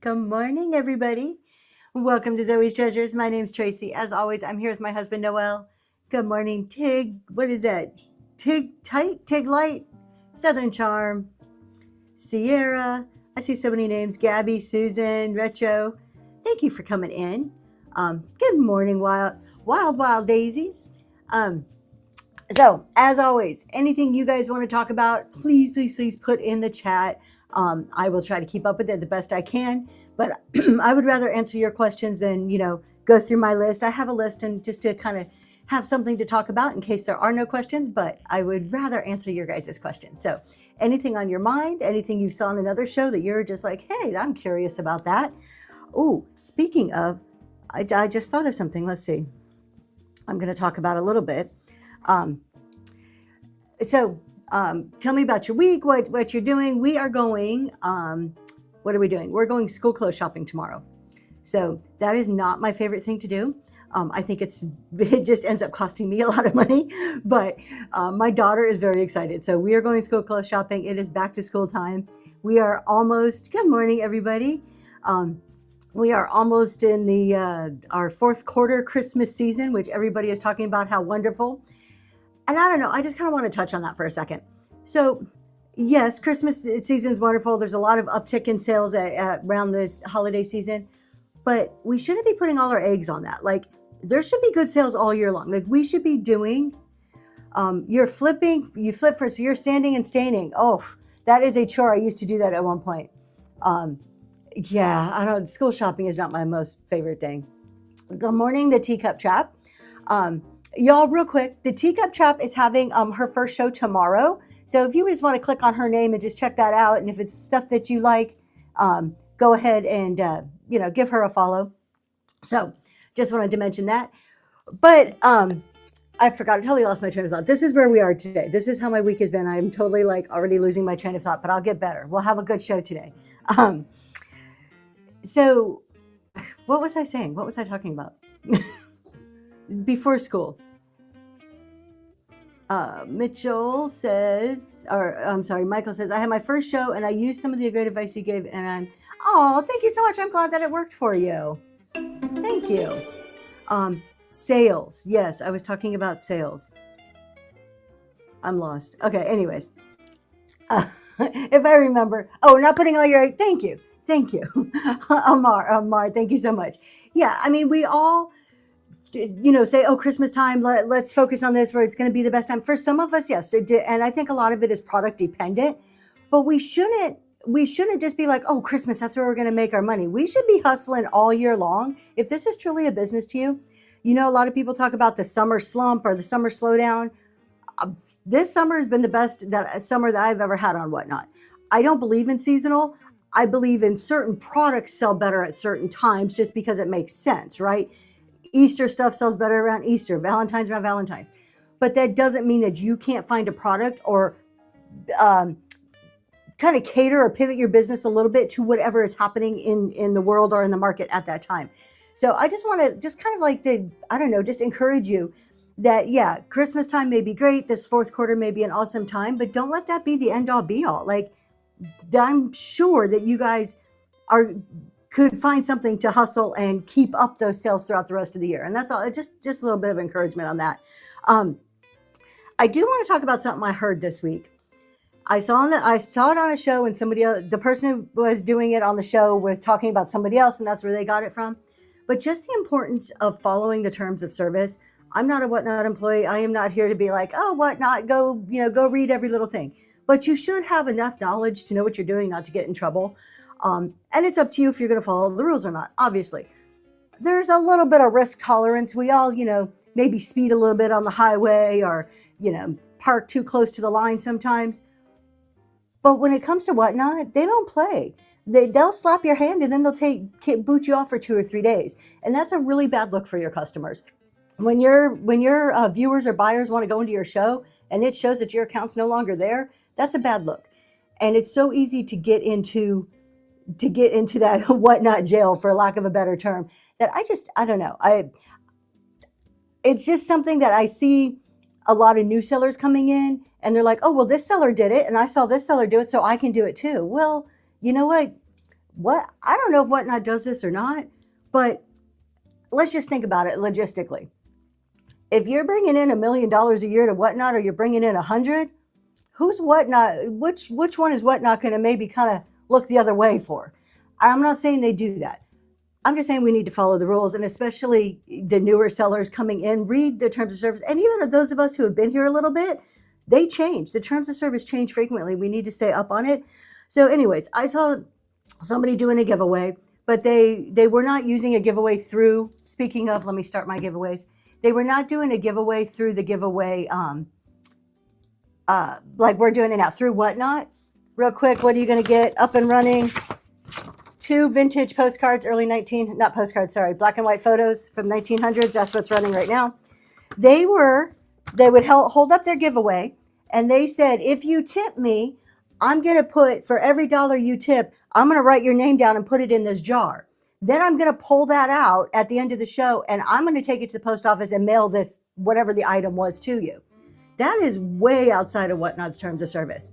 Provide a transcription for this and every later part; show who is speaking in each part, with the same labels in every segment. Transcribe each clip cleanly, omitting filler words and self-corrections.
Speaker 1: Good morning, everybody. Welcome to Zoe's Treasures. My name's Tracy. As always, I'm here with my husband, Noel. Good morning, Tig. What is that? Tig Tight, Tig Light, Southern Charm, Sierra. I see so many names. Gabby, Susan, Retro. Thank you for coming in. Good morning, Wild Daisies. Um, so, as always, anything you guys want to talk about, please put in the chat. I will try to keep up with it the best I can, but I would rather answer your questions than, go through my list. I have a list and just to kind of have something to talk about in case there are no questions, but I would rather answer your guys' questions. So, anything on your mind, anything you saw in another show that you're just like, hey, I'm curious about that. Oh, speaking of, I just thought of something. Let's see. I'm going to talk about a little bit. Um, Tell me about your week, what you're doing. We are going, what are we doing? We're going school clothes shopping tomorrow. So that is not my favorite thing to do. I think it just ends up costing me a lot of money, but my daughter is very excited. So we are going school clothes shopping. It is back to school time. We are almost, good morning, everybody. We are almost in our fourth quarter Christmas season, which everybody is talking about how wonderful. And I don't know, I just kind of want to touch on that for a second. So, yes, Christmas season is wonderful. There's a lot of uptick in sales around this holiday season, but we shouldn't be putting all our eggs on that. Like, there should be good sales all year long. Like, we should be doing, you flip for, so you're sanding and staining. Oh, that is a chore. I used to do that at one point. I don't, school shopping is not my most favorite thing. Good morning, the Teacup Trap. Y'all, real quick, the Teacup Trap is having her first show tomorrow. So if you just want to click on her name and just check that out, and if it's stuff that you like, go ahead and give her a follow. So just wanted to mention that. But I forgot. I totally lost my train of thought. This is where we are today. This is how my week has been. I'm totally already losing my train of thought, but I'll get better. We'll have a good show today. So what was I saying? What was I talking about? Before school. Michael says, I had my first show and I used some of the great advice you gave, and thank you so much. I'm glad that it worked for you. Thank you. Sales. Yes, I was talking about sales. I'm lost. Okay, anyways. If I remember. Oh, not putting all your, thank you. Amar, thank you so much. Yeah, I mean, we all, say, Christmas time, let's focus on this where it's going to be the best time. For some of us, yes. And I think a lot of it is product dependent, but we shouldn't just be like, Christmas, that's where we're going to make our money. We should be hustling all year long. If this is truly a business to you, a lot of people talk about the summer slump or the summer slowdown. This summer has been the best summer that I've ever had on Whatnot. I don't believe in seasonal. I believe in certain products sell better at certain times just because it makes sense, right? Easter stuff sells better around Easter, Valentine's around Valentine's. But that doesn't mean that you can't find a product or kind of cater or pivot your business a little bit to whatever is happening in the world or in the market at that time. So I just want to just encourage you that, yeah, Christmas time may be great. This fourth quarter may be an awesome time, but don't let that be the end all be all. Like, I'm sure that you guys could find something to hustle and keep up those sales throughout the rest of the year. And that's all, just a little bit of encouragement on that. I do want to talk about something I heard this week. I saw it on a show, and somebody else, the person who was doing it on the show was talking about somebody else, and that's where they got it from. But just the importance of following the terms of service. I'm not a Whatnot employee. I am not here to be like, Whatnot, go read every little thing. But you should have enough knowledge to know what you're doing, not to get in trouble. And it's up to you if you're going to follow the rules or not, obviously. There's a little bit of risk tolerance. We all, maybe speed a little bit on the highway or, park too close to the line sometimes. But when it comes to Whatnot, they don't play. They'll slap your hand and then they'll boot you off for 2 or 3 days. And that's a really bad look for your customers. When your viewers or buyers want to go into your show and it shows that your account's no longer there, that's a bad look. And it's so easy to get into that Whatnot jail, for lack of a better term, that I don't know. It's just something that I see a lot of new sellers coming in and they're like, this seller did it and I saw this seller do it, so I can do it too. Well, you know what? what, I don't know if Whatnot does this or not, but let's just think about it logistically. If you're bringing in $1 million a year to Whatnot, or you're bringing in 100, who's Whatnot? Which one is Whatnot going to maybe kind of look the other way for? I'm not saying they do that. I'm just saying we need to follow the rules, and especially the newer sellers coming in, read the terms of service. And even those of us who have been here a little bit, they change. The terms of service change frequently. We need to stay up on it. So anyways, I saw somebody doing a giveaway, but they were not using a giveaway through, speaking of, let me start my giveaways. They were not doing a giveaway through the giveaway, like we're doing it now, through Whatnot. Real quick, what are you going to get up and running? 2 vintage postcards, black and white photos from 1900s. That's what's running right now. They would hold up their giveaway, and they said, if you tip me, I'm going to put, for every dollar you tip, I'm going to write your name down and put it in this jar. Then I'm going to pull that out at the end of the show, and I'm going to take it to the post office and mail this, whatever the item was, to you. That is way outside of Whatnot's terms of service.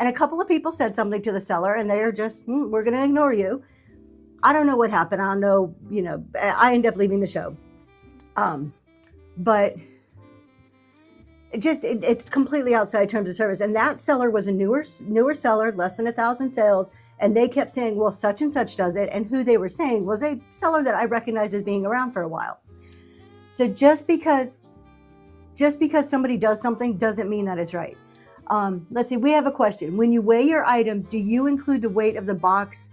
Speaker 1: And a couple of people said something to the seller, and they're just, we're going to ignore you. I don't know what happened. I don't know, I ended up leaving the show. But it's completely outside terms of service. And that seller was a newer seller, less than 1,000 sales. And they kept saying, well, such and such does it. And who they were saying was a seller that I recognize as being around for a while. So just because somebody does something doesn't mean that it's right. Let's see, we have a question. When you weigh your items, do you include the weight of the box,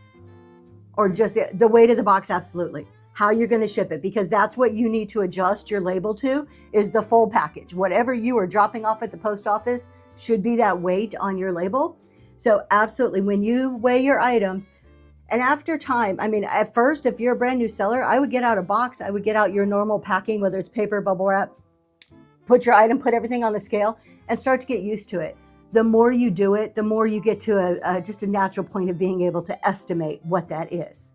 Speaker 1: or just the weight of the box? Absolutely. How you're going to ship it, because that's what you need to adjust your label to, is the full package. Whatever you are dropping off at the post office should be that weight on your label. So absolutely, when you weigh your items, and after time, I mean, at first, if you're a brand new seller, I would get out a box. I would get out your normal packing, whether it's paper, bubble wrap, put your item, put everything on the scale, and start to get used to it. The more you do it, the more you get to just a natural point of being able to estimate what that is.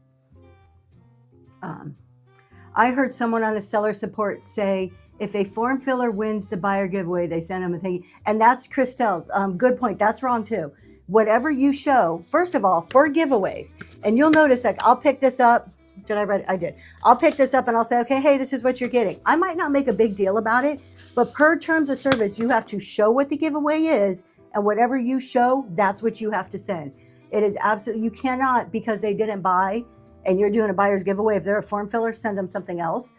Speaker 1: I heard someone on a seller support say, if a form filler wins the buyer giveaway, they send them a thing. And that's Christelle's. Good point. That's wrong too. Whatever you show, first of all, for giveaways, and you'll notice, like, I'll pick this up. Did I read? I did. I'll pick this up and I'll say, okay, hey, this is what you're getting. I might not make a big deal about it, but per terms of service, you have to show what the giveaway is, and whatever you show, that's what you have to send. It is absolutely, you cannot, because they didn't buy and you're doing a buyer's giveaway, if they're a form filler, send them something else.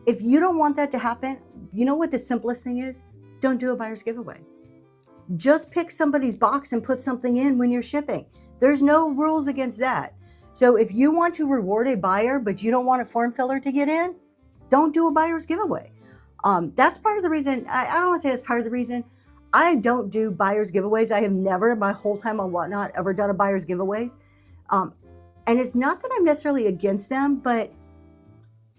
Speaker 1: If you don't want that to happen, you know what the simplest thing is? Don't do a buyer's giveaway. Just pick somebody's box and put something in when you're shipping. There's no rules against that. So if you want to reward a buyer, but you don't want a form filler to get in, don't do a buyer's giveaway. That's part of the reason. I don't want to say that's part of the reason. I don't do buyer's giveaways. I have never, my whole time on Whatnot, ever done a buyer's giveaways. And it's not that I'm necessarily against them, but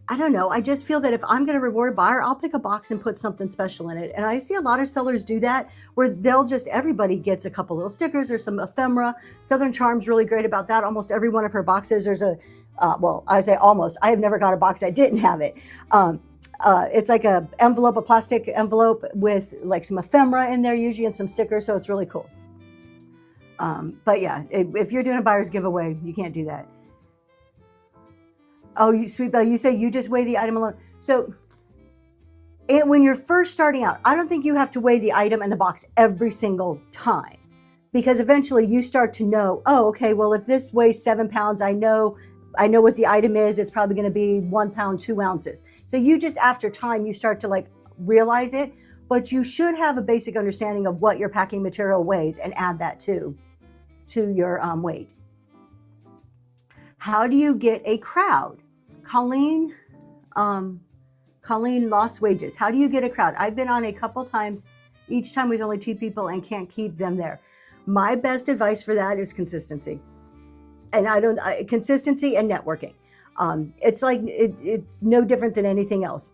Speaker 1: I don't know. I just feel that if I'm going to reward a buyer, I'll pick a box and put something special in it. And I see a lot of sellers do that, where everybody gets a couple little stickers or some ephemera. Southern Charm's really great about that. Almost every one of her boxes, there's I say almost. I have never got a box that didn't have it. It's like a plastic envelope with like some ephemera in there usually and some stickers. So it's really cool. But yeah, if you're doing a buyer's giveaway, you can't do that. Oh, you sweet Belle, you say you just weigh the item alone. So when you're first starting out, I don't think you have to weigh the item and the box every single time, because eventually you start to know, oh, okay, well, if this weighs 7 pounds, I know what the item is. It's probably going to be 1 pound, 2 ounces. So you just, after time, you start to like realize it, but you should have a basic understanding of what your packing material weighs and add that to your weight. How do you get a crowd? Colleen lost wages. How do you get a crowd? I've been on a couple times, each time with only 2 people, and can't keep them there. My best advice for that is consistency. And consistency and networking. It's like, it's no different than anything else.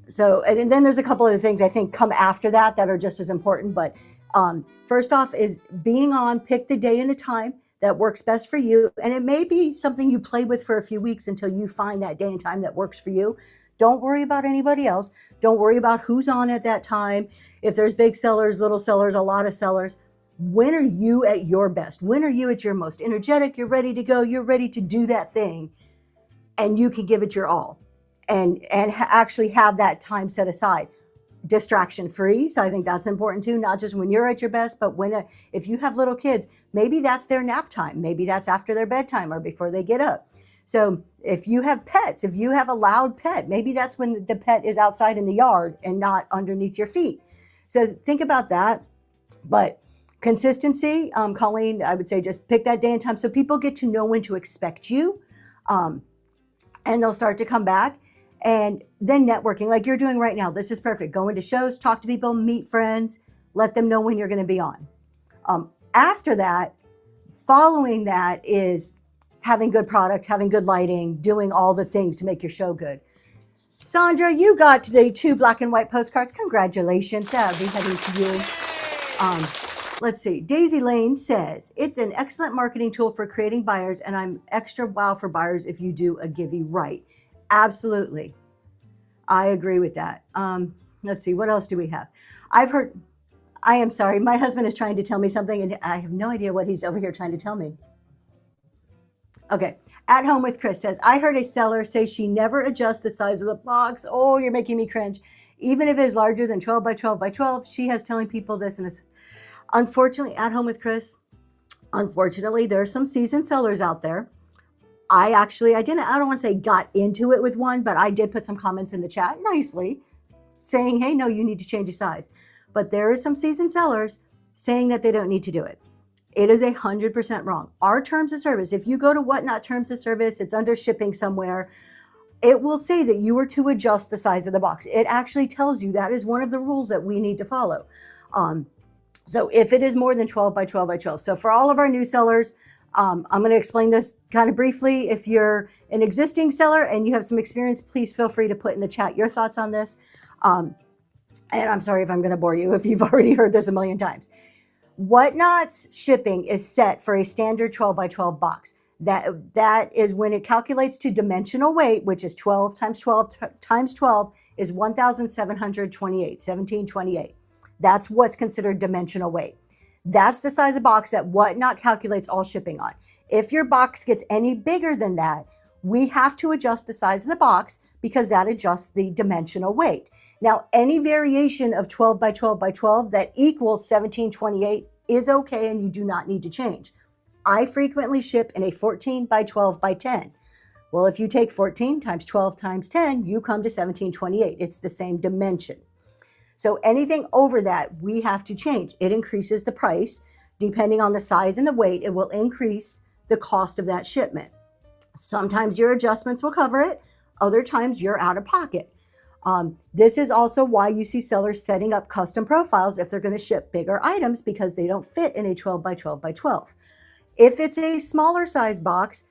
Speaker 1: So, and then there's a couple other things I think come after that are just as important. But first off is being on, pick the day and the time that works best for you. And it may be something you play with for a few weeks until you find that day and time that works for you. Don't worry about anybody else. Don't worry about who's on at that time. If there's big sellers, little sellers, a lot of sellers, When are you at your best? When are you at your most energetic? You're ready to go. You're ready to do that thing, and you can give it your all, and actually have that time set aside, distraction free. So I think that's important too. Not just when you're at your best, but when if you have little kids, maybe that's their nap time. Maybe that's after their bedtime or before they get up. So if you have pets, if you have a loud pet, maybe that's when the pet is outside in the yard and not underneath your feet. So think about that. But consistency, Colleen, I would say just pick that day and time so people get to know when to expect you, and they'll start to come back. And then networking like you're doing right now. This is perfect. Go into shows, talk to people, meet friends, let them know when you're going to be on. After that, following that is having good product, having good lighting, doing all the things to make your show good. Sandra, you got the 2 black and white postcards. Congratulations. I'll be heading to you. Let's see. Daisy Lane says, it's an excellent marketing tool for creating buyers, and I'm extra wow for buyers if you do a Givey right. Absolutely. I agree with that. Let's see. What else do we have? I've heard, I am sorry. My husband is trying to tell me something, and I have no idea what he's over here trying to tell me. Okay. At Home with Chris says, I heard a seller say she never adjusts the size of the box. Oh, you're making me cringe. Even if it is larger than 12 by 12 by 12, she has telling people this. And unfortunately, At Home with Chris, unfortunately, there are some seasoned sellers out there. I don't want to say got into it with one, but I did put some comments in the chat nicely saying, hey, no, you need to change your size. But there are some seasoned sellers saying that they don't need to do it. It is 100% wrong. Our terms of service, if you go to Whatnot terms of service, it's under shipping somewhere, it will say that you are to adjust the size of the box. It actually tells you that is one of the rules that we need to follow. So if it is more than 12 by 12 by 12. So for all of our new sellers, I'm going to explain this kind of briefly. If you're an existing seller and you have some experience, please feel free to put in the chat your thoughts on this. And I'm sorry if I'm going to bore you if you've already heard this a million times. Whatnot's shipping is set for a standard 12 by 12 box. That is when it calculates to dimensional weight, which is 12 times 12 times 12 is 1,728. That's what's considered dimensional weight. That's the size of box that Whatnot calculates all shipping on. If your box gets any bigger than that, we have to adjust the size of the box because that adjusts the dimensional weight. Now, any variation of 12 by 12 by 12 that equals 1728 is okay, and you do not need to change. I frequently ship in a 14 by 12 by 10. Well, if you take 14 times 12 times 10, you come to 1728. It's the same dimension. So anything over that, we have to change. It increases the price. Depending on the size and the weight, it will increase the cost of that shipment. Sometimes your adjustments will cover it. Other times you're out of pocket. This is also why you see sellers setting up custom profiles if they're going to ship bigger items because they don't fit in a 12 by 12 by 12. If it's a smaller size box,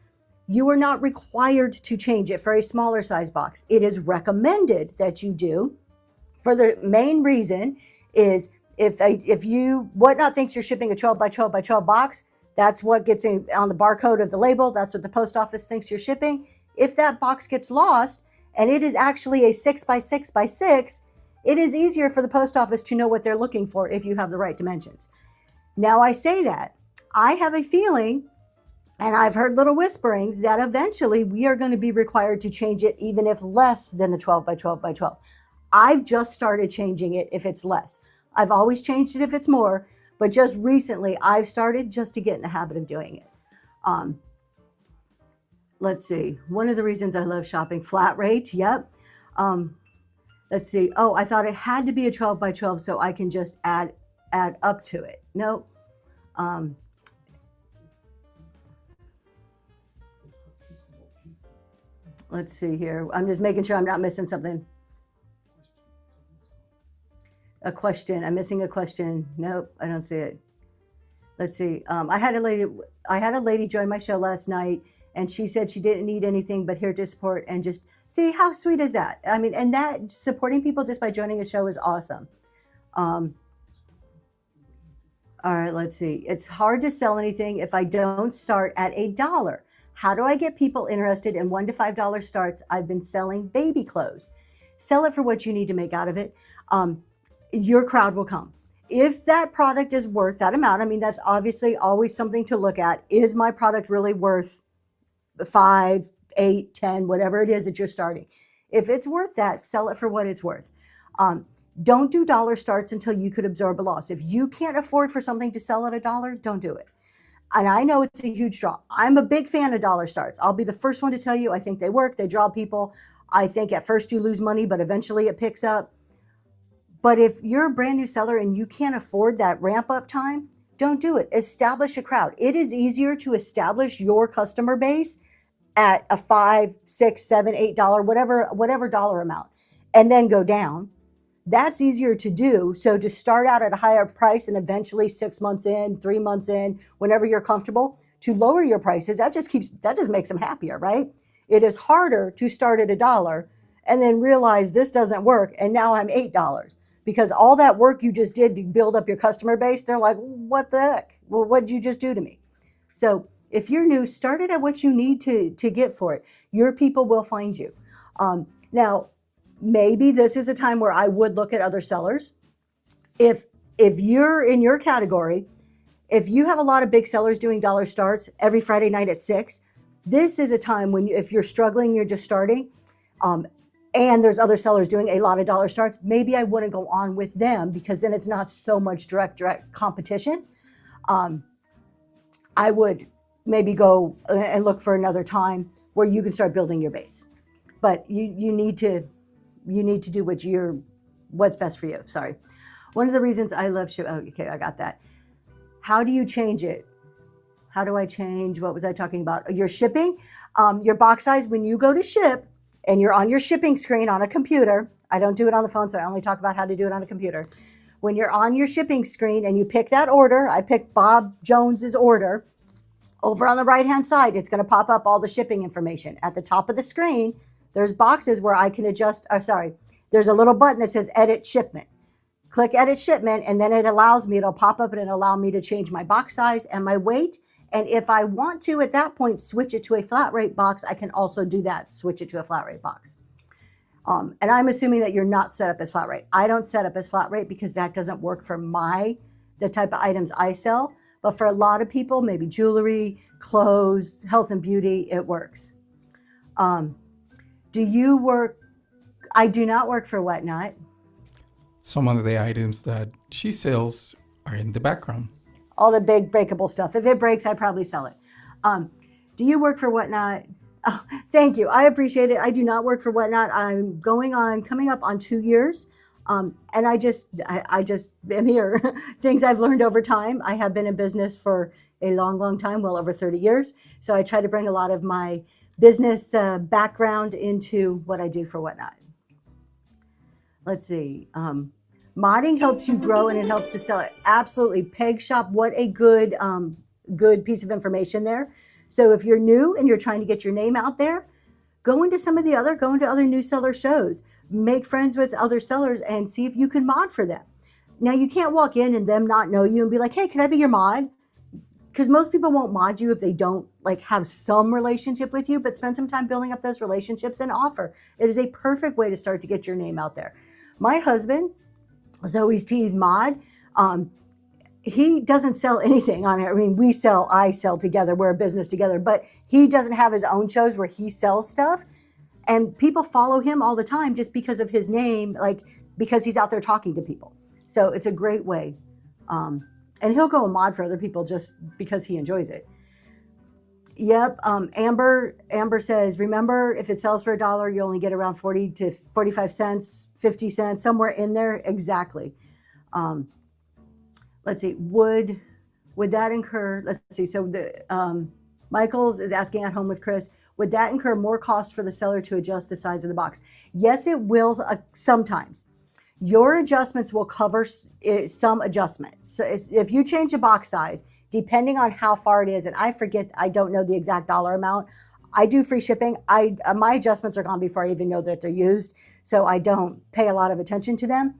Speaker 1: you are not required to change it for a smaller size box. It is recommended that you do. For the main reason is if you Whatnot thinks you're shipping a 12 by 12 by 12 box, that's what gets on the barcode of the label. That's what the post office thinks you're shipping. If that box gets lost and it is actually a 6 by 6 by 6, it is easier for the post office to know what they're looking for if you have the right dimensions. Now I say that, I have a feeling, and I've heard little whisperings, that eventually we are going to be required to change it even if less than the 12 by 12 by 12. I've just started changing it if it's less. I've always changed it if it's more, but just recently I've started just to get in the habit of doing it. Let's see. One of the reasons I love shopping, flat rate. Yep. Let's see. Oh, I thought it had to be a 12 by 12 so I can just add up to it. No. Let's see here. I'm just making sure I'm not missing something. A question. I'm missing a question. Nope, I don't see it. Let's see. I had a lady join my show last night, and she said she didn't need anything but here to support and just see how sweet is that. I mean, and that supporting people just by joining a show is awesome. All right, let's see. It's hard to sell anything if I don't start at $1. How do I get people interested in $1 to $5 starts? I've been selling baby clothes. Sell it for what you need to make out of it. Your crowd will come. if that product is worth that amount, I mean, that's obviously always something to look at. Is my product really worth 5, 8, 10, whatever it is that you're starting? If it's worth that, sell it for what it's worth. Don't do dollar starts until you could absorb a loss. If you can't afford for something to sell at $1, don't do it. And I know it's a huge draw. I'm a big fan of dollar starts. I'll be the first one to tell you, I think they work, they draw people. I think at first you lose money, but eventually it picks up. But if you're a brand new seller and you can't afford that ramp up time, don't do it. Establish a crowd. It is easier to establish your customer base at a $5, $6, $7, $8, whatever dollar amount, and then go down. That's easier to do. So to start out at a higher price and eventually 6 months in, 3 months in, whenever you're comfortable, to lower your prices, that just makes them happier, right? It is harder to start at $1 and then realize this doesn't work and now I'm $8, because all that work you just did to build up your customer base, they're like, what the heck? Well, what did you just do to me? So if you're new, start it at what you need to get for it. Your people will find you. Now, maybe this is a time where I would look at other sellers. If you're in your category, if you have a lot of big sellers doing dollar starts every Friday night at 6, this is a time when if you're struggling, you're just starting, and there's other sellers doing a lot of dollar starts, maybe I wouldn't go on with them, because then it's not so much direct competition. I would maybe go and look for another time where you can start building your base. But you need to do what's best for you. Sorry. One of the reasons I love ship. Oh, okay, I got that. How do you change it? How do I change? What was I talking about? Your shipping, your box size. When you go to ship and you're on your shipping screen on a computer, I don't do it on the phone, so I only talk about how to do it on a computer. When you're on your shipping screen and you pick that order, I picked Bob Jones's order. Over on the right-hand side, it's going to pop up all the shipping information. At the top of the screen, there's boxes where I can adjust. There's a little button that says Edit Shipment. Click Edit Shipment, and then it'll pop up and it'll allow me to change my box size and my weight. And if I want to, at that point, switch it to a flat rate box, I can also do that, switch it to a flat rate box. And I'm assuming that you're not set up as flat rate. I don't set up as flat rate because that doesn't work for the type of items I sell. But for a lot of people, maybe jewelry, clothes, health and beauty, it works. Do you work? I do not work for Whatnot.
Speaker 2: Some of the items that she sells are in the background.
Speaker 1: All the big breakable stuff. If it breaks, I probably sell it. Do you work for Whatnot? Oh, thank you. I appreciate it. I do not work for Whatnot. I'm coming up on 2 years. And I just am here. Things I've learned over time. I have been in business for a long, long time, well over 30 years. So I try to bring a lot of my business background into what I do for Whatnot. Let's see. Modding helps you grow and it helps to sell it. Absolutely. Peg Shop, what a good piece of information there. So if you're new and you're trying to get your name out there, go into other new seller shows. Make friends with other sellers and see if you can mod for them. Now, you can't walk in and them not know you and be like, hey, can I be your mod? Because most people won't mod you if they don't have some relationship with you, but spend some time building up those relationships and offer. It is a perfect way to start to get your name out there. My husband, Zoe's Tees Mod, he doesn't sell anything on it. I mean, I sell together. We're a business together, but he doesn't have his own shows where he sells stuff. And people follow him all the time just because of his name, because he's out there talking to people. So it's a great way. And he'll go and mod for other people just because he enjoys it. Yep. Amber says, remember, if it sells for $1, you only get around 40 to 45 cents, 50 cents, somewhere in there. Exactly. Let's see. Would that incur, let's see. So Michaels is asking at home with Chris, would that incur more cost for the seller to adjust the size of the box? Yes, it will sometimes. Your adjustments will cover some adjustments. So if you change the box size, depending on how far it is, and I don't know the exact dollar amount. I do free shipping. My adjustments are gone before I even know that they're used, so I don't pay a lot of attention to them.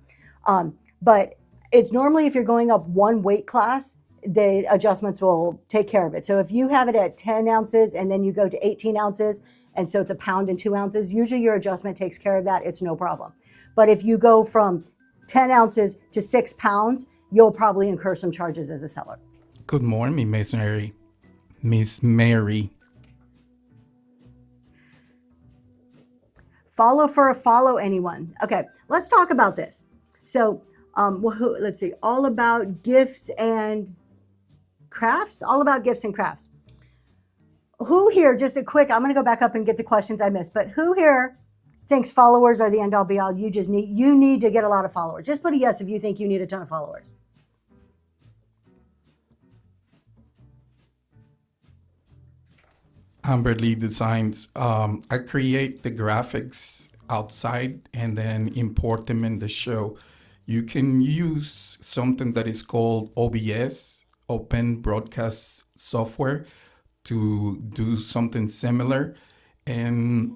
Speaker 1: But it's normally if you're going up one weight class, the adjustments will take care of it. So if you have it at 10 ounces and then you go to 18 ounces, and so it's 1 pound and 2 ounces, usually your adjustment takes care of that. It's no problem. But if you go from 10 ounces to 6 pounds, you'll probably incur some charges as a seller.
Speaker 2: Good morning, Miss Mary. Miss Mary.
Speaker 1: Follow anyone. Okay, let's talk about this. So, let's see, all about gifts and crafts. All about gifts and crafts. Who here? Just a quick. I'm going to go back up and get the questions I missed. But who here thinks followers are the end all be all? You need to get a lot of followers. Just put a yes if you think you need a ton of followers.
Speaker 2: Amber Lee Designs. I create the graphics outside and then import them in the show. You can use something that is called OBS, Open Broadcast Software, to do something similar. And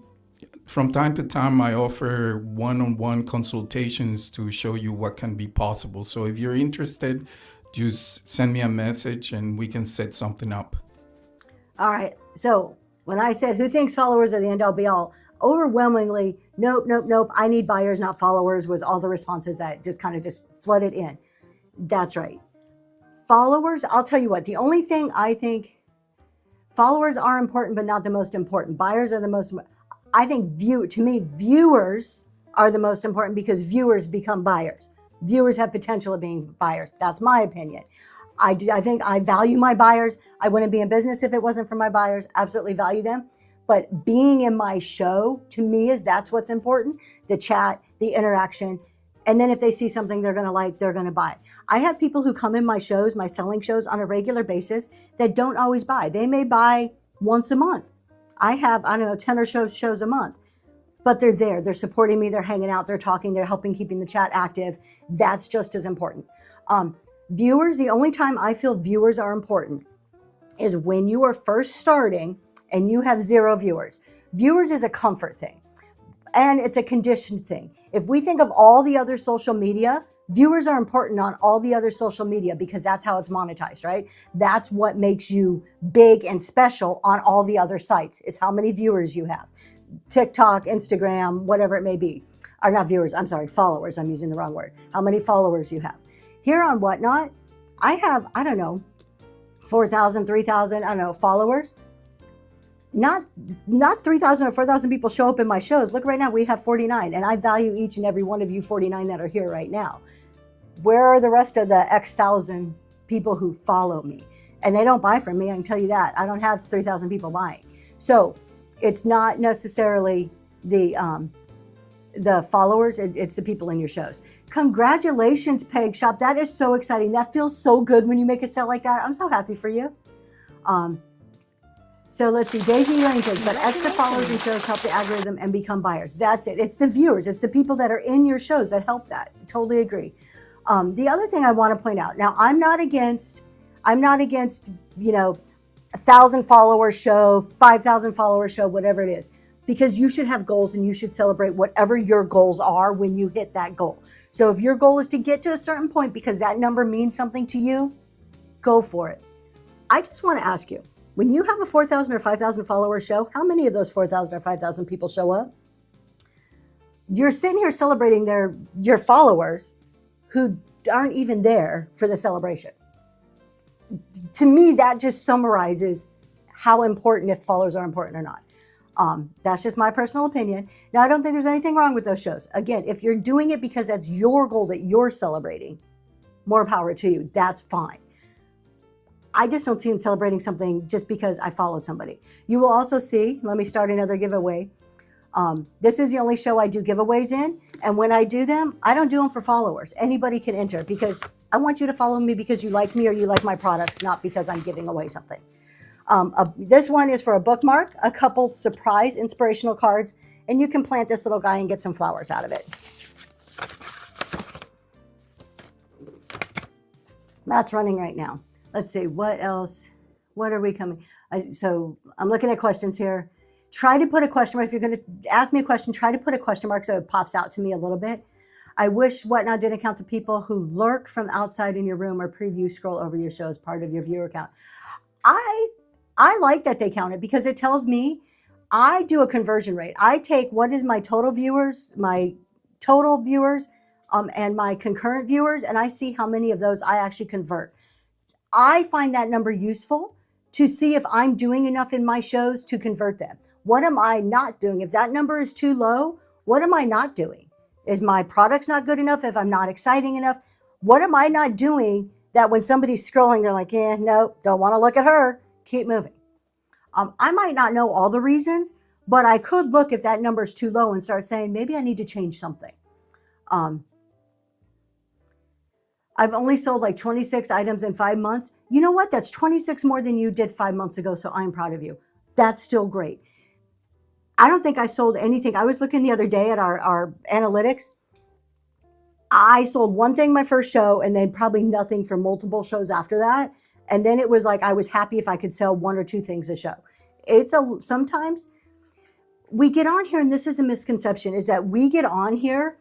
Speaker 2: from time to time, I offer one-on-one consultations to show you what can be possible. So if you're interested, just send me a message and we can set something up.
Speaker 1: All right. So when I said who thinks followers are the end all be all, overwhelmingly, nope. I need buyers, not followers, was all the responses that just kind of just flooded in. That's right. Followers, I'll tell you what, the only thing I think, followers are important, but not the most important. Buyers are the most, I think viewers are the most important because viewers become buyers. Viewers have potential of being buyers. That's my opinion. I think I value my buyers. I wouldn't be in business if it wasn't for my buyers. Absolutely value them. But being in my show, to me, that's what's important. The chat, the interaction. And then if they see something they're going to like, they're going to buy. I have people who come in my shows, my selling shows on a regular basis that don't always buy. They may buy once a month. I have, 10 or so shows a month. But they're there. They're supporting me. They're hanging out. They're talking. They're helping keeping the chat active. That's just as important. Viewers, the only time I feel viewers are important is when you are first starting and you have 0 viewers. Viewers is a comfort thing and it's a conditioned thing. If we think of all the other social media, viewers are important on all the other social media because that's how it's monetized, right? That's what makes you big and special on all the other sites is how many viewers you have. TikTok, Instagram, whatever it may be. Or not viewers, I'm sorry, followers. I'm using the wrong word. How many followers you have. Here on Whatnot, I have, 4,000, 3,000, followers. Not 3,000 or 4,000 people show up in my shows. Look, right now we have 49, and I value each and every one of you 49 that are here right now. Where are the rest of the X thousand people who follow me? And they don't buy from me, I can tell you that. I don't have 3,000 people buying. So it's not necessarily the followers, it's the people in your shows. Congratulations, Peg Shop. That is so exciting. That feels so good when you make a sale like that. I'm so happy for you. So let's see, Daisy Elaine says, but extra followers and shows help the algorithm and become buyers. That's it. It's the viewers. It's the people that are in your shows that help that. Totally agree. The other thing I want to point out, now I'm not against, 1,000 followers show, 5,000 followers show, whatever it is, because you should have goals and you should celebrate whatever your goals are when you hit that goal. So if your goal is to get to a certain point because that number means something to you, go for it. I just want to ask you, when you have a 4,000 or 5,000 follower show, how many of those 4,000 or 5,000 people show up? You're sitting here celebrating your followers who aren't even there for the celebration. To me, that just summarizes how important, if followers are important or not. That's just my personal opinion. Now, I don't think there's anything wrong with those shows. Again, if you're doing it because that's your goal that you're celebrating, more power to you. That's fine. I just don't see him celebrating something just because I followed somebody. You will also see, let me start another giveaway. This is the only show I do giveaways in. And when I do them, I don't do them for followers. Anybody can enter because I want you to follow me because you like me or you like my products, not because I'm giving away something. This one is for a bookmark, a couple surprise inspirational cards, and you can plant this little guy and get some flowers out of it. That's running right now. Let's see, what else? What are we coming? So I'm looking at questions here. Try to put a question mark. If you're going to ask me a question, try to put a question mark so it pops out to me a little bit. I wish Whatnot didn't count the people who lurk from outside in your room or preview scroll over your show as part of your viewer count. I like that they count it because it tells me I do a conversion rate. I take what is my total viewers and my concurrent viewers, and I see how many of those I actually convert. I find that number useful to see if I'm doing enough in my shows to convert them. What am I not doing? If that number is too low, what am I not doing? Is my products not good enough? If I'm not exciting enough, what am I not doing that when somebody's scrolling, they're like, no, don't want to look at her, keep moving. I might not know all the reasons, but I could look if that number is too low and start saying, maybe I need to change something. I've only sold like 26 items in 5 months. You know what? That's 26 more than you did 5 months ago. So I'm proud of you. That's still great. I don't think I sold anything. I was looking the other day at our analytics. I sold one thing my first show and then probably nothing for multiple shows after that. And then it was like, I was happy if I could sell 1 or 2 things a show. Sometimes we get on here, and this is a misconception, is that we get on here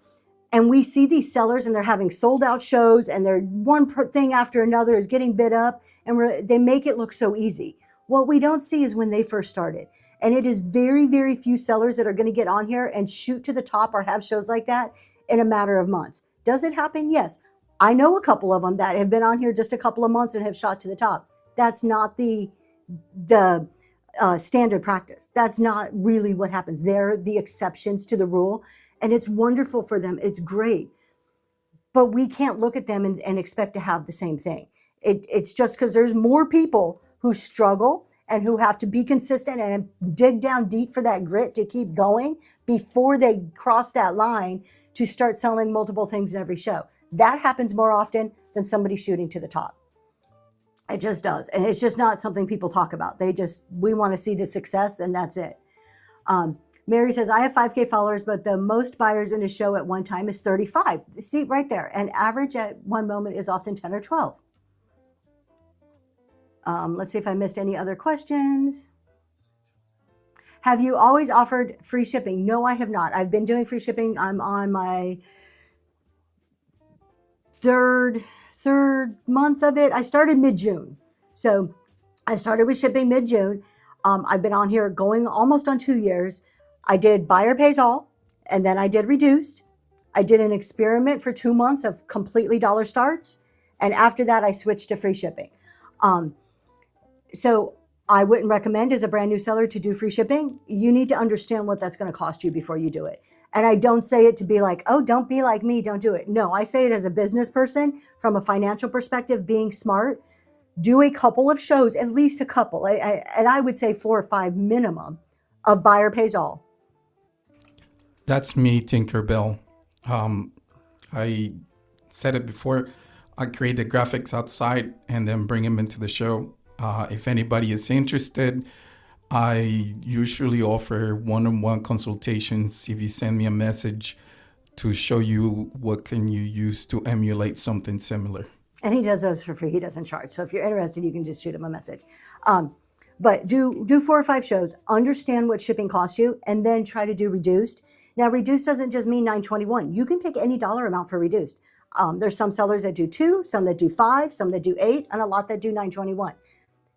Speaker 1: and we see these sellers and they're having sold out shows and they're one thing after another is getting bid up, and they make it look so easy. What we don't see is when they first started. And it is very, very few sellers that are going to get on here and shoot to the top or have shows like that in a matter of months. Does it happen? Yes. I know a couple of them that have been on here just a couple of months and have shot to the top. That's not the standard practice. That's not really what happens. They're the exceptions to the rule, and it's wonderful for them. It's great. But we can't look at them and expect to have the same thing. It's just because there's more people who struggle and who have to be consistent and dig down deep for that grit to keep going before they cross that line to start selling multiple things in every show. That happens more often than somebody shooting to the top. It just does. And it's just not something people talk about. We want to see the success, and that's it. Mary says, I have 5K followers, but the most buyers in a show at one time is 35. See right there. And average at one moment is often 10 or 12. Let's see if I missed any other questions. Have you always offered free shipping? No, I have not. I've been doing free shipping. I'm on my third month of it. I started mid-June. So I started with shipping mid-June. I've been on here going almost on 2 years. I did buyer pays all, and then I did reduced. I did an experiment for 2 months of completely dollar starts. And after that, I switched to free shipping. So I wouldn't recommend as a brand new seller to do free shipping. You need to understand what that's going to cost you before you do it. And I don't say it to be like, oh, don't be like me, don't do it. No, I say it as a business person from a financial perspective, being smart. Do a couple of shows, at least a couple. And I would say 4 or 5 minimum of buyer pays all.
Speaker 2: That's me, Tinkerbell. I said it before. I create the graphics outside and then bring them into the show. If anybody is interested, I usually offer one-on-one consultations if you send me a message to show you what can you use to emulate something similar.
Speaker 1: And he does those for free. He doesn't charge. So if you're interested, you can just shoot him a message. But do 4 or 5 shows, understand what shipping costs you, and then try to do reduced. Now, reduced doesn't just mean $9.21. You can pick any dollar amount for reduced. There's some sellers that do 2, some that do 5, some that do 8, and a lot that do $9.21.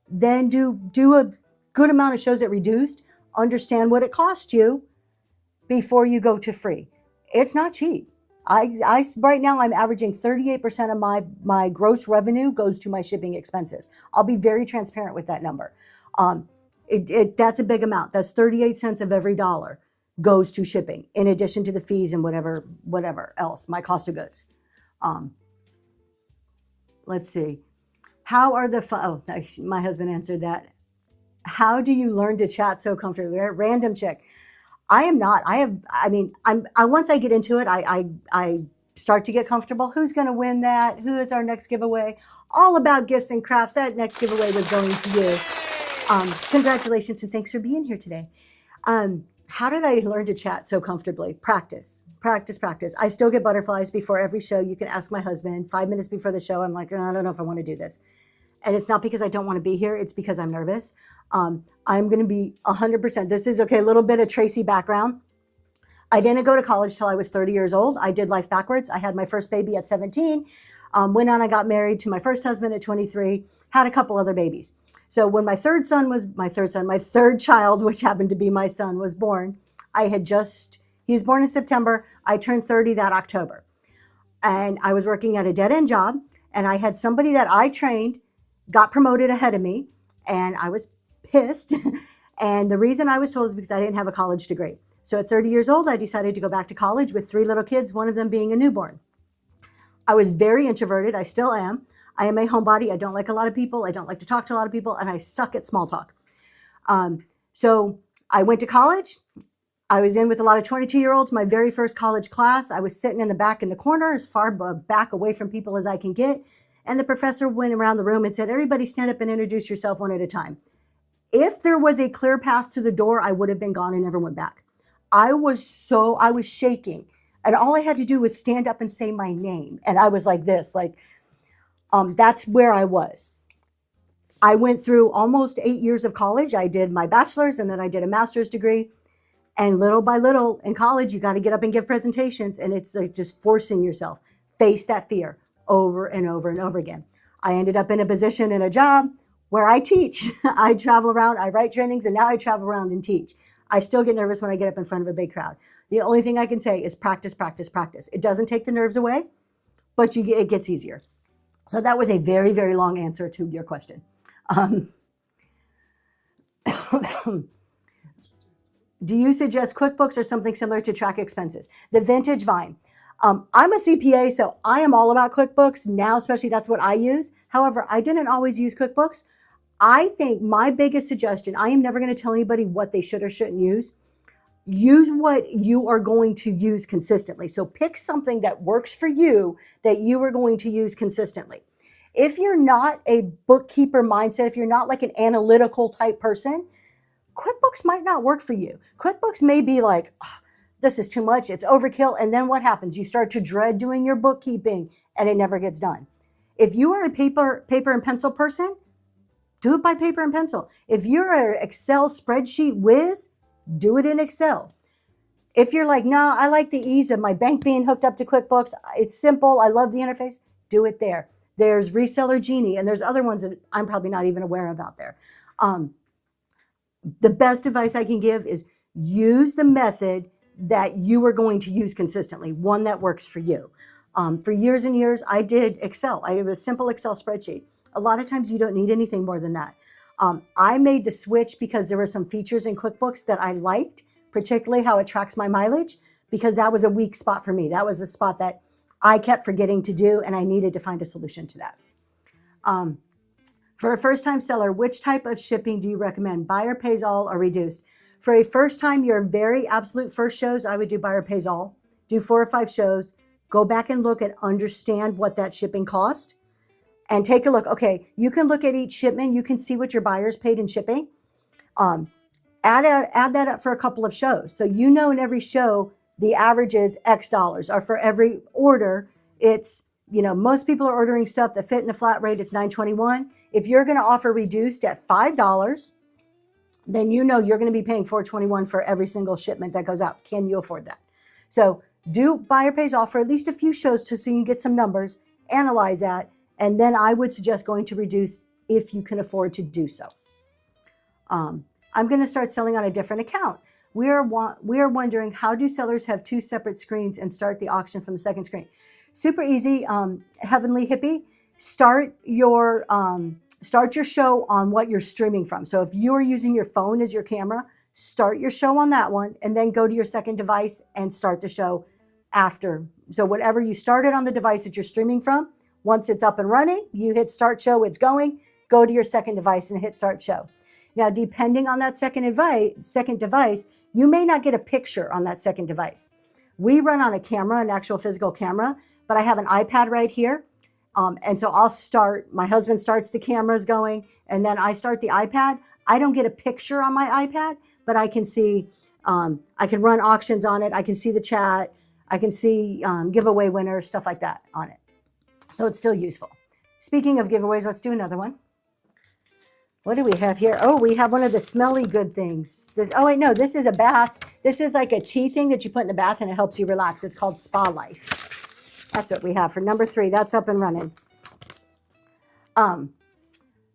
Speaker 1: Then do a good amount of shows at reduced. Understand what it costs you before you go to free. It's not cheap. I right now I'm averaging 38% of my gross revenue goes to my shipping expenses. I'll be very transparent with that number. That's a big amount. That's 38 cents of every dollar goes to shipping, in addition to the fees and whatever else, my cost of goods. Let's see. How are my husband answered that. How do you learn to chat so comfortably? Random chick. I am not. Once I get into it, I start to get comfortable. Who's going to win that? Who is our next giveaway? All about gifts and crafts. That next giveaway was going to you. Congratulations and thanks for being here today. How did I learn to chat so comfortably? Practice. I still get butterflies before every show. You can ask my husband. 5 minutes before the show, I'm like, I don't know if I want to do this. And it's not because I don't want to be here. It's because I'm nervous. I'm going to be 100%. This is okay. A little bit of Tracy background. I didn't go to college till I was 30 years old. I did life backwards. I had my first baby at 17. Went on, I got married to my first husband at 23, had a couple other babies. So when my third child, which happened to be my son, was born, he was born in September. I turned 30 that October. and I was working at a dead end job, and I had somebody that I trained got promoted ahead of me, and I was pissed. And the reason I was told is because I didn't have a college degree. So at 30 years old, I decided to go back to college with 3 little kids, one of them being a newborn. I was very introverted. I still am. I am a homebody. I don't like a lot of people. I don't like to talk to a lot of people, and I suck at small talk. So I went to college. I was in with a lot of 22-year-olds. My very first college class, I was sitting in the back in the corner, as far back away from people as I can get. And the professor went around the room and said, everybody stand up and introduce yourself one at a time. If there was a clear path to the door, I would have been gone and never went back. I was shaking. And all I had to do was stand up and say my name. And I was like this, that's where I was. I went through almost 8 years of college. I did my bachelor's and then I did a master's degree. And little by little in college, you got to get up and give presentations. And it's like just forcing yourself, face that fear over and over and over again. I ended up in a position in a job where I teach. I travel around, I write trainings, and now I travel around and teach. I still get nervous when I get up in front of a big crowd. The only thing I can say is practice, practice, practice. It doesn't take the nerves away, but it gets easier. So that was a very, very long answer to your question. Do you suggest QuickBooks or something similar to track expenses? The Vintage Vine. I'm a CPA, so I am all about QuickBooks now, especially that's what I use. However, I didn't always use QuickBooks. I think my biggest suggestion, I am never going to tell anybody what they should or shouldn't use. Use what you are going to use consistently. So pick something that works for you that you are going to use consistently. If you're not a bookkeeper mindset, if you're not like an analytical type person, QuickBooks might not work for you. QuickBooks may be like, oh, this is too much, it's overkill. And then what happens? You start to dread doing your bookkeeping and it never gets done. If you are a paper and pencil person, do it by paper and pencil. If you're an Excel spreadsheet whiz, do it in Excel. If you're like, no, I like the ease of my bank being hooked up to QuickBooks, it's simple, I love the interface, do it there. There's Reseller Genie, and there's other ones that I'm probably not even aware of out there. The best advice I can give is use the method that you are going to use consistently, one that works for you. For years and years, I did Excel. I did a simple Excel spreadsheet. A lot of times you don't need anything more than that. I made the switch because there were some features in QuickBooks that I liked, particularly how it tracks my mileage, because that was a weak spot for me. That was a spot that I kept forgetting to do, and I needed to find a solution to that. For a first-time seller, which type of shipping do you recommend? Buyer pays all or reduced? For a first-time, your very absolute first shows, I would do buyer pays all. Do 4 or 5 shows. Go back and look and understand what that shipping cost. And take a look. Okay, you can look at each shipment. You can see what your buyers paid in shipping. Add that up for a couple of shows. So you know in every show, the average is X dollars. Or for every order, it's, most people are ordering stuff that fit in a flat rate. It's $9.21. If you're going to offer reduced at $5, then you're going to be paying $4.21 for every single shipment that goes out. Can you afford that? So do buyer pays off for at least a few shows so you can get some numbers, analyze that, and then I would suggest going to reduce if you can afford to do so. I'm going to start selling on a different account. We are wondering, how do sellers have 2 separate screens and start the auction from the second screen? Super easy. Heavenly Hippie, start your show on what you're streaming from. So if you're using your phone as your camera, start your show on that one and then go to your second device and start the show after. So whatever you started on the device that you're streaming from, once it's up and running, you hit start show, it's going, go to your second device and hit start show. Now, depending on that second device, you may not get a picture on that second device. We run on a camera, an actual physical camera, but I have an iPad right here. And so my husband starts the cameras going, and then I start the iPad. I don't get a picture on my iPad, but I can see, I can run auctions on it. I can see the chat. I can see giveaway winners, stuff like that on it. So it's still useful. Speaking of giveaways, let's do another one. What do we have here? Oh, we have one of the smelly good things. This is a bath. This is like a tea thing that you put in the bath and it helps you relax. It's called Spa Life. That's what we have for number 3. That's up and running. So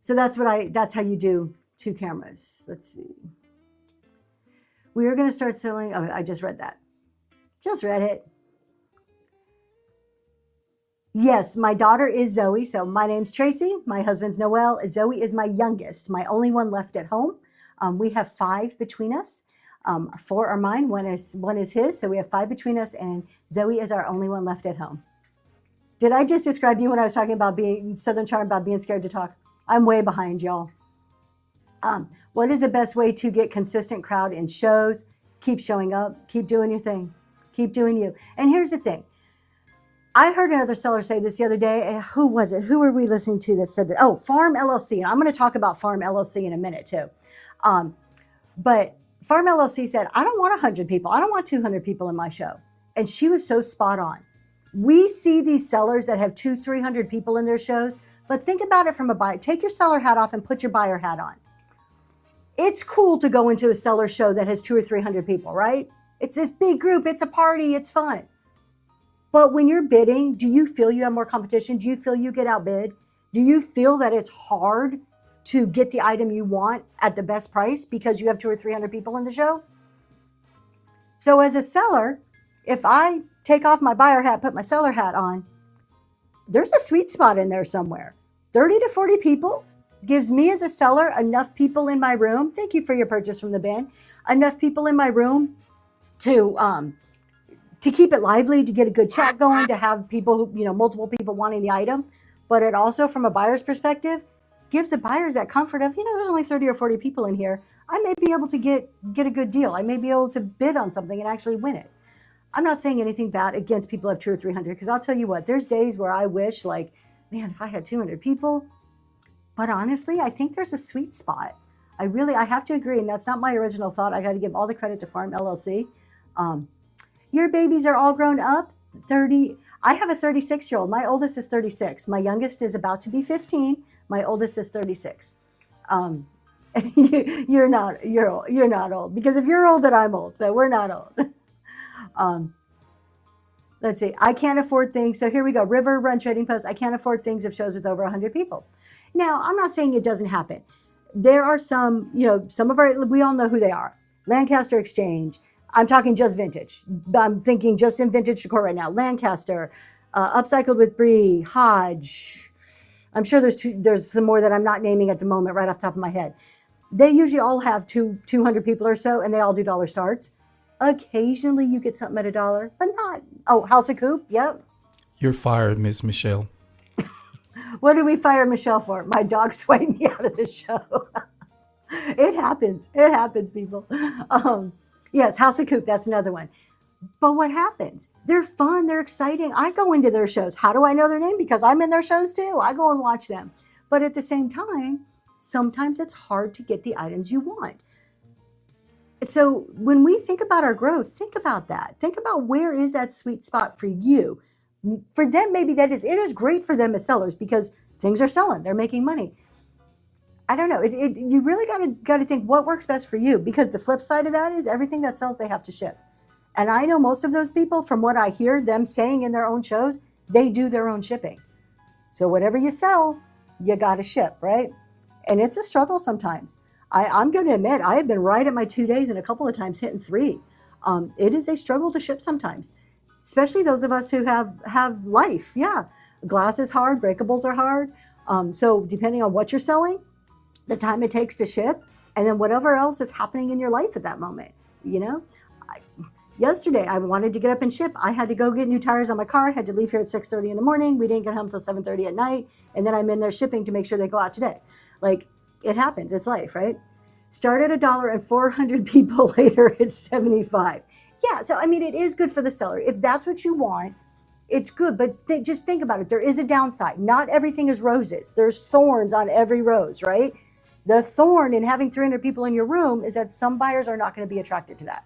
Speaker 1: that's how you do 2 cameras. Let's see. We are going to start selling. Oh, I just read that. Just read it. Yes, my daughter is Zoe. So my name's Tracy. My husband's Noel. Zoe is my youngest, my only one left at home. We have five between us. Four are mine. One is his. So we have five between us, and Zoe is our only one left at home. Did I just describe you when I was talking about being Southern Charm, about being scared to talk? I'm way behind y'all. What is the best way to get consistent crowd in shows? Keep showing up. Keep doing your thing. Keep doing you. And here's the thing. I heard another seller say this the other day. Who was it? Who were we listening to that said that? Oh, Farm LLC. And I'm going to talk about Farm LLC in a minute too. But Farm LLC said, I don't want 100 people. I don't want 200 people in my show. And she was so spot on. We see these sellers that have 200, 300 people in their shows, but think about it from a buyer. Take your seller hat off and put your buyer hat on. It's cool to go into a seller show that has 200 or 300 people, right? It's this big group. It's a party. It's fun. But when you're bidding, do you feel you have more competition? Do you feel you get outbid? Do you feel that it's hard to get the item you want at the best price because you have 200 or 300 people in the show? So as a seller, if I take off my buyer hat, put my seller hat on, there's a sweet spot in there somewhere. 30 to 40 people gives me as a seller enough people in my room. Thank you for your purchase from the bin. Enough people in my room to keep it lively, to get a good chat going, to have people, multiple people wanting the item. But it also, from a buyer's perspective, gives the buyers that comfort of, there's only 30 or 40 people in here. I may be able to get a good deal. I may be able to bid on something and actually win it. I'm not saying anything bad against people who have 200 or 300, because I'll tell you what, there's days where I wish, like, man, if I had 200 people. But honestly, I think there's a sweet spot. I have to agree, and that's not my original thought. I got to give all the credit to Farm LLC. Your babies are all grown up. 30. I have a 36-year-old. My oldest is 36. My youngest is about to be 15. My oldest is 36. You're not old, because if you're old, then I'm old. So we're not old. Let's see. I can't afford things. So here we go. River Run Trading Post. I can't afford things of shows with over 100 people. Now, I'm not saying it doesn't happen. There are some, some of we all know who they are. Lancaster Exchange. I'm talking just vintage. I'm thinking just in vintage decor right now. Lancaster, Upcycled with Brie, Hodge. I'm sure there's some more that I'm not naming at the moment right off the top of my head. They usually all have 200 people or so, and they all do dollar starts. Occasionally you get something at $1, but not. Oh, House of Coop. Yep.
Speaker 2: You're fired, Miss Michelle.
Speaker 1: What did we fire Michelle for? My dog swiped me out of the show. It happens. It happens, people. Yes, House of Coop. That's another one. But what happens? They're fun. They're exciting. I go into their shows. How do I know their name? Because I'm in their shows too. I go and watch them. But at the same time, sometimes it's hard to get the items you want. So when we think about our growth, think about that. Think about, where is that sweet spot for you? For them, maybe it is great for them as sellers because things are selling. They're making money. I don't know. You really got to think what works best for you, because the flip side of that is everything that sells, they have to ship. And I know most of those people, from what I hear them saying in their own shows, they do their own shipping. So whatever you sell, you got to ship, right? And it's a struggle sometimes. I'm going to admit, I have been right at my 2 days and a couple of times hitting 3. It is a struggle to ship sometimes, especially those of us who have life. Yeah, glass is hard, breakables are hard. So depending on what you're selling, the time it takes to ship, and then whatever else is happening in your life at that moment, Yesterday, I wanted to get up and ship. I had to go get new tires on my car. I had to leave here at 6:30 in the morning. We didn't get home till 7:30 at night. And then I'm in there shipping to make sure they go out today. Like, it happens. It's life, right? Start at $1 and 400 people later at 75. Yeah, so, it is good for the seller. If that's what you want, it's good. But just think about it. There is a downside. Not everything is roses. There's thorns on every rose, right? The thorn in having 300 people in your room is that some buyers are not going to be attracted to that.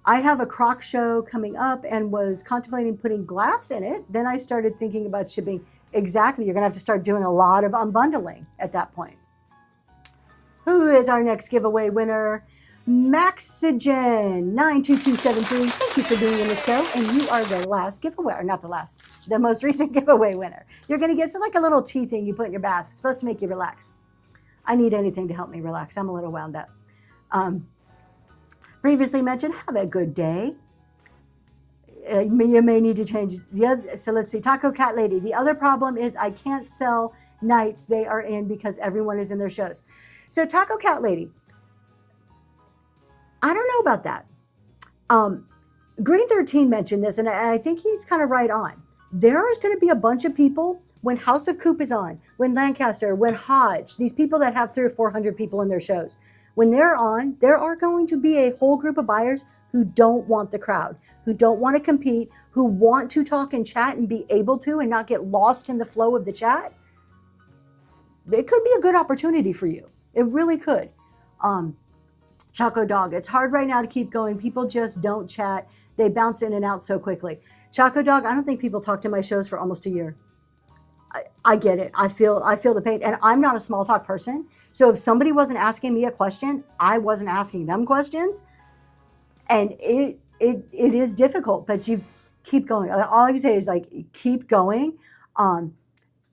Speaker 1: I have a crock show coming up and was contemplating putting glass in it. Then I started thinking about shipping. Exactly. You're going to have to start doing a lot of unbundling at that point. Who is our next giveaway winner? Maxigen 92273. Thank you for being in the show. And you are the last giveaway, or not the last, the most recent giveaway winner. You're going to get some, like a little tea thing you put in your bath. It's supposed to make you relax. I need anything to help me relax. I'm a little wound up. Previously mentioned, have a good day. You may need to change the other. So let's see. Taco Cat Lady. The other problem is I can't sell nights they are in because everyone is in their shows. So Taco Cat Lady, I don't know about that. Green 13 mentioned this, and I think he's kind of right on. There is going to be a bunch of people when House of Coop is on, when Lancaster, when Hodge, these people that have 300 or 400 people in their shows, when they're on, there are going to be a whole group of buyers who don't want the crowd, who don't want to compete, who want to talk and chat and be able to and not get lost in the flow of the chat. It could be a good opportunity for you. It really could. Choco Dog, it's hard right now to keep going. People just don't chat. They bounce in and out so quickly. Choco Dog, I don't think people talk to my shows for almost a year. I get it. I feel the pain. And I'm not a small talk person. So if somebody wasn't asking me a question, I wasn't asking them questions. And it is difficult, but you keep going. All I can say is like, keep going. Try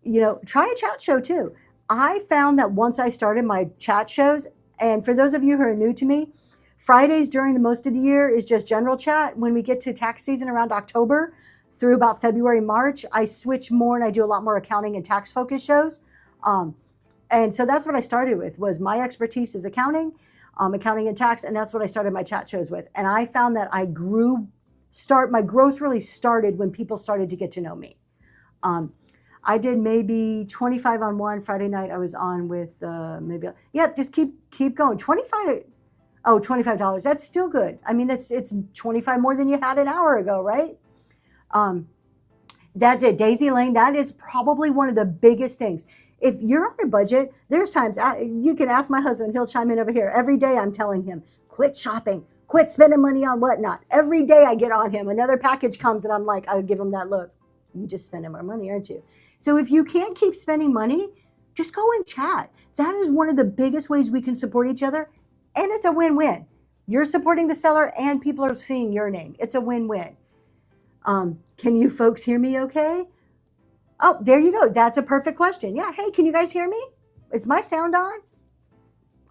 Speaker 1: a chat show too. I found that once I started my chat shows, and for those of you who are new to me, Fridays during the most of the year is just general chat. When we get to tax season around October through about February, March, I switch more and I do a lot more accounting and tax focused shows. And so that's what I started with, was my expertise is accounting and tax. And that's what I started my chat shows with. And I found that my growth really started when people started to get to know me. I did maybe 25 on one Friday night. I was on with just keep going. $25. That's still good. I mean, it's 25 more than you had an hour ago, right? That's it. Daisy Lane, that is probably one of the biggest things. If you're on a budget, there's times you can ask my husband, he'll chime in over here. Every day I'm telling him, quit shopping, quit spending money on whatnot. Every day I get on him. Another package comes and I'm like, I give him that look. You just spending more money, aren't you? So if you can't keep spending money, just go and chat. That is one of the biggest ways we can support each other. And it's a win-win. You're supporting the seller and people are seeing your name. It's a win-win. Can you folks hear me okay? Oh, there you go. That's a perfect question. Yeah. Hey, can you guys hear me? Is my sound on?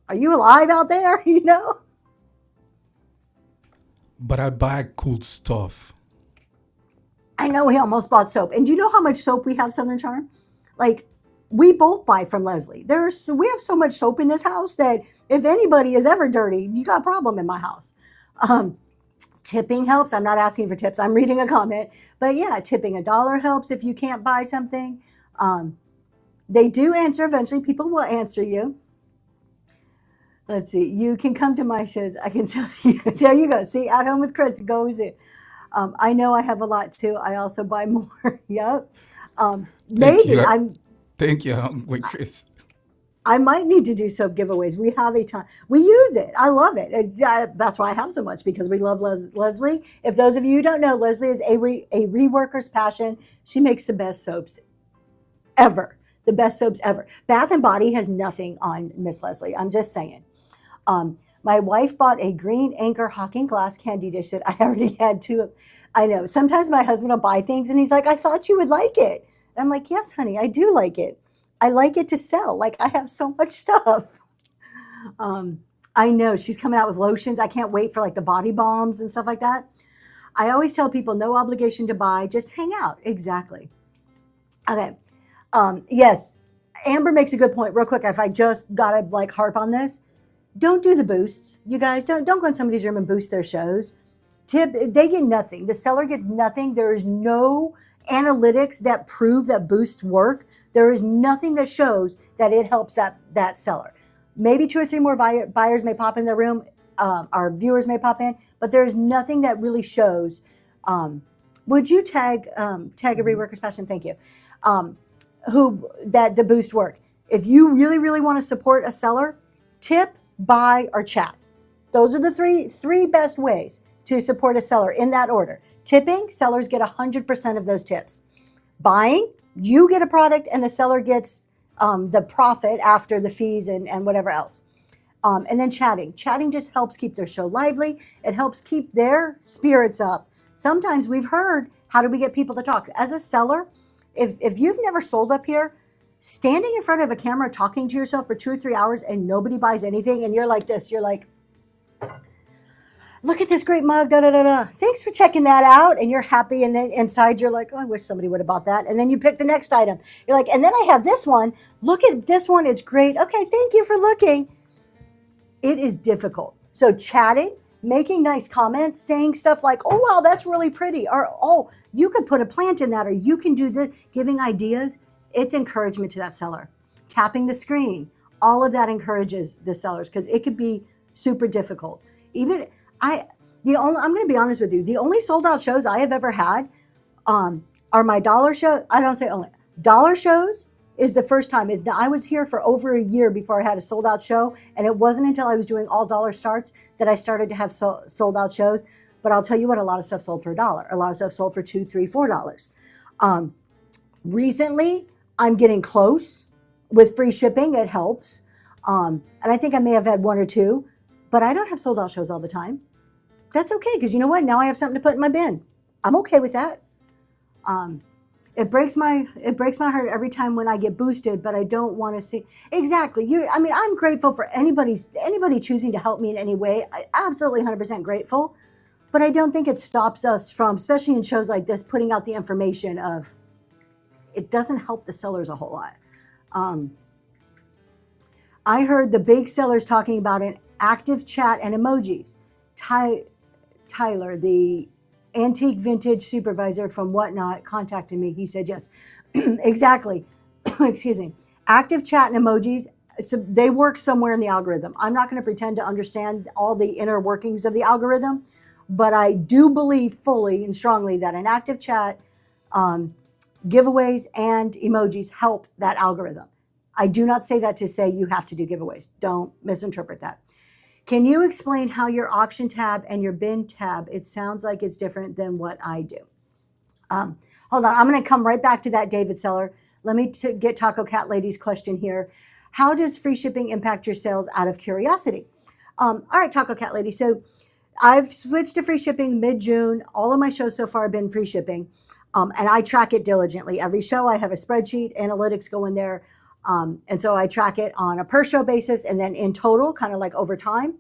Speaker 1: Are you alive out there?
Speaker 2: But I buy cool stuff.
Speaker 1: I know he almost bought soap. And do you know how much soap we have, Southern Charm? Like, we both buy from Leslie. We have so much soap in this house that if anybody is ever dirty, you got a problem in my house. Tipping helps. I'm not asking for tips. I'm reading a comment. But yeah, tipping $1 helps if you can't buy something. They do answer eventually. People will answer you. Let's see. You can come to my shows. I can tell you. There you go. See, At Home with Chris goes in. I know I have a lot too. I also buy more. Yep. Maybe
Speaker 2: Thank you, with Chris.
Speaker 1: I might need to do soap giveaways. We have a ton. We use it. I love it. That's why I have so much, because we love Leslie. If those of you who don't know, Leslie is a reworker's passion. She makes the best soaps ever. The best soaps ever. Bath and Body has nothing on Miss Leslie. I'm just saying. My wife bought a green Anchor Hawking glass candy dish that I already had two. I know. Sometimes my husband will buy things and he's like, I thought you would like it. And I'm like, yes, honey, I do like it. I like it to sell. Like, I have so much stuff. I know she's coming out with lotions. I can't wait for like the body balms and stuff like that. I always tell people no obligation to buy, just hang out. Exactly. Okay. Yes. Amber makes a good point real quick. If I just got to like harp on this, don't do the boosts. You guys don't go in somebody's room and boost their shows. They get nothing. The seller gets nothing. There is no analytics that prove that boosts work. There is nothing that shows that it helps that seller. Maybe 2 or 3 more buyers may pop in their room. Our viewers may pop in, but there's nothing that really shows. Would you tag a reworker's passion? Thank you. That the boost work. If you really, really want to support a seller, tip, buy, or chat. Those are the three best ways to support a seller in that order. Tipping, sellers get 100% of those tips. Buying, you get a product and the seller gets the profit after the fees and whatever else. And then chatting. Chatting just helps keep their show lively. It helps keep their spirits up. Sometimes we've heard, how do we get people to talk? As a seller, if you've never sold up here, standing in front of a camera talking to yourself for 2 or 3 hours and nobody buys anything and you're like this, you're like, look at this great mug, da da da da. Thanks for checking that out. And you're happy. And then inside you're like, oh, I wish somebody would have bought that. And then you pick the next item. You're like, and then I have this one. Look at this one. It's great. Okay, thank you for looking. It is difficult. So chatting, making nice comments, saying stuff like, oh, wow, that's really pretty. Or, oh, you could put a plant in that. Or you can do this. Giving ideas, it's encouragement to that seller. Tapping the screen, all of that encourages the sellers because it could be super difficult. I'm going to be honest with you. The only sold out shows I have ever had are my dollar show. I don't say only dollar shows is the first time. I was here for over a year before I had a sold out show. And it wasn't until I was doing all dollar starts that I started to have sold out shows. But I'll tell you what, a lot of stuff sold for $1. A lot of stuff sold for $2, $3, $4. Recently, I'm getting close with free shipping. It helps. And I think I may have had one or two, but I don't have sold out shows all the time. That's okay, because you know what? Now I have something to put in my bin. I'm okay with that. It breaks my heart every time when I get boosted, but I don't want to see exactly. I'm grateful for anybody choosing to help me in any way. I absolutely 100% grateful, but I don't think it stops us from, especially in shows like this, putting out the information of. It doesn't help the sellers a whole lot. I heard the big sellers talking about an active chat and emojis. Tyler, the antique vintage supervisor from Whatnot, contacted me. He said yes. Exactly. Excuse me. Active chat and emojis, so they work somewhere in the algorithm. I'm not going to pretend to understand all the inner workings of the algorithm, but I do believe fully and strongly that an active chat, giveaways and emojis help that algorithm. I do not say that to say you have to do giveaways. Don't misinterpret that. Can you explain how your auction tab and your bin tab, it sounds like it's different than what I do. Hold on, I'm going to come right back to that, David Seller. Let me get Taco Cat Lady's question here. How does free shipping impact your sales out of curiosity? All right, Taco Cat Lady. So I've switched to free shipping mid-June. All of my shows so far have been free shipping. And I track it diligently. Every show I have a spreadsheet, analytics go in there. And so I track it on a per show basis and then in total, kind of like over time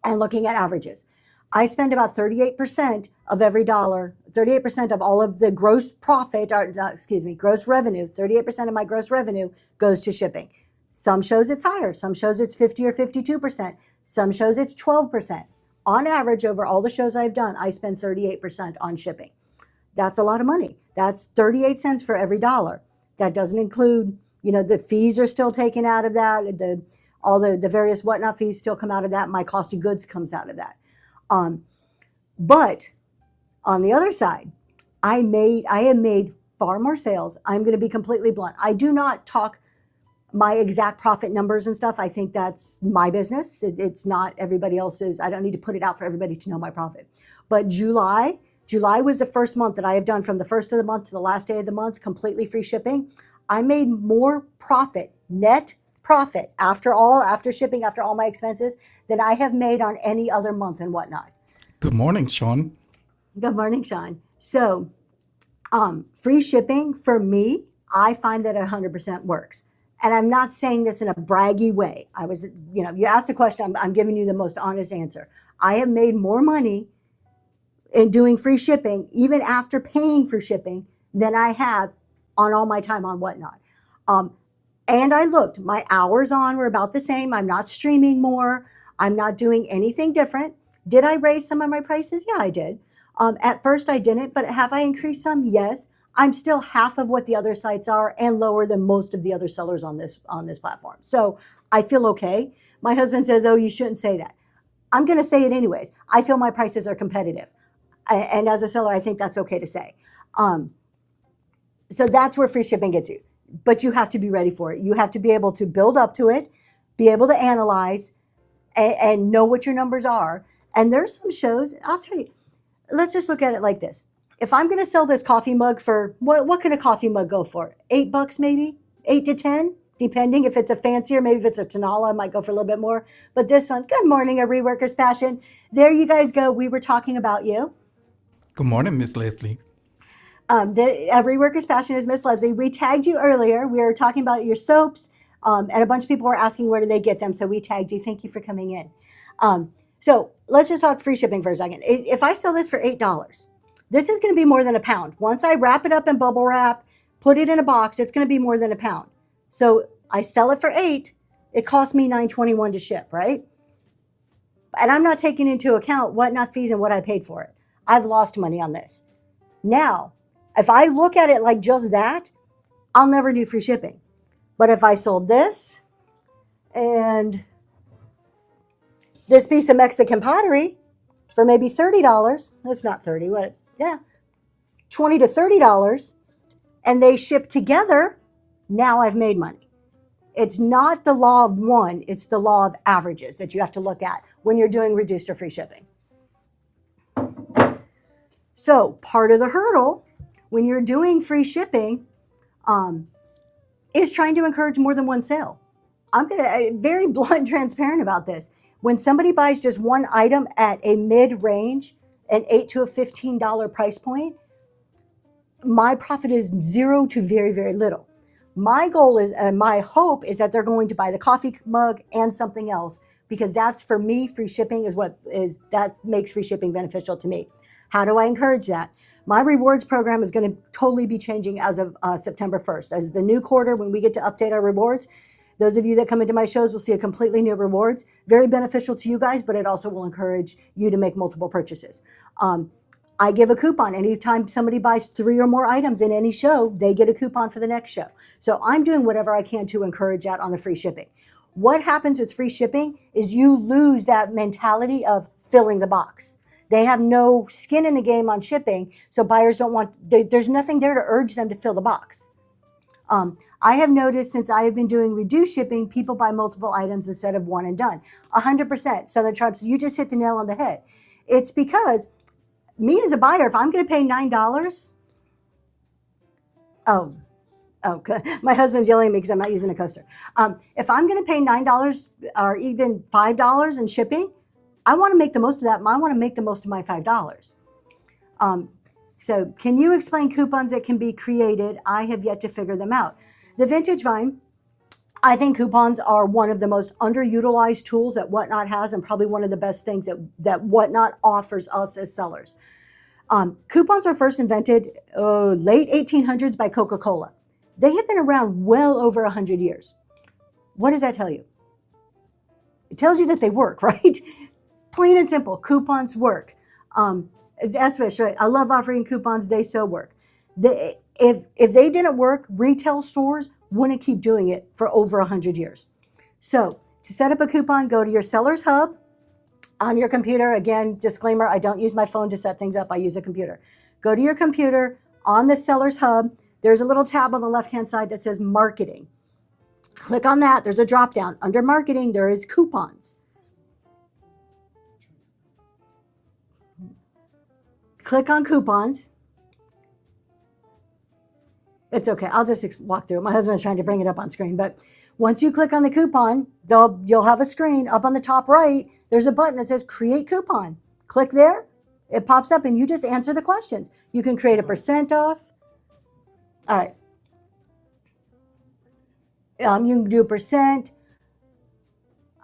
Speaker 1: and looking at averages. I spend about 38% of every dollar, 38% of all of the gross profit, gross revenue, 38% of my gross revenue goes to shipping. Some shows it's higher. Some shows it's 50 or 52%. Some shows it's 12%. On average, over all the shows I've done, I spend 38% on shipping. That's a lot of money. That's 38 cents for every dollar. That doesn't include, the fees are still taken out of that. All the various Whatnot fees still come out of that. My cost of goods comes out of that. But on the other side, I have made far more sales. I'm going to be completely blunt. I do not talk my exact profit numbers and stuff. I think that's my business. It's not everybody else's. I don't need to put it out for everybody to know my profit. But July was the first month that I have done from the first of the month to the last day of the month, completely free shipping. I made more profit, net profit after shipping, after all my expenses, than I have made on any other month and Whatnot.
Speaker 2: Good morning, Sean.
Speaker 1: Good morning, Sean. So free shipping for me, I find that 100% works. And I'm not saying this in a braggy way. You asked the question, I'm giving you the most honest answer. I have made more money in doing free shipping, even after paying for shipping, than I have on all my time on Whatnot. And I looked, my hours on were about the same. I'm not streaming more. I'm not doing anything different. Did I raise some of my prices? Yeah, I did. At first I didn't, but have I increased some? Yes. I'm still half of what the other sites are and lower than most of the other sellers on this platform. So I feel okay. My husband says, oh, you shouldn't say that. I'm going to say it anyways. I feel my prices are competitive. And as a seller, I think that's okay to say. So that's where free shipping gets you. But you have to be ready for it. You have to be able to build up to it, be able to analyze, and know what your numbers are. And there's some shows, I'll tell you, let's just look at it like this. If I'm going to sell this coffee mug for, what can a coffee mug go for? $8 maybe? 8 to 10? Depending if it's a fancier, maybe if it's a Tonala, I might go for a little bit more. But this one, good morning, a Reworker's Passion. There you guys go. We were talking about you.
Speaker 2: Good morning, Miss Leslie.
Speaker 1: The Reworker's Passion is Miss Leslie. We tagged you earlier. We were talking about your soaps, and a bunch of people were asking where do they get them. So we tagged you. Thank you for coming in. So let's just talk free shipping for a second. If I sell this for $8, this is going to be more than a pound. Once I wrap it up in bubble wrap, put it in a box, it's going to be more than a pound. So I sell it for $8. It costs me $9.21 to ship, right? And I'm not taking into account whatnot fees and what I paid for it. I've lost money on this. Now, if I look at it like just that, I'll never do free shipping. But if I sold this and this piece of Mexican pottery for maybe $30, that's not 30, what? Yeah, $20 to $30, and they ship together, now I've made money. It's not the law of one, it's the law of averages that you have to look at when you're doing reduced or free shipping. So part of the hurdle when you're doing free shipping is trying to encourage more than one sale. I'm going to very blunt and transparent about this. When somebody buys just one item at a mid-range, an $8 to $15 price point, my profit is zero to very, very little. My goal is, and my hope is that they're going to buy the coffee mug and something else, because that's, for me, free shipping that makes free shipping beneficial to me. How do I encourage that? My rewards program is going to totally be changing as of September 1st. As the new quarter, when we get to update our rewards, those of you that come into my shows will see a completely new rewards. Very beneficial to you guys, but it also will encourage you to make multiple purchases. I give a coupon. Anytime somebody buys 3 or more items in any show, they get a coupon for the next show. So I'm doing whatever I can to encourage that on the free shipping. What happens with free shipping is you lose that mentality of filling the box. They have no skin in the game on shipping, so buyers don't want, there's nothing there to urge them to fill the box. I have noticed since I have been doing reduced shipping, people buy multiple items instead of one and done. 100%. Southern Tribes, you just hit the nail on the head. It's because me as a buyer, if I'm going to pay $9, good. My husband's yelling at me because I'm not using a coaster. If I'm going to pay $9 or even $5 in shipping, I want to make the most of that. I want to make the most of my $5. So can you explain coupons that can be created? I have yet to figure them out. The Vintage Vine, I think coupons are one of the most underutilized tools that Whatnot has, and probably one of the best things that Whatnot offers us as sellers. Coupons were first invented late 1800s by Coca-Cola. They have been around well over 100 years. What does that tell you? It tells you that they work, right? Plain and simple, coupons work. That's right. I love offering coupons. They so work. If they didn't work, retail stores wouldn't keep doing it for over 100 years. So to set up a coupon, go to your Sellers Hub on your computer. Again, disclaimer, I don't use my phone to set things up. I use a computer. Go to your computer on the Sellers Hub. There's a little tab on the left-hand side that says Marketing. Click on that. There's a drop-down. Under Marketing, there is Coupons. Click on Coupons. It's okay. I'll just walk through it. My husband is trying to bring it up on screen. But once you click on the coupon, you'll have a screen up on the top right. There's a button that says Create Coupon. Click there. It pops up and you just answer the questions. You can create a % off. All right. You can do a %.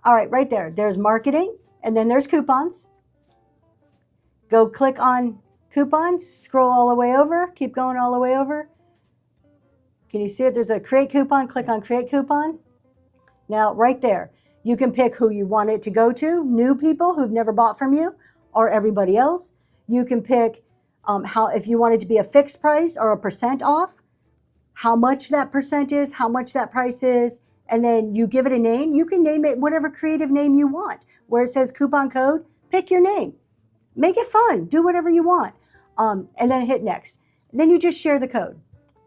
Speaker 1: All right, right there. There's Marketing, and then there's Coupons. Go click on Coupons. Scroll all the way over. Keep going all the way over. Can you see it? There's a Create Coupon. Click on Create Coupon. Now, right there, you can pick who you want it to go to, new people who've never bought from you, or everybody else. You can pick if you want it to be a fixed price or a % off, how much that % is, how much that price is, and then you give it a name. You can name it whatever creative name you want. Where it says coupon code, pick your name. Make it fun. Do whatever you want. And then hit next. And then you just share the code.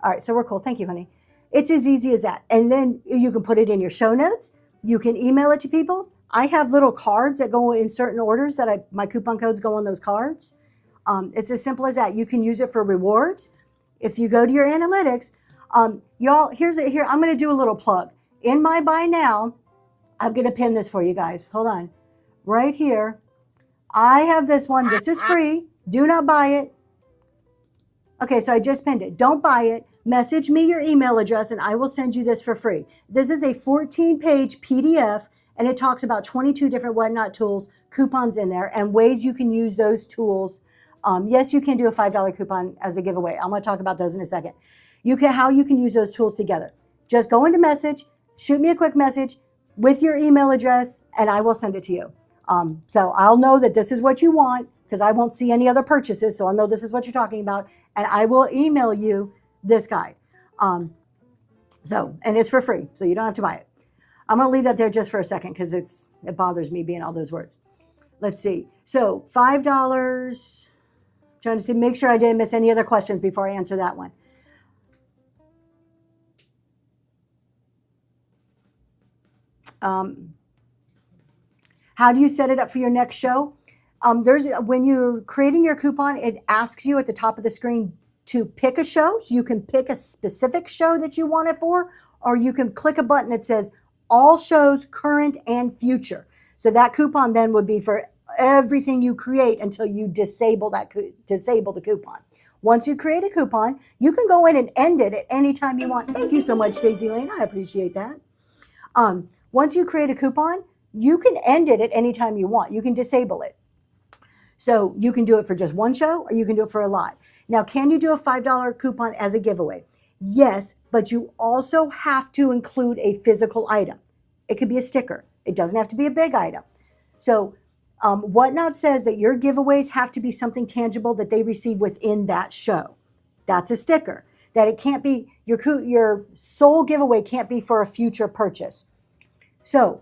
Speaker 1: All right, so we're cool. Thank you, honey. It's as easy as that. And then you can put it in your show notes. You can email it to people. I have little cards that go in certain orders that my coupon codes go on those cards. It's as simple as that. You can use it for rewards. If you go to your analytics, y'all, here, I'm going to do a little plug. In my buy now, I'm going to pin this for you guys. Hold on. Right here. I have this one. This is free. Do not buy it. Okay, so I just pinned it. Don't buy it. Message me your email address and I will send you this for free. This is a 14-page PDF and it talks about 22 different Whatnot tools, coupons in there, and ways you can use those tools. Yes, you can do a $5 coupon as a giveaway. I'm going to talk about those in a second. How you can use those tools together. Just go into message, shoot me a quick message with your email address, and I will send it to you. So I'll know that this is what you want because I won't see any other purchases. So I'll know this is what you're talking about, and I will email you this guide. And it's for free, so you don't have to buy it. I'm going to leave that there just for a second because it bothers me being all those words. Let's see. So $5. Trying to see, make sure I didn't miss any other questions before I answer that one. How do you set it up for your next show? When you're creating your coupon, it asks you at the top of the screen to pick a show. So you can pick a specific show that you want it for, or you can click a button that says all shows current and future. So that coupon then would be for everything you create until you disable the coupon. Once you create a coupon, you can go in and end it at any time you want. Thank you so much, Daisy Lane. I appreciate that. Once you create a coupon, you can end it at any time you want. You can disable it. So you can do it for just one show or you can do it for a lot. Now, can you do a $5 coupon as a giveaway? Yes, but you also have to include a physical item. It could be a sticker. It doesn't have to be a big item. So Whatnot says that your giveaways have to be something tangible that they receive within that show. That's a sticker. That it can't be, your sole giveaway can't be for a future purchase. So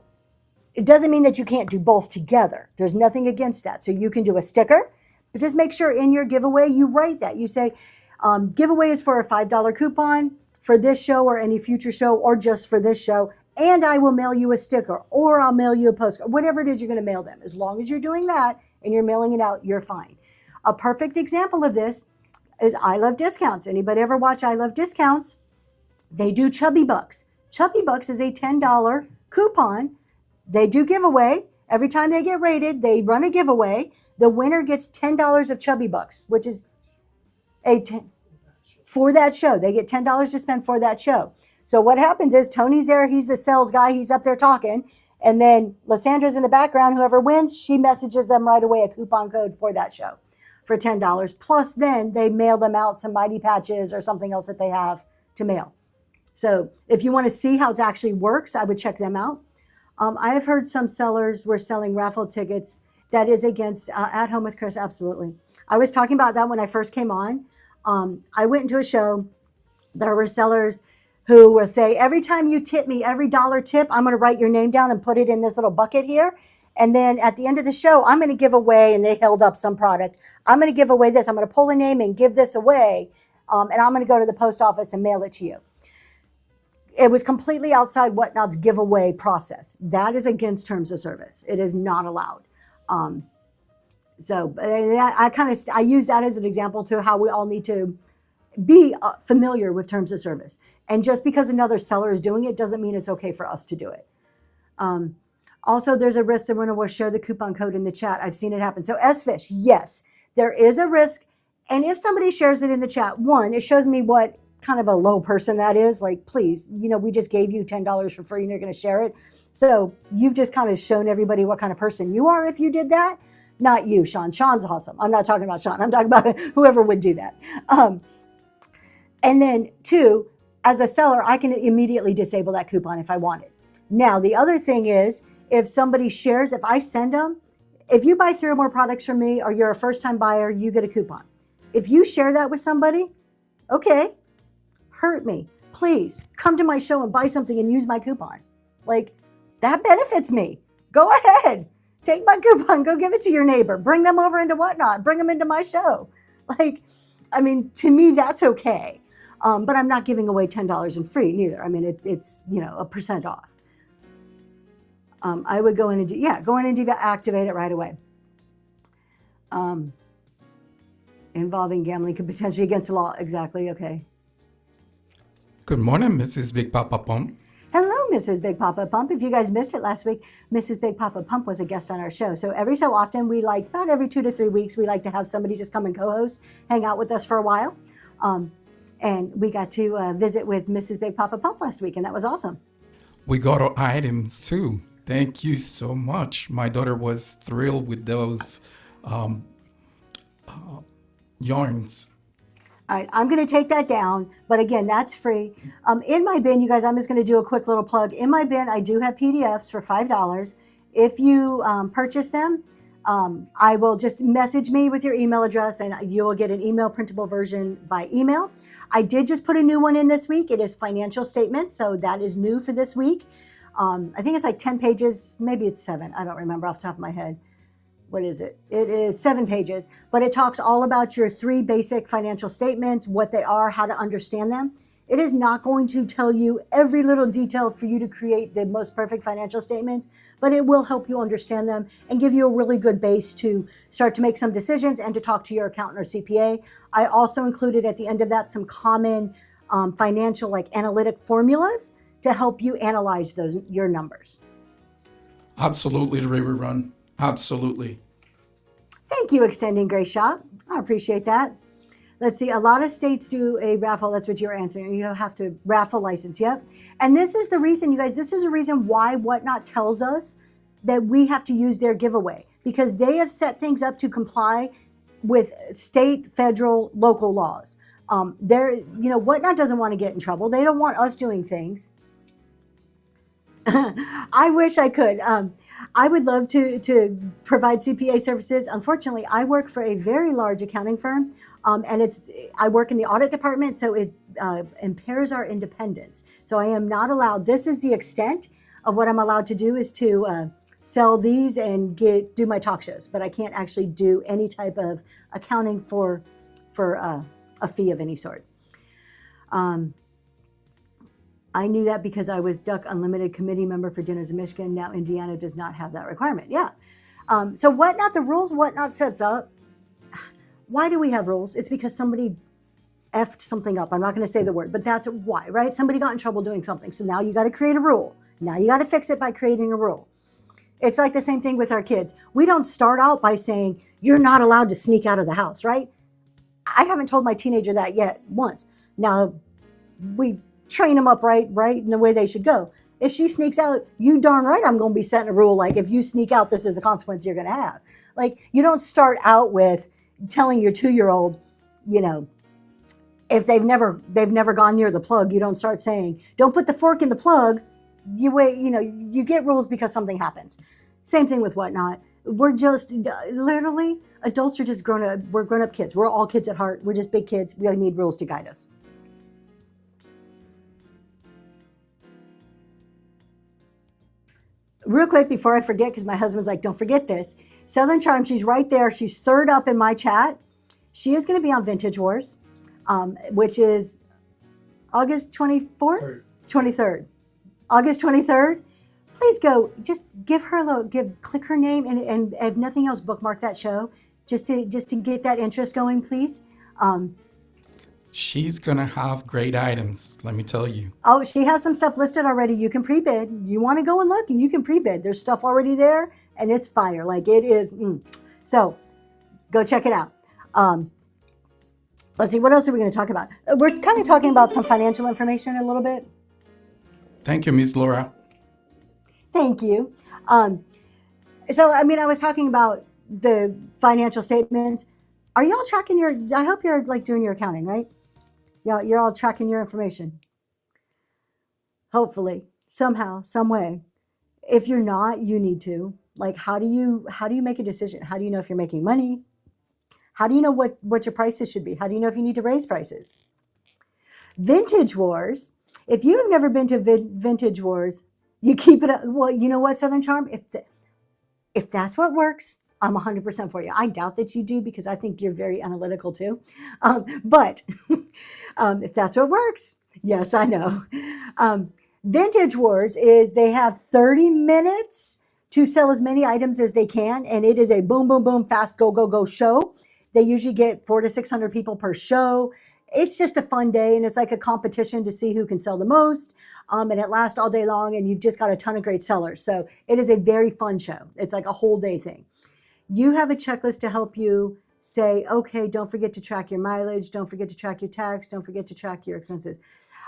Speaker 1: it doesn't mean that you can't do both together. There's nothing against that. So you can do a sticker, but just make sure in your giveaway you write that. You say, giveaway is for a $5 coupon for this show or any future show or just for this show. And I will mail you a sticker or I'll mail you a postcard, whatever it is you're going to mail them. As long as you're doing that and you're mailing it out, you're fine. A perfect example of this is I Love Discounts. Anybody ever watch I Love Discounts? They do Chubby Bucks. Chubby Bucks is a $10 coupon. They do giveaway. Every time they get rated, they run a giveaway. The winner gets $10 of Chubby Bucks, which is for that show. They get $10 to spend for that show. So what happens is Tony's there. He's a sales guy. He's up there talking. And then Lysandra's in the background. Whoever wins, she messages them right away a coupon code for that show for $10. Plus then they mail them out some Mighty Patches or something else that they have to mail. So if you want to see how it actually works, I would check them out. I have heard some sellers were selling raffle tickets. That is against At Home with Chris. Absolutely. I was talking about that when I first came on. I went into a show. There were sellers who will say, every time you tip me, every dollar tip, I'm going to write your name down and put it in this little bucket here. And then at the end of the show, I'm going to give away, and they held up some product. I'm going to give away this. I'm going to pull a name and give this away. And I'm going to go to the post office and mail it to you. It was completely outside Whatnot's giveaway process. That is against terms of service. It is not allowed. So I use that as an example to how we all need to be familiar with terms of service. And just because another seller is doing it doesn't mean it's okay for us to do it. Also, there's a risk that we're going to share the coupon code in the chat. I've seen it happen. So SFish, yes, there is a risk. And if somebody shares it in the chat, one, it shows me what kind of a low person that is. Like, please, we just gave you $10 for free and you're going to share it. So you've just kind of shown everybody what kind of person you are if you did that. Not you, Sean. Sean's awesome. I'm not talking about Sean. I'm talking about whoever would do that. And then two, as a seller, I can immediately disable that coupon if I want it. Now, the other thing is, if somebody shares, if I send them, if you buy 3 or more products from me or you're a first-time buyer, you get a coupon. If you share that with somebody, okay, hurt me. Please come to my show and buy something and use my coupon. Like, that benefits me. Go ahead. Take my coupon. Go give it to your neighbor. Bring them over into Whatnot. Bring them into my show. Like, I mean, to me, that's okay. But I'm not giving away $10 in free neither. I mean, it's, a % off. I would go in and deactivate it right away. Involving gambling could potentially against the law. Exactly. Okay.
Speaker 2: Good morning, Mrs. Big Papa Pump.
Speaker 1: Hello, Mrs. Big Papa Pump. If you guys missed it last week, Mrs. Big Papa Pump was a guest on our show. So every so often, about every 2 to 3 weeks, we like to have somebody just come and co-host, hang out with us for a while. And we got to visit with Mrs. Big Papa Pump last week, and that was awesome.
Speaker 2: We got our items too. Thank you so much. My daughter was thrilled with those um, yarns.
Speaker 1: All right, I'm going to take that down, but again, that's free. In my bin, you guys, I'm just going to do a quick little plug. In my bin, I do have PDFs for $5. If you purchase them, I will just message me with your email address and you will get an email printable version by email. I did just put a new one in this week. It is financial statements, so that is new for this week. I think it's like 10 pages, maybe it's 7. I don't remember off the top of my head. What is it? It is 7 pages, but it talks all about your 3 basic financial statements, what they are, how to understand them. It is not going to tell you every little detail for you to create the most perfect financial statements, but it will help you understand them and give you a really good base to start to make some decisions and to talk to your accountant or CPA. I also included at the end of that some common financial like analytic formulas to help you analyze your numbers.
Speaker 2: Absolutely, River Run. Absolutely.
Speaker 1: Thank you, Extending Grace Shop. I appreciate that. Let's see. A lot of states do a raffle. That's what you're answering. You have to raffle license. Yep. And this is the reason, you guys, this is the reason why Whatnot tells us that we have to use their giveaway, because they have set things up to comply with state, federal, local laws. Whatnot doesn't want to get in trouble. They don't want us doing things. I wish I could. I would love to provide CPA services. Unfortunately, I work for a very large accounting firm, and I work in the audit department, so it impairs our independence. So I am not allowed. This is the extent of what I'm allowed to do, is to sell these and do my talk shows, but I can't actually do any type of accounting for a fee of any sort. I knew that because I was Duck Unlimited committee member for Dinners in Michigan. Now Indiana does not have that requirement. Yeah. So Whatnot, the rules Whatnot sets up, why do we have rules? It's because somebody effed something up. I'm not going to say the word, but that's why, right? Somebody got in trouble doing something. So now you got to create a rule. Now you got to fix it by creating a rule. It's like the same thing with our kids. We don't start out by saying, you're not allowed to sneak out of the house, right? I haven't told my teenager that yet once. Now we train them up right in the way they should go. If she sneaks out, you darn right I'm going to be setting a rule like, if you sneak out, this is the consequence you're going to have. Like, you don't start out with telling your 2-year-old, if they've never gone near the plug, you don't start saying, don't put the fork in the plug. You wait, you get rules because something happens. Same thing with Whatnot. We're just literally, adults are just we're grown up kids. We're all kids at heart. We're just big kids. We need rules to guide us. Real quick before I forget, because my husband's like, don't forget this. Southern Charm, she's right there. She's third up in my chat. She is going to be on Vintage Wars, which is August 24th? 23rd. August 23rd. Please go, just give her click her name, and if nothing else, bookmark that show just to get that interest going, please.
Speaker 2: She's going to have great items, let me tell you.
Speaker 1: Oh, she has some stuff listed already. You can pre-bid. You want to go and look, and you can pre-bid. There's stuff already there, and it's fire. Like, it is. So go check it out. Let's see, what else are we going to talk about? We're kind of talking about some financial information a little bit.
Speaker 2: Thank you, Ms. Laura.
Speaker 1: Thank you. I was talking about the financial statements. Are y'all tracking I hope you're doing your accounting, right? Yeah, you're all tracking your information. Hopefully, somehow, some way. If you're not, you need to. Like, how do you make a decision? How do you know if you're making money? How do you know what your prices should be? How do you know if you need to raise prices? Vintage Wars. If you have never been to Vintage Wars, you keep it up. Well, you know what, Southern Charm? If that's what works, I'm 100% for you. I doubt that you do, because I think you're very analytical too. But if that's what works, yes, I know. Vintage Wars is they have 30 minutes to sell as many items as they can. And it is a boom, boom, boom, fast, go, go, go show. They usually get 400 to 600 people per show. It's just a fun day, and it's like a competition to see who can sell the most. And it lasts all day long, and you've just got a ton of great sellers. So it is a very fun show. It's like a whole day thing. You have a checklist to help you say, okay, don't forget to track your mileage. Don't forget to track your tax. Don't forget to track your expenses.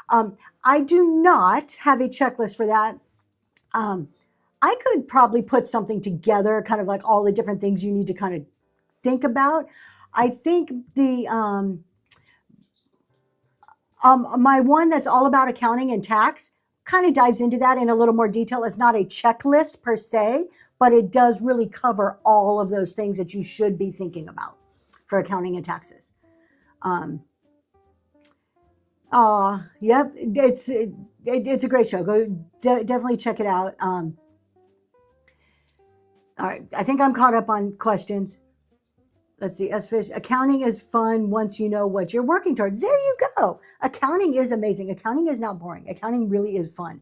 Speaker 1: I do not have a checklist for that. I could probably put something together, kind of like all the different things you need to kind of think about. I think the my one that's all about accounting and tax kind of dives into that in a little more detail. It's not a checklist per se, but it does really cover all of those things that you should be thinking about for accounting and taxes. Yep, it's a great show. Go definitely check it out. All right, I think I'm caught up on questions. Let's see. S-Fish, accounting is fun once you know what you're working towards. There you go. Accounting is amazing. Accounting is not boring. Accounting really is fun.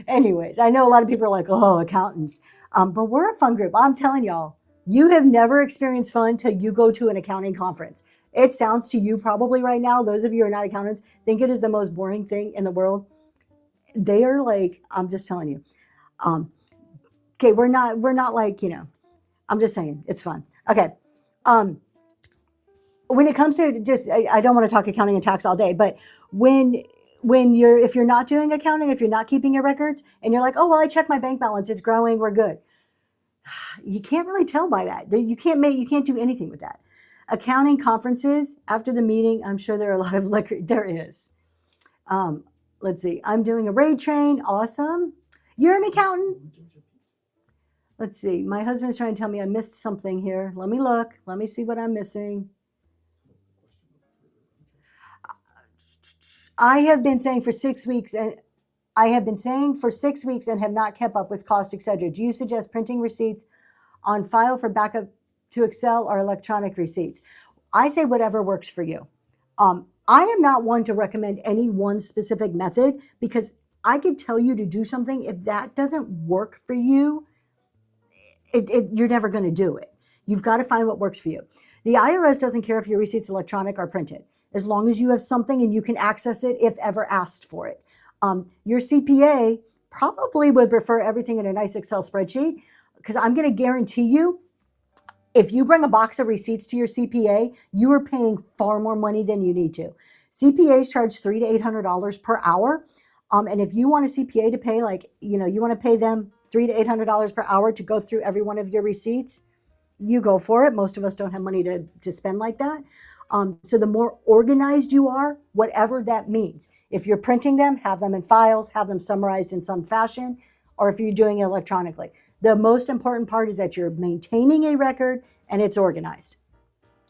Speaker 1: Anyways, I know a lot of people are like, oh, accountants. But we're a fun group. I'm telling y'all, you have never experienced fun till you go to an accounting conference. It sounds to you probably right now, those of you who are not accountants, think it is the most boring thing in the world. They are like, I'm just telling you. Okay, we're not like, I'm just saying it's fun. Okay. When it comes to just, I don't want to talk accounting and tax all day, but if you're not doing accounting, if you're not keeping your records and you're like, oh, well, I checked my bank balance, it's growing, we're good. You can't really tell by that. You can't do anything with that. Accounting conferences after the meeting, I'm sure there are a lot of liquor. There is. Let's see. I'm doing a raid train. Awesome. You're an accountant. Let's see. My husband's trying to tell me I missed something here. Let me look. Let me see what I'm missing. I have been saying for 6 weeks and have not kept up with cost, etc. Do you suggest printing receipts on file for backup to Excel or electronic receipts? I say whatever works for you. I am not one to recommend any one specific method because I could tell you to do something. If that doesn't work for you, you're never going to do it. You've got to find what works for you. The IRS doesn't care if your receipt's electronic or printed, as long as you have something and you can access it if ever asked for it. Your CPA probably would prefer everything in a nice Excel spreadsheet because I'm going to guarantee you, if you bring a box of receipts to your CPA, you are paying far more money than you need to. CPAs charge $300 to $800 per hour. And if you want a CPA to pay you want to pay them $300 to $800 per hour to go through every one of your receipts, you go for it. Most of us don't have money to spend like that. So the more organized you are, whatever that means. If you're printing them, have them in files, have them summarized in some fashion, or if you're doing it electronically. The most important part is that you're maintaining a record and it's organized.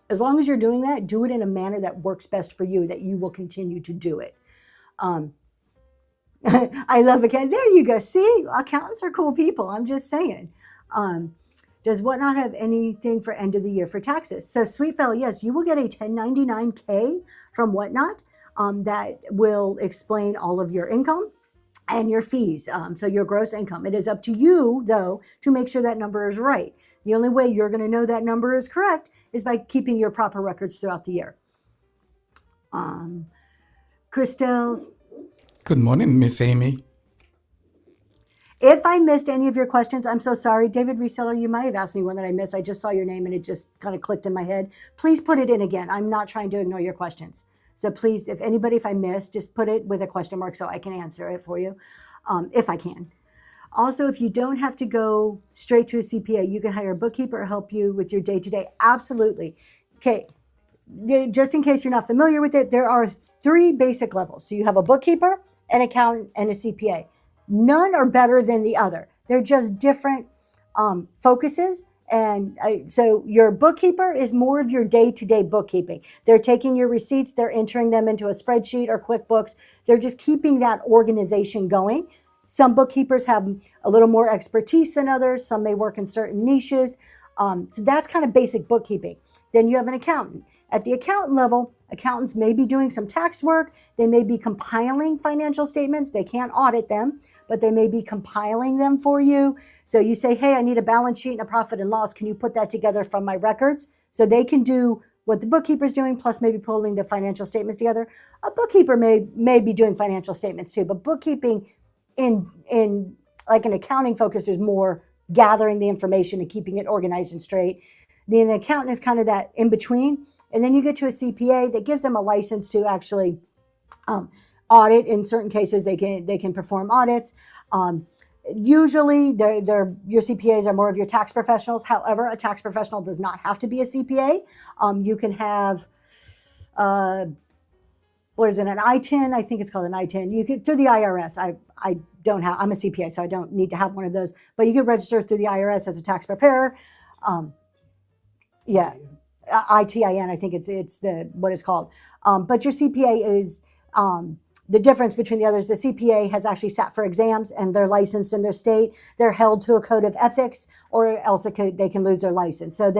Speaker 1: As long as you're doing that, do it in a manner that works best for you, that you will continue to do it. I love accountants. There you go. See, accountants are cool people. I'm just saying. Does Whatnot have anything for end of the year for taxes? So Sweet Bell, yes, you will get a 1099-K from Whatnot that will explain all of your income and your fees. So your gross income. It is up to you, though, to make sure that number is right. The only way you're going to know that number is correct is by keeping your proper records throughout the year. Christelle's.
Speaker 2: Good morning, Miss Amy.
Speaker 1: If I missed any of your questions, I'm so sorry. David Reseller, you might have asked me one that I missed. I just saw your name and it just kind of clicked in my head. Please put it in again. I'm not trying to ignore your questions. So please, if I missed, just put it with a question mark so I can answer it for you, if I can. Also, if you don't have to go straight to a CPA, you can hire a bookkeeper or help you with your day-to-day. Absolutely. Okay, just in case you're not familiar with it, there are 3 basic levels. So you have a bookkeeper, an accountant, and a CPA. None are better than the other. They're just different focuses. And so your bookkeeper is more of your day-to-day bookkeeping. They're taking your receipts, they're entering them into a spreadsheet or QuickBooks. They're just keeping that organization going. Some bookkeepers have a little more expertise than others. Some may work in certain niches. So that's kind of basic bookkeeping. Then you have an accountant. At the accountant level, accountants may be doing some tax work. They may be compiling financial statements. They can't audit them, but they may be compiling them for you. So you say, hey, I need a balance sheet and a profit and loss. Can you put that together from my records? So they can do what the bookkeeper's doing, plus maybe pulling the financial statements together. A bookkeeper may be doing financial statements too, but bookkeeping in like an accounting focused is more gathering the information and keeping it organized and straight. Then the accountant is kind of that in between. And then you get to a CPA that gives them a license to actually audit. In certain cases, they can perform audits. Usually, your CPAs are more of your tax professionals. However, a tax professional does not have to be a CPA. You can have, what is it, an I-10? I think it's called an I-10. You could through the IRS. I don't have. I'm a CPA, so I don't need to have one of those. But you can register through the IRS as a tax preparer. Yeah, ITIN. I think it's the what it's called. But your CPA is the difference between the others. The CPA has actually sat for exams and they're licensed in their state. They're held to a code of ethics, or else they can lose their license. So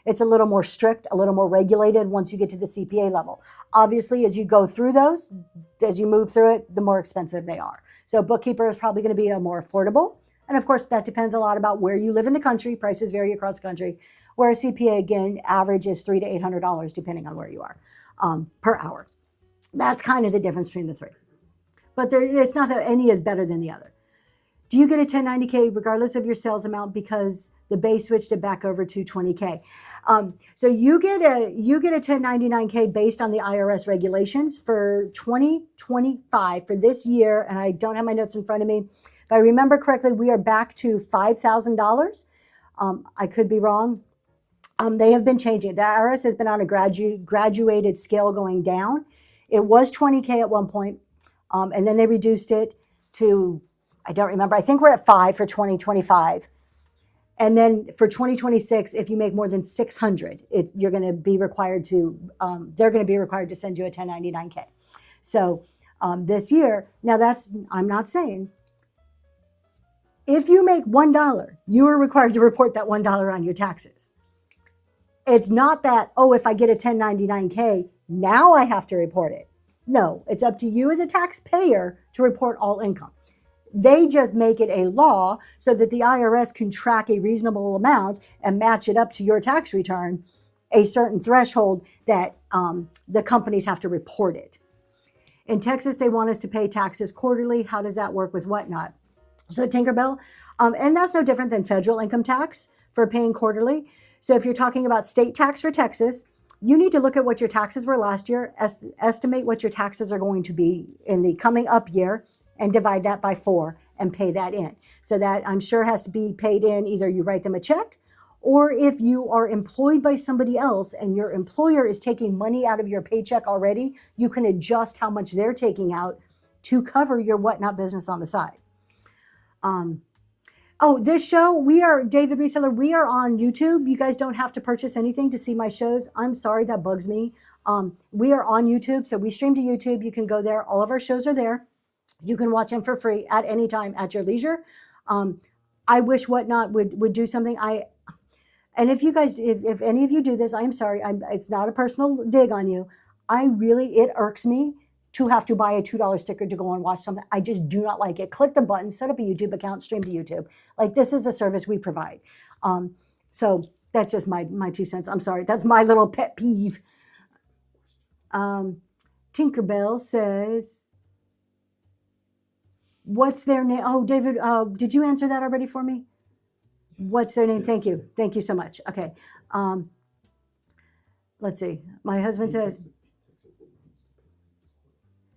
Speaker 1: it's a little more strict, a little more regulated once you get to the CPA level. Obviously, as you go through those, as you move through it, the more expensive they are. So bookkeeper is probably going to be a more affordable. And of course, that depends a lot about where you live in the country. Prices vary across the country. Where a CPA, again, average is $300 to $800, depending on where you are, per hour. That's kind of the difference between the three. But it's not that any is better than the other. Do you get a 1090K regardless of your sales amount because the base switched it back over to 20K? So you get a 1099K based on the IRS regulations for 2025 for this year, and I don't have my notes in front of me. If I remember correctly, we are back to $5,000. I could be wrong. They have been changing. The IRS has been on a graduated scale going down. It was 20K at one point, and then they reduced it to, I don't remember, I think we're at 5 for 2025. And then for 2026, if you make more than 600, you're going to be required to, they're going to be required to send you a 1099K. So this year, now I'm not saying, if you make $1, you are required to report that $1 on your taxes. It's not that, if I get a 1099K, now I have to report it. No, it's up to you as a taxpayer to report all income. They just make it a law so that the IRS can track a reasonable amount and match it up to your tax return, a certain threshold that the companies have to report it. In Texas, they want us to pay taxes quarterly. How does that work with whatnot? So Tinkerbell, and that's no different than federal income tax for paying quarterly. So if you're talking about state tax for Texas, you need to look at what your taxes were last year, estimate what your taxes are going to be in the coming up year, and divide that by 4 and pay that in. So that, I'm sure, has to be paid in. Either you write them a check, or if you are employed by somebody else and your employer is taking money out of your paycheck already, you can adjust how much they're taking out to cover your whatnot business on the side. This show, we are David Reseller. We are on YouTube. You guys don't have to purchase anything to see my shows. I'm sorry, that bugs me. We are on YouTube, so we stream to YouTube. You can go there. All of our shows are there. You can watch them for free at any time at your leisure. I wish Whatnot would do something. And if you guys, if any of you do this, I'm sorry. It's not a personal dig on you. It irks me to have to buy a $2 sticker to go and watch something. I just do not like it. Click the button, set up a YouTube account, stream to YouTube. Like, this is a service we provide. So that's just my 2 cents. I'm sorry. That's my little pet peeve. Tinkerbell says, what's their name? Oh, David, did you answer that already for me? What's their name? Thank you. Thank you so much. Okay. Let's see. My husband says,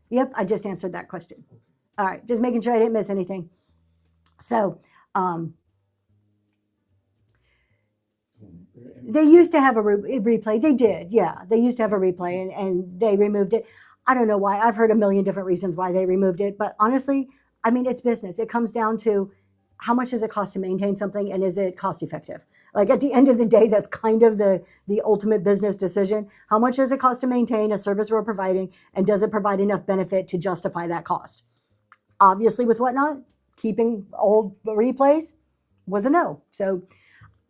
Speaker 1: yep, I just answered that question. All right, just making sure I didn't miss anything. So they used to have a replay. They did, yeah. They used to have a replay, and they removed it. I don't know why. I've heard a million different reasons why they removed it. But honestly, I mean, it's business. It comes down to how much does it cost to maintain something, and is it cost effective? Like, at the end of the day, that's kind of the ultimate business decision. How much does it cost to maintain a service we're providing, and does it provide enough benefit to justify that cost? Obviously, with Whatnot, keeping old replays was a no. So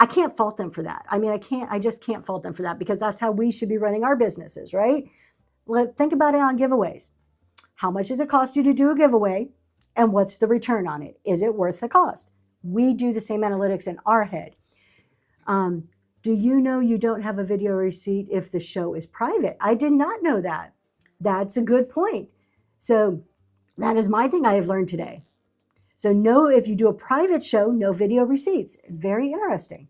Speaker 1: I can't fault them for that. I mean, I just can't fault them for that, because that's how we should be running our businesses, right? Think about it on giveaways. How much does it cost you to do a giveaway? And what's the return on it? Is it worth the cost? We do the same analytics in our head. Do you know you don't have a video receipt if the show is private? I did not know that. That's a good point. So that is my thing I have learned today. So no, if you do a private show, no video receipts. Very interesting.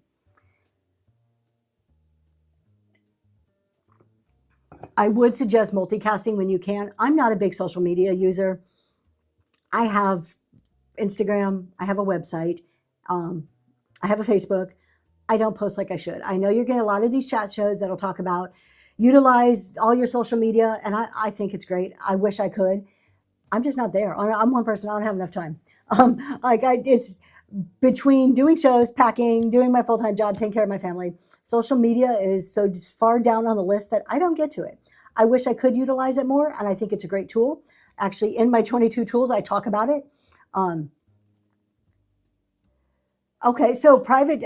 Speaker 1: I would suggest multicasting when you can. I'm not a big social media user. I have Instagram. I have a website. I have a Facebook. I don't post like I should. I know you're getting a lot of these chat shows that'll talk about utilize all your social media, and I think it's great. I wish I could. I'm just not there. I'm one person. I don't have enough time. It's between doing shows, packing, doing my full-time job, taking care of my family. Social media is so far down on the list that I don't get to it. I wish I could utilize it more, and I think it's a great tool. Actually, in my 22 tools, I talk about it. Okay, so private,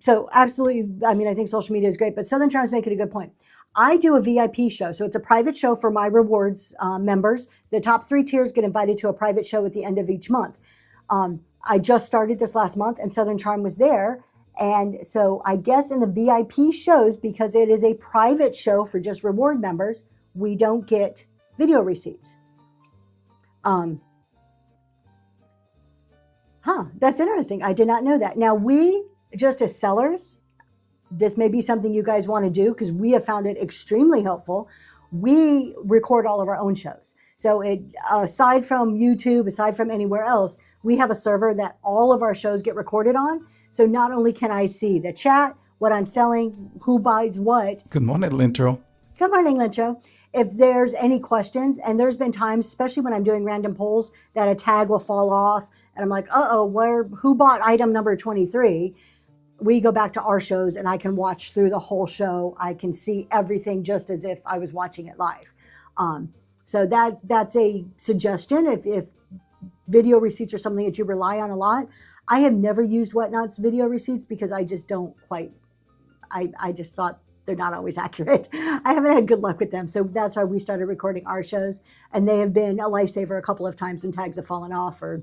Speaker 1: so absolutely, I mean, I think social media is great, but Southern Charms make it a good point. I do a VIP show, so it's a private show for my rewards members. The top 3 tiers get invited to a private show at the end of each month. I just started this last month, and Southern Charm was there. And so I guess in the VIP shows, because it is a private show for just reward members, we don't get video receipts. That's interesting. I did not know that. Now, we, just as sellers, this may be something you guys want to do because we have found it extremely helpful. We record all of our own shows. So aside from YouTube, aside from anywhere else, we have a server that all of our shows get recorded on. So not only can I see the chat, what I'm selling, who buys what.
Speaker 2: Good morning, Lintro.
Speaker 1: Good morning, Lintro. If there's any questions, and there's been times, especially when I'm doing random polls, that a tag will fall off, and I'm like, who bought item number 23? We go back to our shows, and I can watch through the whole show. I can see everything just as if I was watching it live. So that's a suggestion. If video receipts are something that you rely on a lot, I have never used Whatnot's video receipts because I just don't quite. I just thought they're not always accurate. I haven't had good luck with them. So that's why we started recording our shows. And they have been a lifesaver a couple of times when tags have fallen off. Or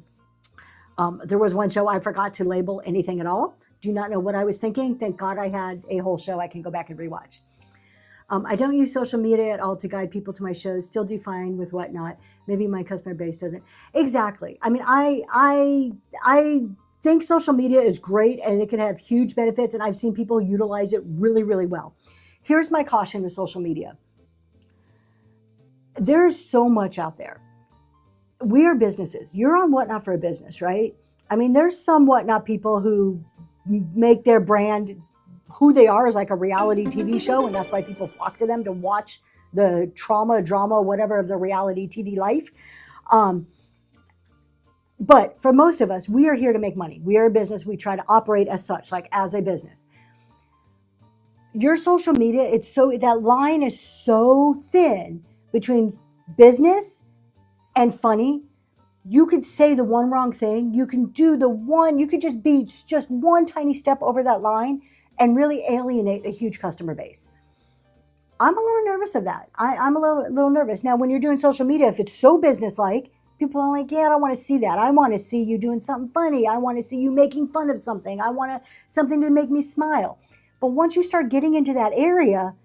Speaker 1: there was one show I forgot to label anything at all. Do not know what I was thinking. Thank God I had a whole show I can go back and rewatch. I don't use social media at all to guide people to my shows. Still do fine with Whatnot. Maybe my customer base doesn't. Exactly. I mean, I think social media is great and it can have huge benefits, and I've seen people utilize it really, really well. Here's my caution with social media. There's so much out there. We are businesses. You're on Whatnot for a business, right? I mean, there's some Whatnot people who make their brand who they are as like a reality TV show, and that's why people flock to them to watch the trauma, drama, whatever of the reality TV life. But for most of us, we are here to make money. We are a business. We try to operate as such, like as a business. Your social media, that line is so thin between business and funny. You could say the one wrong thing. You can you could just be just one tiny step over that line and really alienate a huge customer base. I'm a little nervous of that. I'm a little nervous. Now, when you're doing social media, if it's so business-like, people are like, yeah, I don't want to see that. I want to see you doing something funny. I want to see you making fun of something. I want something to make me smile. But once you start getting into that area,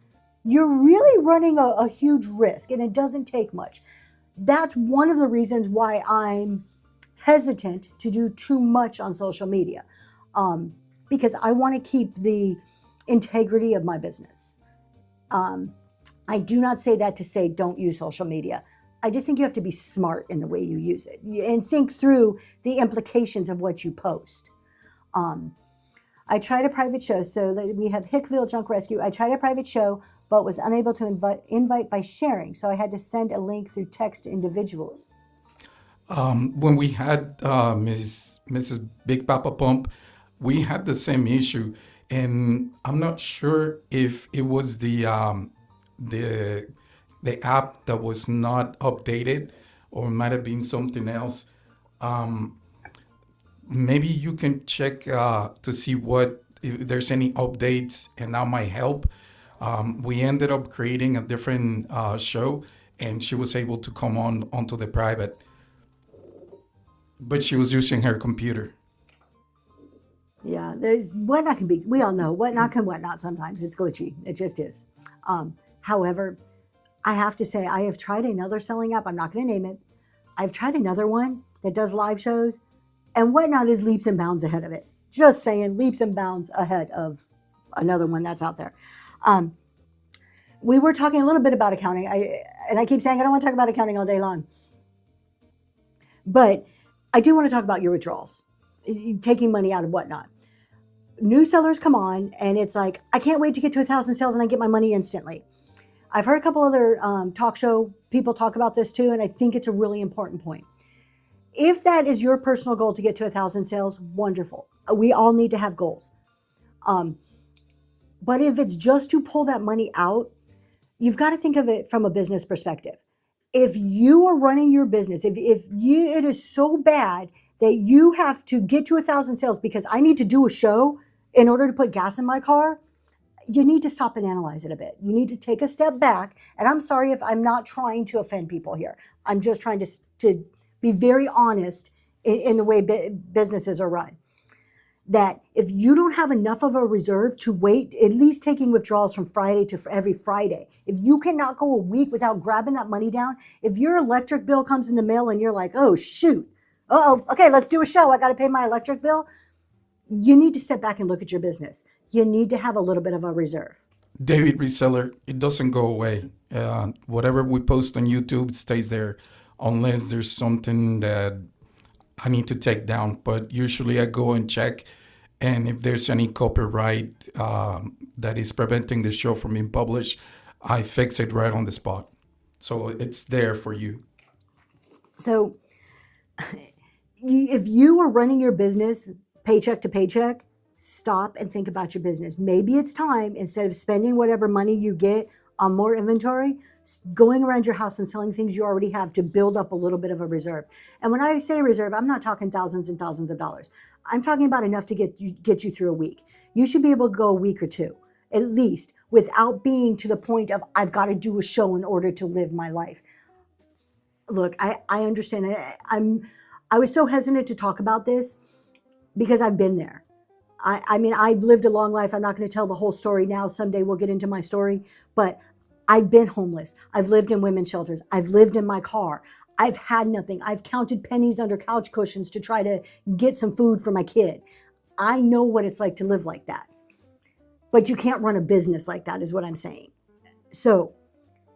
Speaker 1: you're really running a huge risk, and it doesn't take much. That's one of the reasons why I'm hesitant to do too much on social media, because I want to keep the integrity of my business. I do not say that to say don't use social media. I just think you have to be smart in the way you use it and think through the implications of what you post. I tried a private show. So we have Hickville Junk Rescue. I tried a private show, but was unable to invite by sharing. So I had to send a link through text to individuals.
Speaker 2: When we had Mrs. Big Papa Pump, we had the same issue. And I'm not sure if it was the app that was not updated, or it might have been something else. Maybe you can check to see if there's any updates, and that might help. We ended up creating a different show, and she was able to come onto the private, but she was using her computer.
Speaker 1: Yeah, there's Whatnot can be. We all know Whatnot can Whatnot sometimes. It's glitchy. It just is. However, I have to say I have tried another selling app. I'm not going to name it. I've tried another one that does live shows, and Whatnot is leaps and bounds ahead of it. Just saying, leaps and bounds ahead of another one that's out there. We were talking a little bit about accounting. I keep saying I don't want to talk about accounting all day long, but I do want to talk about your withdrawals, taking money out of Whatnot. New sellers come on and it's like, I can't wait to get to 1,000 sales and I get my money instantly. I've heard a couple other talk show people talk about this too, and I think it's a really important point. If that is your personal goal to get to 1,000 sales, wonderful. We all need to have goals. But if it's just to pull that money out, you've got to think of it from a business perspective. If you are running your business, it is so bad that you have to get to 1,000 sales because I need to do a show in order to put gas in my car, you need to stop and analyze it a bit. You need to take a step back. And I'm sorry if I'm not trying to offend people here. I'm just trying to be very honest in the way businesses are run. That if you don't have enough of a reserve to wait, at least taking withdrawals from Friday to every Friday, if you cannot go a week without grabbing that money down, if your electric bill comes in the mail and you're like, oh, shoot, okay, let's do a show. I got to pay my electric bill. You need to step back and look at your business. You need to have a little bit of a reserve.
Speaker 2: David Reseller, it doesn't go away. Whatever we post on YouTube stays there unless there's something that I need to take down. But usually I go and check, and if there's any copyright that is preventing the show from being published, I fix it right on the spot. So it's there for you.
Speaker 1: So if you are running your business paycheck to paycheck, stop and think about your business. Maybe it's time, instead of spending whatever money you get on more inventory, going around your house and selling things you already have to build up a little bit of a reserve. And when I say reserve, I'm not talking thousands and thousands of dollars. I'm talking about enough to get you through a week. You should be able to go a week or two, at least, without being to the point of, I've got to do a show in order to live my life. Look, I understand. I was so hesitant to talk about this because I've been there. I mean, I've lived a long life. I'm not going to tell the whole story now. Someday we'll get into my story. But I've been homeless. I've lived in women's shelters. I've lived in my car. I've had nothing. I've counted pennies under couch cushions to try to get some food for my kid. I know what it's like to live like that. But you can't run a business like that, is what I'm saying. So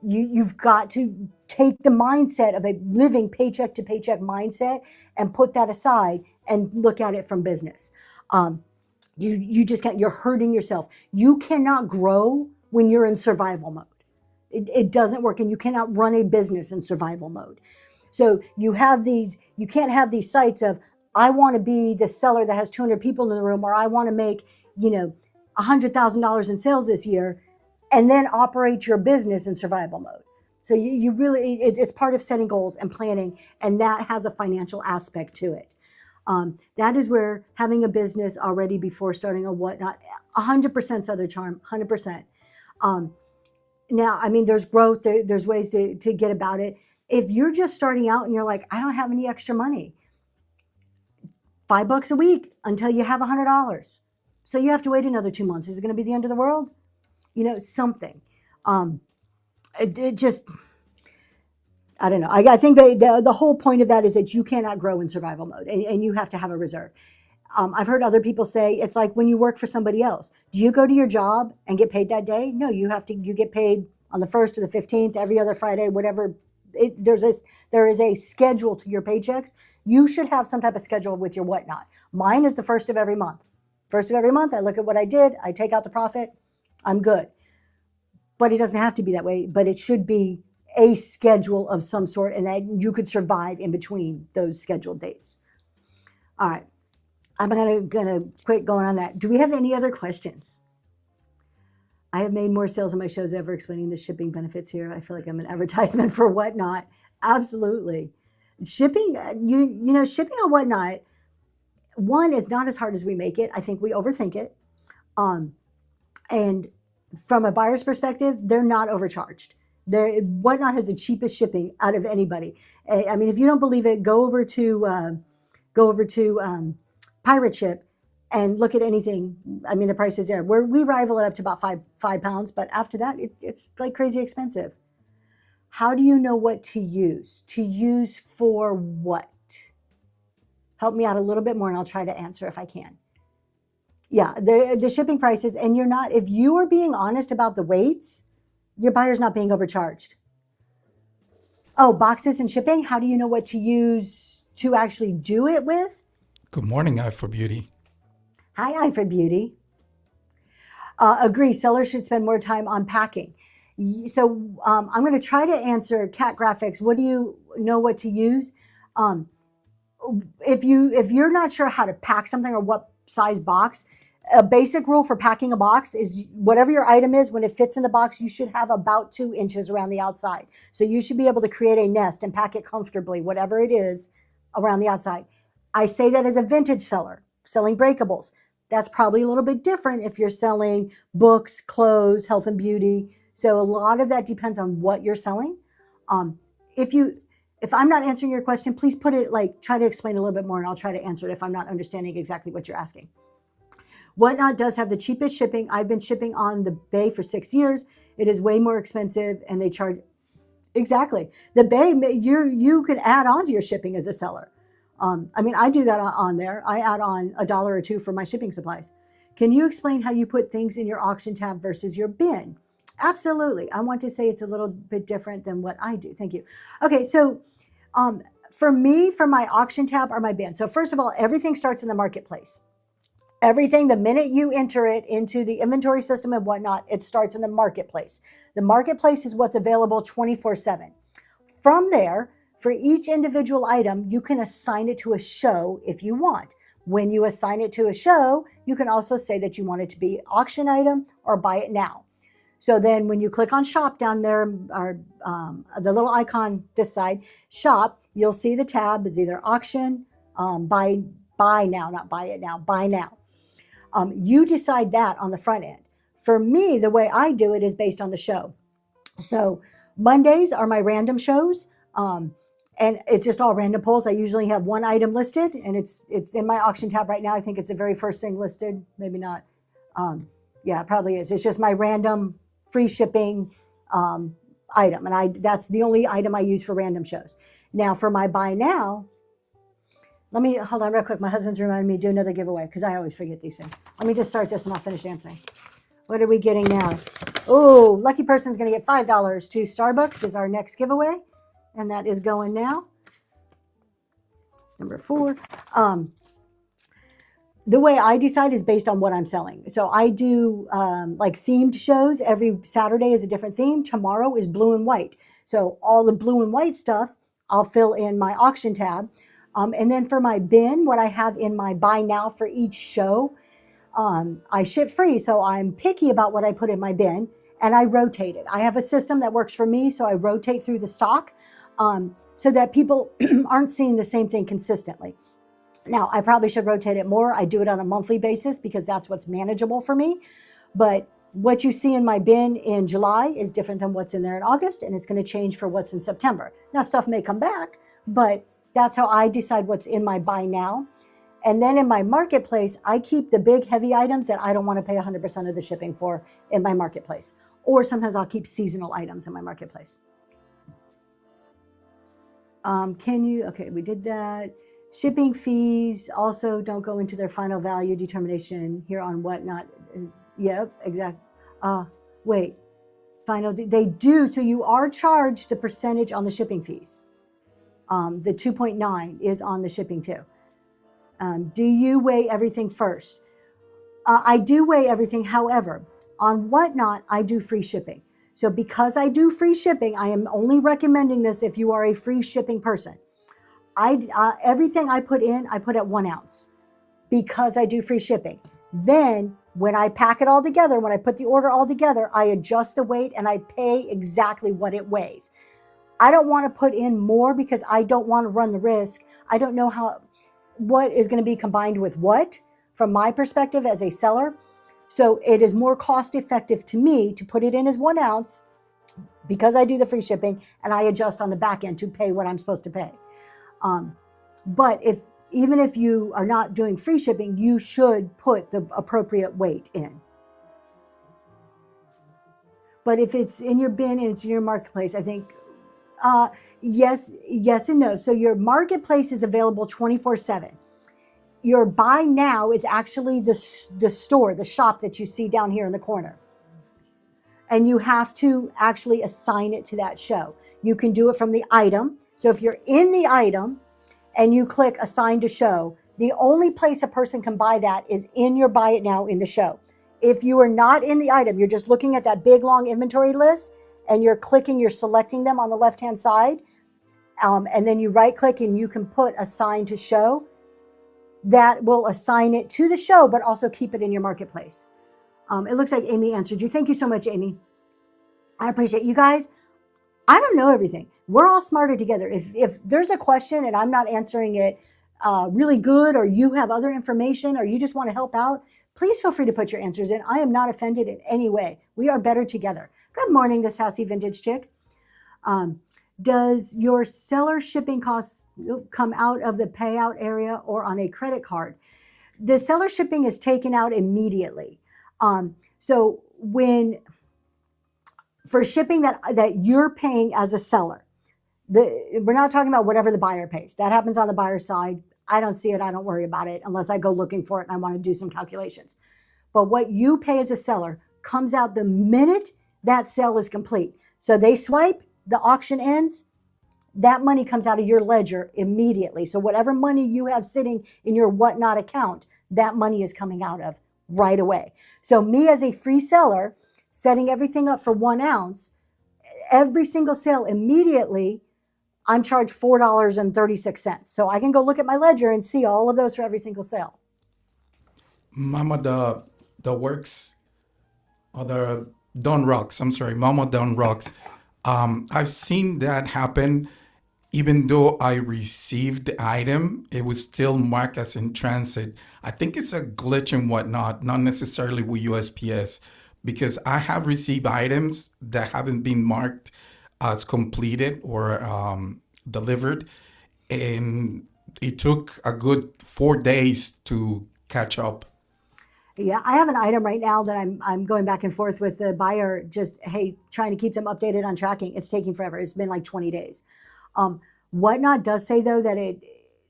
Speaker 1: you've got to take the mindset of a living paycheck to paycheck mindset and put that aside and look at it from business. You just can't, you're hurting yourself. You cannot grow when you're in survival mode. It doesn't work, and you cannot run a business in survival mode. So you can't have these sites of, I want to be the seller that has 200 people in the room, or I want to make, $100,000 in sales this year, and then operate your business in survival mode. So you really, it's part of setting goals and planning, and that has a financial aspect to it. That is where having a business already before starting a Whatnot, 100% Southern Charm, 100%. Now, I mean, there's growth, there's ways to get about it. If you're just starting out and you're like, I don't have any extra money, $5 a week until you have $100. So you have to wait another 2 months. Is it going to be the end of the world? Something. It just, I don't know. I think the whole point of that is that you cannot grow in survival mode, and you have to have a reserve. I've heard other people say it's like when you work for somebody else. Do you go to your job and get paid that day? No, you get paid on the 1st or the 15th, every other Friday, whatever. There is a schedule to your paychecks. You should have some type of schedule with your Whatnot. Mine is the 1st of every month. 1st of every month, I look at what I did, I take out the profit, I'm good. But it doesn't have to be that way, but it should be a schedule of some sort, and that you could survive in between those scheduled dates. All right. I'm gonna quit going on that. Do we have any other questions? I have made more sales on my shows ever explaining the shipping benefits here. I feel like I'm an advertisement for Whatnot. Absolutely. Shipping, shipping on Whatnot, one, it's not as hard as we make it. I think we overthink it. And from a buyer's perspective, they're not overcharged. Whatnot has the cheapest shipping out of anybody. I mean, if you don't believe it, go over to Pirate Ship and look at anything. I mean, the price is there. We rival it up to about five pounds, but after that, it's like crazy expensive. How do you know what to use? To use for what? Help me out a little bit more, and I'll try to answer if I can. Yeah, the shipping prices, and if you are being honest about the weights, your buyer's not being overcharged. Oh, boxes and shipping? How do you know what to use to actually do it with.
Speaker 2: Good morning, Eye for Beauty.
Speaker 1: Hi, Eye for Beauty. Agree, sellers should spend more time on packing. So I'm going to try to answer Cat Graphics. What do you know what to use? If you're not sure how to pack something or what size box, a basic rule for packing a box is whatever your item is, when it fits in the box, you should have about 2 inches around the outside. So you should be able to create a nest and pack it comfortably, whatever it is, around the outside. I say that as a vintage seller, selling breakables. That's probably a little bit different if you're selling books, clothes, health and beauty. So a lot of that depends on what you're selling. If I'm not answering your question, please put it try to explain a little bit more and I'll try to answer it if I'm not understanding exactly what you're asking. Whatnot does have the cheapest shipping. I've been shipping on the Bay for 6 years. It is way more expensive and they charge, exactly. The Bay, you can add on to your shipping as a seller. I do that on there. I add on $1 or $2 for my shipping supplies. Can you explain how you put things in your auction tab versus your bin? Absolutely. I want to say it's a little bit different than what I do. Thank you. Okay, so for me, for my auction tab or my bin. So first of all, everything starts in the marketplace. Everything, the minute you enter it into the inventory system and whatnot, it starts in the marketplace. The marketplace is what's available 24/7. From there, for each individual item, you can assign it to a show if you want. When you assign it to a show, you can also say that you want it to be auction item or buy it now. So then when you click on shop down there, or the little icon this side, shop, you'll see the tab is either auction, buy now, not buy it now, buy now. You decide that on the front end. For me, the way I do it is based on the show. So Mondays are my random shows. And it's just all random pulls. I usually have one item listed and it's in my auction tab right now. I think it's the very first thing listed. Maybe not. Yeah, it probably is. It's just my random free shipping item. And that's the only item I use for random shows. Now for my buy now, let me, hold on real quick. My husband's reminding me to do another giveaway because I always forget these things. Let me just start this and I'll finish answering. What are we getting now? Oh, lucky person's going to get $5 to Starbucks is our next giveaway. And that is going now. It's number 4. The way I decide is based on what I'm selling. So I do like themed shows. Every Saturday is a different theme. Tomorrow is blue and white. So all the blue and white stuff, I'll fill in my auction tab. And then for my bin, what I have in my buy now for each show, I ship free. So I'm picky about what I put in my bin and I rotate it. I have a system that works for me. So I rotate through the stock so that people aren't seeing the same thing consistently. Now, I probably should rotate it more. I do it on a monthly basis because that's what's manageable for me. But what you see in my bin in July is different than what's in there in August, and it's going to change for what's in September. Now, stuff may come back, but that's how I decide what's in my buy now. And then in my marketplace, I keep the big heavy items that I don't want to pay 100% of the shipping for in my marketplace. Or sometimes I'll keep seasonal items in my marketplace. Okay, we did that. Shipping fees also don't go into their final value determination here on whatnot. Yep, exactly. Wait, final, they do. So you are charged the percentage on the shipping fees. The 2.9 is on the shipping too. Do you weigh everything first? I do weigh everything. However, on whatnot, I do free shipping. So because I do free shipping, I am only recommending this if you are a free shipping person. Everything I put in, I put at 1 ounce because I do free shipping. Then when I pack it all together, when I put the order all together, I adjust the weight and I pay exactly what it weighs. I don't want to put in more because I don't want to run the risk. I don't know what is going to be combined with what from my perspective as a seller. So it is more cost effective to me to put it in as 1 ounce because I do the free shipping and I adjust on the back end to pay what I'm supposed to pay. But even if you are not doing free shipping, you should put the appropriate weight in. But if it's in your bin and it's in your marketplace, I think, yes and no. So your marketplace is available 24/7. Your buy now is actually the store, the shop that you see down here in the corner. And you have to actually assign it to that show. You can do it from the item. So if you're in the item and you click assign to show, the only place a person can buy that is in your buy it now in the show. If you are not in the item, you're just looking at that big long inventory list and you're selecting them on the left-hand side. And then you right click and you can put assign to show. That will assign it to the show, but also keep it in your marketplace. It looks like Amy answered you. Thank you so much, Amy. I appreciate you guys. I don't know everything. We're all smarter together. If there's a question and I'm not answering it really good, or you have other information, or you just want to help out, please feel free to put your answers in. I am not offended in any way. We are better together. Good morning, this Sassy Vintage Chick. Does your seller shipping costs come out of the payout area or on a credit card? The seller shipping is taken out immediately. So for shipping that you're paying as a seller, we're not talking about whatever the buyer pays. That happens on the buyer's side. I don't see it. I don't worry about it unless I go looking for it and I want to do some calculations. But what you pay as a seller comes out the minute that sale is complete. So they swipe, the auction ends, that money comes out of your ledger immediately. So whatever money you have sitting in your whatnot account, that money is coming out of right away. So me as a free seller, setting everything up for 1 ounce, every single sale immediately, I'm charged $4.36. So I can go look at my ledger and see all of those for every single sale.
Speaker 2: Mama the works, or the Don Rocks, I'm sorry, Mama Don Rocks. I've seen that happen. Even though I received the item, it was still marked as in transit. I think it's a glitch and whatnot, not necessarily with USPS, because I have received items that haven't been marked as completed or delivered, and it took a good 4 days to catch up.
Speaker 1: Yeah, I have an item right now that I'm going back and forth with the buyer, just, hey, trying to keep them updated on tracking. It's taking forever. It's been like 20 days. Whatnot does say though that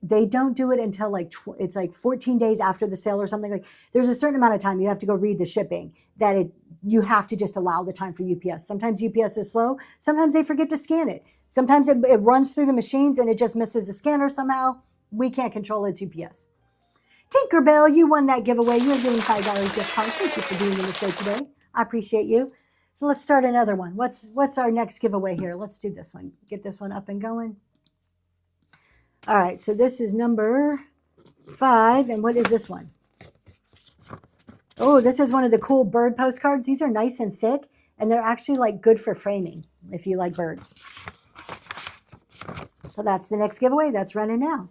Speaker 1: they don't do it until it's like 14 days after the sale or something. Like there's a certain amount of time you have to go read the shipping that you have to just allow the time for UPS. Sometimes UPS is slow. Sometimes they forget to scan it. Sometimes it runs through the machines and it just misses the scanner somehow. We can't control it's UPS. Tinkerbell, you won that giveaway. You're getting $5 gift card. Thank you for being in the show today. I appreciate you. So let's start another one. What's our next giveaway here? Let's do this one. Get this one up and going. All right, so this is number 5. And what is this one? Oh, this is one of the cool bird postcards. These are nice and thick, and they're actually like good for framing if you like birds. So that's the next giveaway. That's running now.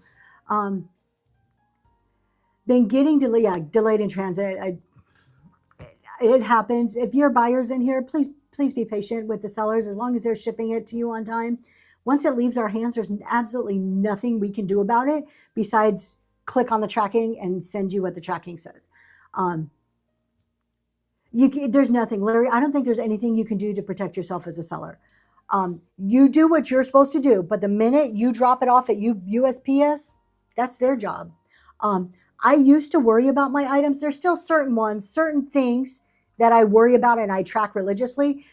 Speaker 1: Been getting delayed in transit. It happens. If you're buyers in here, please be patient with the sellers as long as they're shipping it to you on time. Once it leaves our hands, there's absolutely nothing we can do about it besides click on the tracking and send you what the tracking says. There's nothing, Larry. I don't think there's anything you can do to protect yourself as a seller. You do what you're supposed to do, but the minute you drop it off at USPS, that's their job. I used to worry about my items. There's still certain things that I worry about and I track religiously.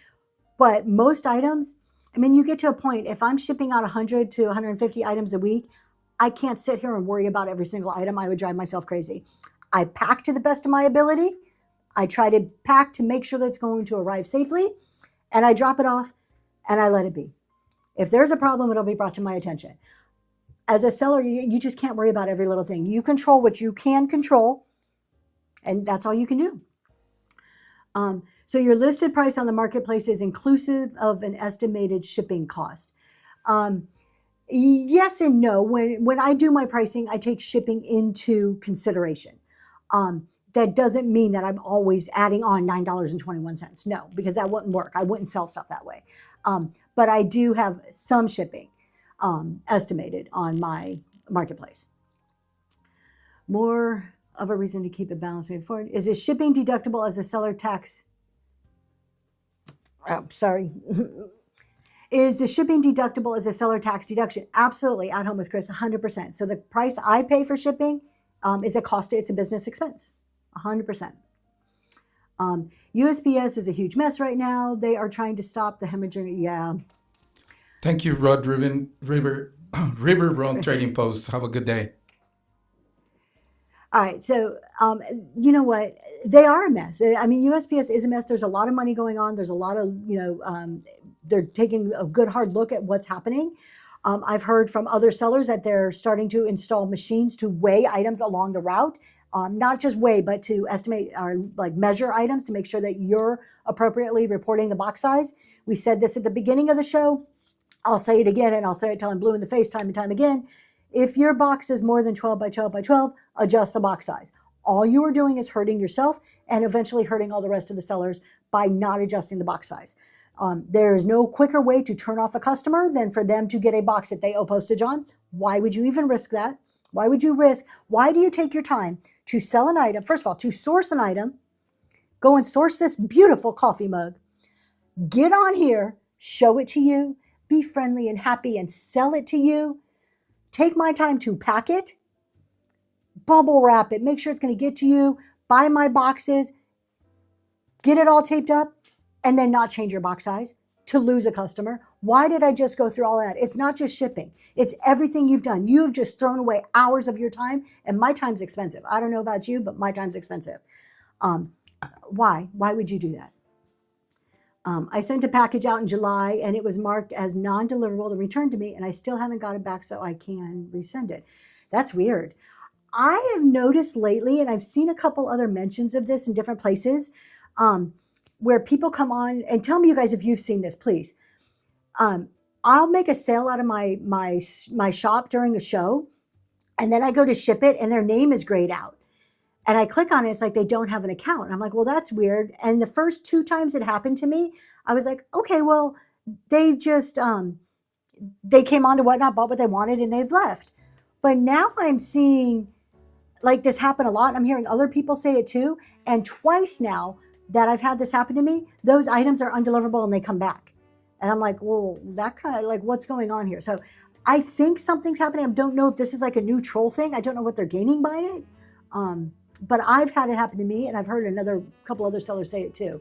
Speaker 1: But most items, I mean, you get to a point, if I'm shipping out 100 to 150 items a week, I can't sit here and worry about every single item. I would drive myself crazy. I pack to the best of my ability. I try to pack to make sure that it's going to arrive safely. And I drop it off and I let it be. If there's a problem, it'll be brought to my attention. As a seller, you just can't worry about every little thing. You control what you can control, and that's all you can do. So your listed price on the marketplace is inclusive of an estimated shipping cost. Yes and no. When I do my pricing, I take shipping into consideration. That doesn't mean that I'm always adding on $9.21. No, because that wouldn't work. I wouldn't sell stuff that way. But I do have some shipping estimated on my marketplace. More of a reason to keep it balanced moving forward. Is it shipping deductible as a seller tax? Oh, sorry. Is the shipping deductible as a seller tax deduction? Absolutely. At Home with Chris, 100%. So the price I pay for shipping is a cost. It's a business expense, 100%. USPS is a huge mess right now. They are trying to stop the hemorrhaging. Yeah.
Speaker 2: Thank you, Rod River. River Run Trading Post. Have a good day.
Speaker 1: All right, so you know what? They are a mess. I mean, USPS is a mess. There's a lot of money going on. There's a lot of, they're taking a good hard look at what's happening. I've heard from other sellers that they're starting to install machines to weigh items along the route, not just weigh, but to estimate or like measure items to make sure that you're appropriately reporting the box size. We said this at the beginning of the show. I'll say it again, and I'll say it till I'm blue in the face time and time again. If your box is more than 12 by 12 by 12, adjust the box size. All you are doing is hurting yourself and eventually hurting all the rest of the sellers by not adjusting the box size. There is no quicker way to turn off a customer than for them to get a box that they owe postage on. Why would you even risk that? Why do you take your time to sell an item? First of all, to source an item, go and source this beautiful coffee mug, get on here, show it to you, be friendly and happy and sell it to you. Take my time to pack it, bubble wrap it, make sure it's going to get to you, buy my boxes, get it all taped up, and then not change your box size to lose a customer. Why did I just go through all that? It's not just shipping. It's everything you've done. You've just thrown away hours of your time, and my time's expensive. I don't know about you, but my time's expensive. Why? Why would you do that? I sent a package out in July and it was marked as non-deliverable to return to me, and I still haven't got it back, so I can resend it. That's weird. I have noticed lately, and I've seen a couple other mentions of this in different places, where people come on, and tell me you guys if you've seen this, please. I'll make a sale out of my shop during a show, and then I go to ship it and their name is grayed out. And I click on it, it's like they don't have an account. And I'm like, well, that's weird. And the first 2 times it happened to me, I was like, okay, well, they just, they came on to Whatnot, bought what they wanted, and they've left. But now I'm seeing like this happen a lot. I'm hearing other people say it too. And twice now that I've had this happen to me, those items are undeliverable and they come back. And I'm like, well, that kind of like, what's going on here? So I think something's happening. I don't know if this is like a new troll thing. I don't know what they're gaining by it. But I've had it happen to me, and I've heard another couple other sellers say it too.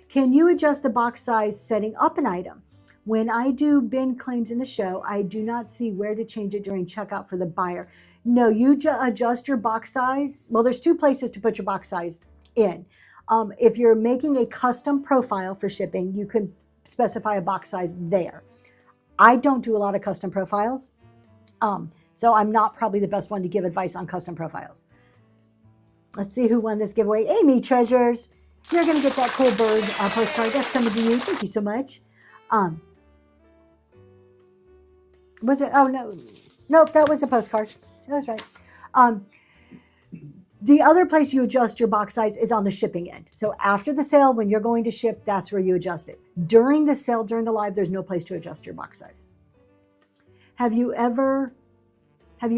Speaker 1: Can you adjust the box size setting up an item? When I do bin claims in the show, I do not see where to change it during checkout for the buyer. No, you adjust your box size. Well, there's 2 places to put your box size in. If you're making a custom profile for shipping, you can specify a box size there. I don't do a lot of custom profiles, so I'm not probably the best one to give advice on custom profiles. Let's see who won this giveaway. Amy Treasures, you're going to get that cool bird postcard. That's coming to you. Thank you so much. Was it? Oh, no. Nope, that was a postcard. That was right. The other place you adjust your box size is on the shipping end. So after the sale, when you're going to ship, that's where you adjust it. During the sale, during the live, there's no place to adjust your box size. Have you ever had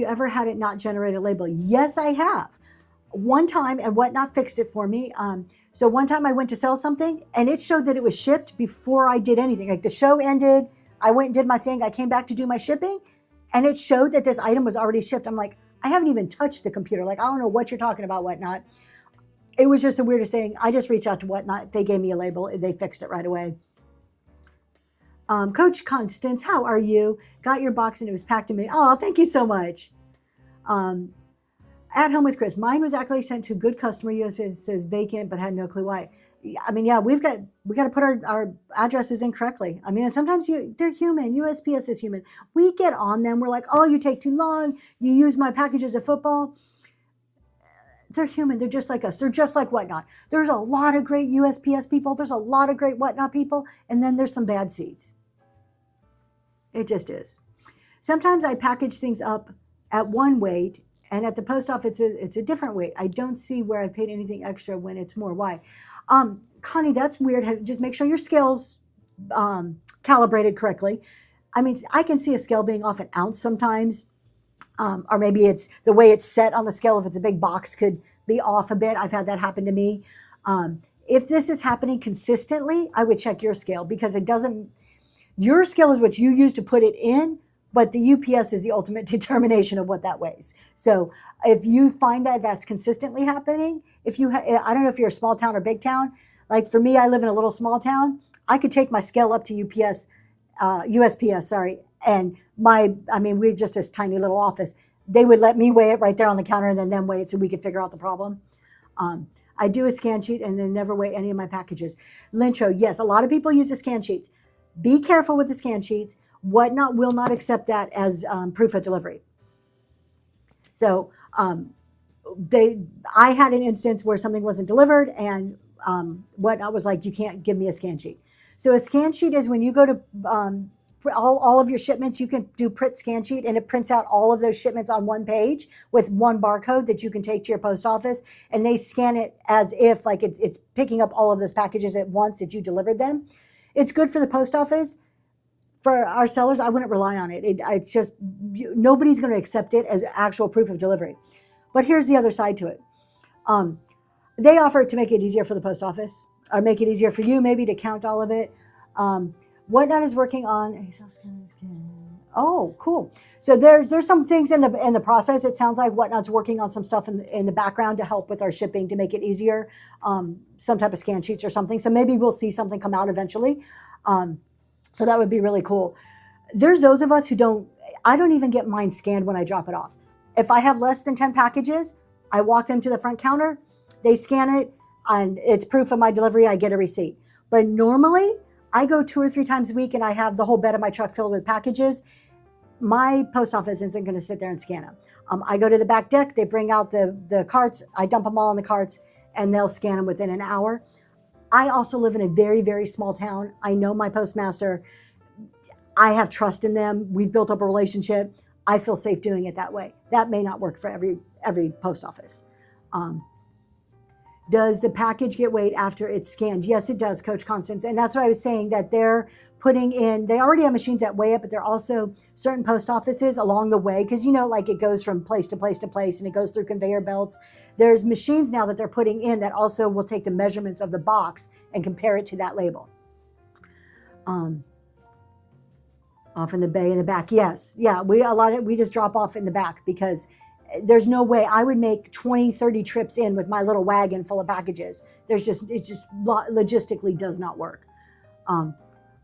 Speaker 1: it not generate a label? Yes, I have. One time, and Whatnot fixed it for me. So one time I went to sell something and it showed that it was shipped before I did anything. Like the show ended, I went and did my thing. I came back to do my shipping and it showed that this item was already shipped. I'm like, I haven't even touched the computer. Like, I don't know what you're talking about, Whatnot. It was just the weirdest thing. I just reached out to Whatnot. They gave me a label. They fixed it right away. Coach Constance, how are you? Got your box and it was packed in me. Oh, thank you so much. At Home with Chris. Mine was actually sent to good customer. USPS says vacant, but had no clue why. I mean, yeah, we got to put our addresses in correctly. I mean, and sometimes they're human. USPS is human. We get on them. We're like, oh, you take too long. You use my package as a football. They're human. They're just like us. They're just like Whatnot. There's a lot of great USPS people. There's a lot of great Whatnot people. And then there's some bad seeds. It just is. Sometimes I package things up at one weight, and at the post office, it's a different weight. I don't see where I paid anything extra when it's more. Why? Connie, that's weird. Just make sure your scale's calibrated correctly. I mean, I can see a scale being off an ounce sometimes, or maybe it's the way it's set on the scale. If it's a big box, could be off a bit. I've had that happen to me. If this is happening consistently, I would check your scale, because it doesn't. Your scale is what you use to put it in, but the UPS is the ultimate determination of what that weighs. So if you find that that's consistently happening, I don't know if you're a small town or big town. Like for me, I live in a little small town. I could take my scale up to USPS, and we're just this tiny little office. They would let me weigh it right there on the counter and then them weigh it so we could figure out the problem. I do a scan sheet and then never weigh any of my packages. Lintro, yes, a lot of people use the scan sheets. Be careful with the scan sheets. Whatnot will not accept that as proof of delivery. So I had an instance where something wasn't delivered, and Whatnot was like, you can't give me a scan sheet. So a scan sheet is when you go to all of your shipments, you can do print scan sheet, and it prints out all of those shipments on one page with one barcode that you can take to your post office, and they scan it as if like it's picking up all of those packages at once that you delivered them. It's good for the post office. For our sellers, I wouldn't rely on it. It's just nobody's going to accept it as actual proof of delivery. But here's the other side to it. They offer it to make it easier for the post office, or make it easier for you maybe to count all of it. Whatnot is working on. Oh, cool. So there's some things in the process. It sounds like Whatnot's working on some stuff in the background to help with our shipping to make it easier. Some type of scan sheets or something. So maybe we'll see something come out eventually. So that would be really cool. There's those of us who I don't even get mine scanned when I drop it off. If I have less than 10 packages, I walk them to the front counter, they scan it, and it's proof of my delivery, I get a receipt. But normally, I go 2 or 3 times a week and I have the whole bed of my truck filled with packages. My post office isn't going to sit there and scan them. I go to the back deck, they bring out the carts, I dump them all in the carts, and they'll scan them within an hour. I also live in a very, very small town. I know my postmaster. I have trust in them. We've built up a relationship. I feel safe doing it that way. That may not work for every post office. Does the package get weighed after it's scanned? Yes, it does, Coach Constance. And that's what I was saying, that they're putting in, they already have machines that weigh it, but there are also certain post offices along the way, because like it goes from place to place to place and it goes through conveyor belts. There's machines now that they're putting in that also will take the measurements of the box and compare it to that label. Off in the bay in the back. Yes. Yeah. We just drop off in the back because there's no way I would make 20, 30 trips in with my little wagon full of packages. It just logistically does not work.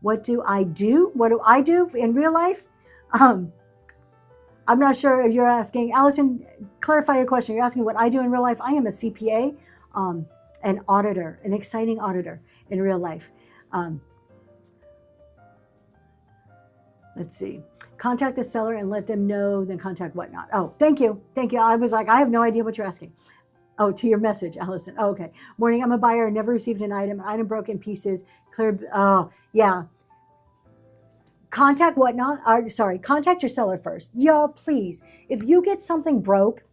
Speaker 1: What do I do? What do I do in real life? I'm not sure if you're asking, Allison, clarify your question. You're asking what I do in real life. I am a CPA, an auditor, an exciting auditor in real life. Let's see. Contact the seller and let them know, then contact Whatnot. Oh, thank you. Thank you. I was like, I have no idea what you're asking. Oh, to your message, Allison. Oh, okay. Morning, I'm a buyer. I never received an item broke in pieces. Clear. Oh, yeah. Contact Whatnot. Contact your seller first. Y'all, please. If you get something broke,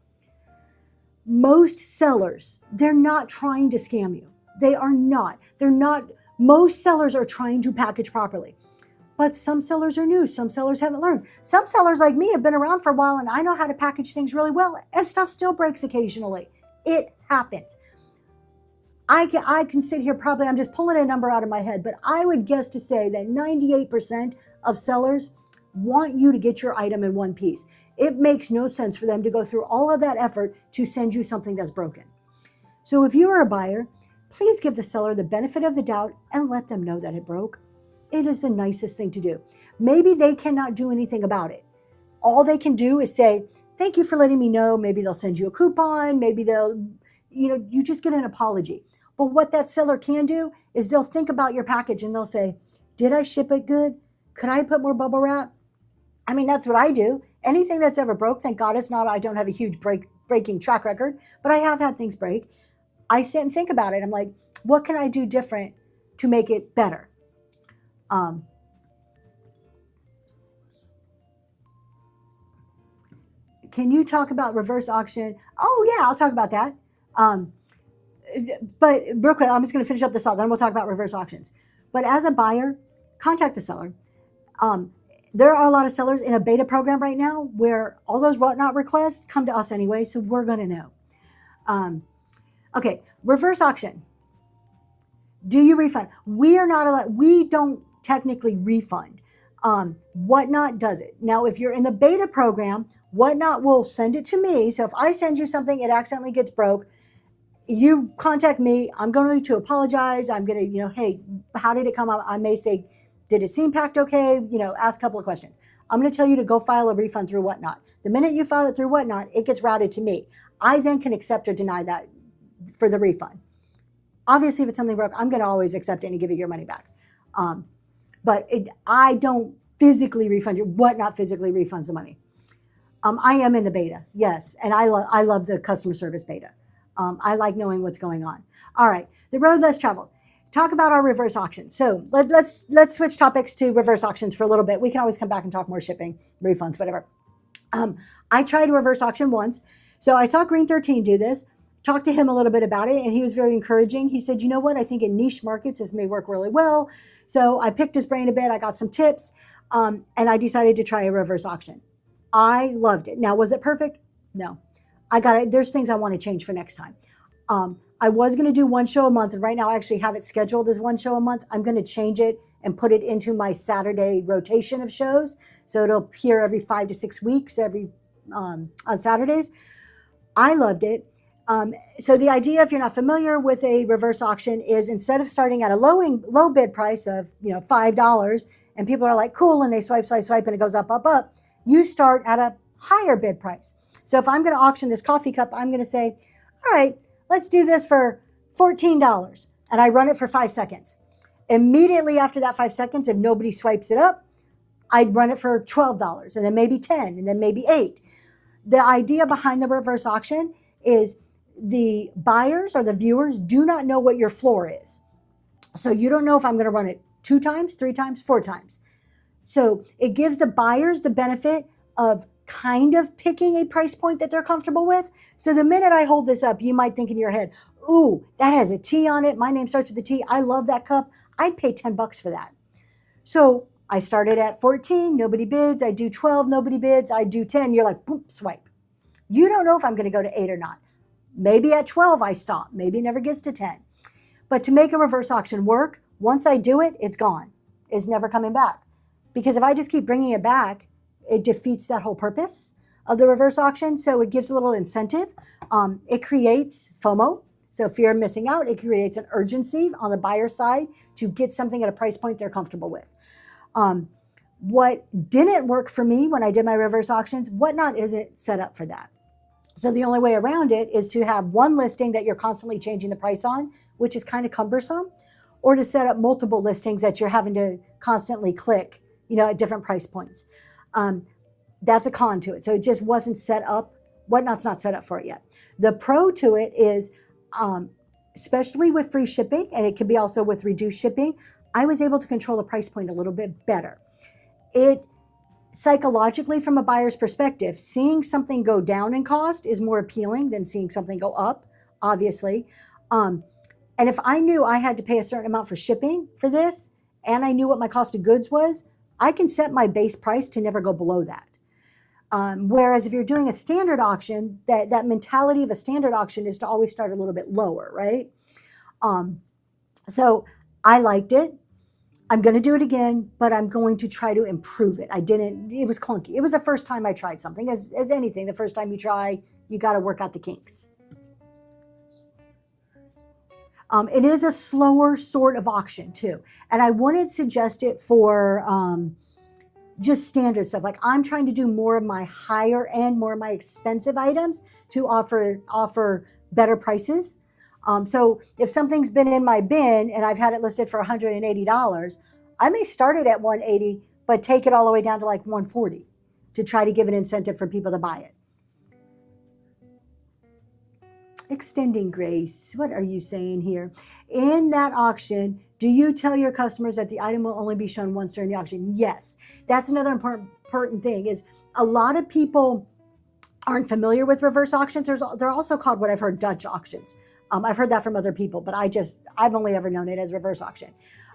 Speaker 1: most sellers, they're not trying to scam you. They are not. Most sellers are trying to package properly. But some sellers are new. Some sellers haven't learned. Some sellers like me have been around for a while and I know how to package things really well, and stuff still breaks occasionally. It happens. I can sit here probably, I'm just pulling a number out of my head, but I would guess to say that 98% of sellers want you to get your item in one piece. It makes no sense for them to go through all of that effort to send you something that's broken. So if you are a buyer, please give the seller the benefit of the doubt and let them know that it broke. It is the nicest thing to do. Maybe they cannot do anything about it. All they can do is say, thank you for letting me know. Maybe they'll send you a coupon. Maybe you just get an apology. But what that seller can do is they'll think about your package and they'll say, did I ship it good? Could I put more bubble wrap? I mean, that's what I do. Anything that's ever broke, thank God I don't have a huge breaking track record, but I have had things break. I sit and think about it. I'm like, what can I do different to make it better? Can you talk about reverse auction? Oh yeah, I'll talk about that. But real quick, I'm just going to finish up this thought, then we'll talk about reverse auctions. But as a buyer, contact the seller. There are a lot of sellers in a beta program right now where all those Whatnot requests come to us anyway, so we're going to know. Okay, reverse auction. Do you refund? We are not allowed. We don't technically refund. Whatnot does it. Now, if you're in the beta program, Whatnot will send it to me. So if I send you something, it accidentally gets broke, you contact me. I'm going to apologize. I'm going to, hey, how did it come out? I may say, did it seem packed okay? Ask a couple of questions. I'm going to tell you to go file a refund through Whatnot. The minute you file it through Whatnot, it gets routed to me. I then can accept or deny that for the refund. Obviously, if it's something broke, I'm going to always accept it and give you your money back. But I don't physically refund you. Whatnot physically refunds the money. I am in the beta, yes, and I love the customer service beta. I like knowing what's going on. All right, the road less traveled. Talk about our reverse auctions. So let's switch topics to reverse auctions for a little bit. We can always come back and talk more shipping, refunds, whatever. I tried a reverse auction once. So I saw Green 13 do this, talked to him a little bit about it, and he was very encouraging. He said, you know what, I think in niche markets this may work really well. So I picked his brain a bit. I got some tips, and I decided to try a reverse auction. I loved it. Now, was it perfect? No. There's things I want to change for next time. I was going to do one show a month, and right now I actually have it scheduled as one show a month. I'm going to change it and put it into my Saturday rotation of shows. So it'll appear every 5 to 6 weeks, on Saturdays. I loved it. So the idea, if you're not familiar with a reverse auction, is instead of starting at a low bid price of $5, and people are like, cool, and they swipe, and it goes up, you start at a higher bid price. So if I'm going to auction this coffee cup, I'm going to say, all right, let's do this for $14. And I run it for 5 seconds. Immediately after that 5 seconds, if nobody swipes it up, I'd run it for $12, and then maybe 10, and then maybe 8. The idea behind the reverse auction is the buyers or the viewers do not know what your floor is. So you don't know if I'm going to run it 2 times, 3 times, 4 times. So it gives the buyers the benefit of kind of picking a price point that they're comfortable with. So the minute I hold this up, you might think in your head, ooh, that has a T on it. My name starts with a T. I love that cup. I'd pay $10 for that. So I started at 14, nobody bids. I do 12, nobody bids. I do 10. You're like, boom, swipe. You don't know if I'm going to go to 8 or not. Maybe at 12 I stop. Maybe it never gets to 10. But to make a reverse auction work, once I do it, it's gone. It's never coming back. Because if I just keep bringing it back, it defeats that whole purpose of the reverse auction. So it gives a little incentive. It creates FOMO, so fear of missing out. It creates an urgency on the buyer side to get something at a price point they're comfortable with. What didn't work for me when I did my reverse auctions, Whatnot isn't set up for that. So the only way around it is to have one listing that you're constantly changing the price on, which is kind of cumbersome, or to set up multiple listings that you're having to constantly click, at different price points. That's a con to it. So it just wasn't set up. Whatnot's not set up for it yet. The pro to it is, especially with free shipping, and it can be also with reduced shipping, I was able to control the price point a little bit better. It psychologically, from a buyer's perspective, seeing something go down in cost is more appealing than seeing something go up, obviously. And if I knew I had to pay a certain amount for shipping for this, and I knew what my cost of goods was, I can set my base price to never go below that. Whereas if you're doing a standard auction, that mentality of a standard auction is to always start a little bit lower, right? So I liked it. I'm going to do it again, but I'm going to try to improve it. It was clunky. It was the first time I tried something. As anything, the first time you try, you got to work out the kinks. It is a slower sort of auction too. And I wouldn't suggest it for just standard stuff. Like I'm trying to do more of my higher end, more of my expensive items to offer better prices. So if something's been in my bin and I've had it listed for $180, I may start it at $180, but take it all the way down to like $140 to try to give an incentive for people to buy it. Extending grace. What are you saying here? In that auction, do you tell your customers that the item will only be shown once during the auction? Yes. That's another important thing is a lot of people aren't familiar with reverse auctions. They're also called what I've heard Dutch auctions. I've heard that from other people, but I've only ever known it as reverse auction.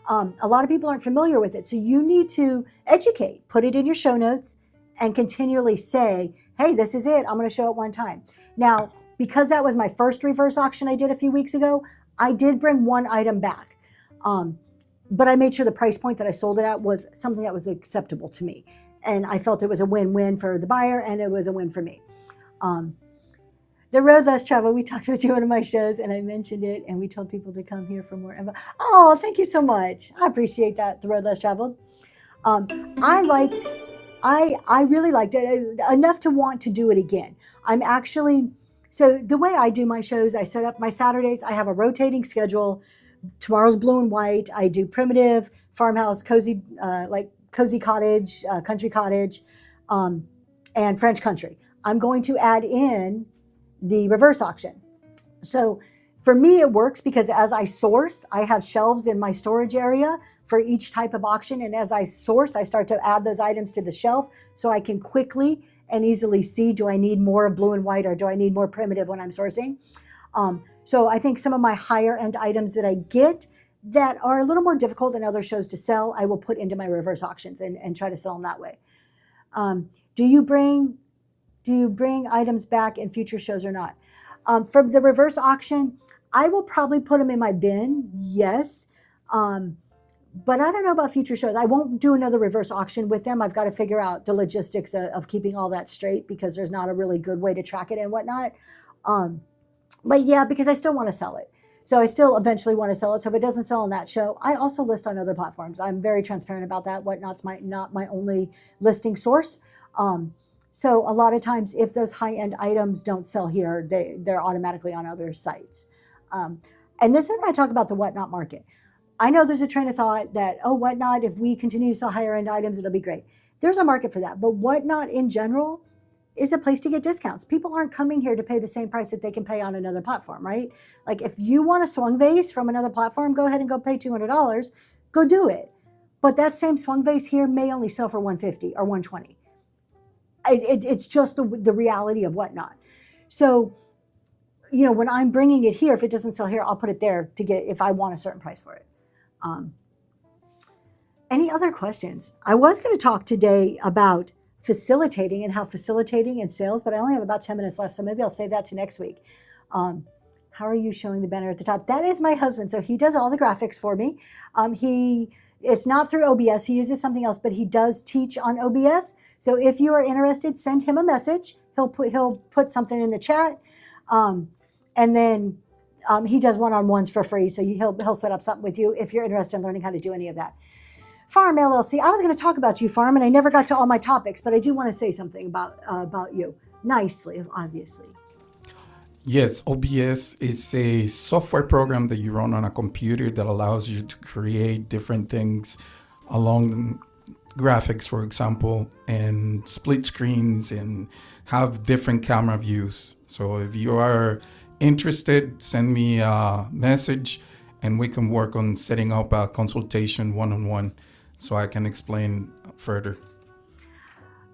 Speaker 1: A lot of people aren't familiar with it. So you need to educate, put it in your show notes and continually say, hey, this is it. I'm going to show it one time. Now, because that was my first reverse auction I did a few weeks ago, I did bring one item back. But I made sure the price point that I sold it at was something that was acceptable to me. And I felt it was a win-win for the buyer and it was a win for me. The road less traveled, we talked about you on one of my shows and I mentioned it and we told people to come here for more info. Oh, thank you so much. I appreciate that, the road less traveled. I liked I really liked it enough to want to do it again. I'm actually so the way I do my shows, I set up my Saturdays. I have a rotating schedule. Tomorrow's blue and white. I do primitive, farmhouse, cozy, like cozy cottage, country cottage, um, and French country. I'm going to add in the reverse auction. So for me, it works because as I source, I have shelves in my storage area for each type of auction. And as I source, I start to add those items to the shelf so I can quickly and easily see, do I need more blue and white or do I need more primitive when I'm sourcing? So I think some of my higher end items that I get that are a little more difficult than other shows to sell, I will put into my reverse auctions and try to sell them that way. Um, do you bring items back in future shows or not? From the reverse auction, I will probably put them in my bin, yes. But I don't know about future shows. I won't do another reverse auction with them. I've got to figure out the logistics of keeping all that straight because there's not a really good way to track it and whatnot. But yeah, because I still want to sell it. So I still eventually want to sell it. So if it doesn't sell on that show, I also list on other platforms. I'm very transparent about that. Whatnot's not my only listing source. So a lot of times, if those high-end items don't sell here, they're automatically on other sites. And this is when I talk about the Whatnot market. I know there's a train of thought that, oh, Whatnot, if we continue to sell higher-end items, it'll be great. There's a market for that. But Whatnot in general is a place to get discounts. People aren't coming here to pay the same price that they can pay on another platform, right? Like if you want a swung vase from another platform, go ahead and go pay $200, go do it. But that same swung vase here may only sell for $150 or $120. It's just the reality of Whatnot. So, when I'm bringing it here, if it doesn't sell here, I'll put it there to get if I want a certain price for it. Any other questions? I was going to talk today about facilitating and how facilitating in sales, but I only have about 10 minutes left, so maybe I'll save that to next week. How are you showing the banner at the top? That is my husband, so he does all the graphics for me. It's not through OBS, he uses something else, but he does teach on OBS. So if you are interested, send him a message. He'll put something in the chat, and then he does one-on-ones for free, so he'll set up something with you if you're interested in learning how to do any of that. Farm LLC. I was going to talk about you, Farm, and I never got to all my topics, but I do want to say something about you, nicely, obviously.
Speaker 2: Yes, OBS is a software program that you run on a computer that allows you to create different things along graphics, for example, and split screens and have different camera views. So if you are interested, send me a message and we can work on setting up a consultation one-on-one so I can explain further.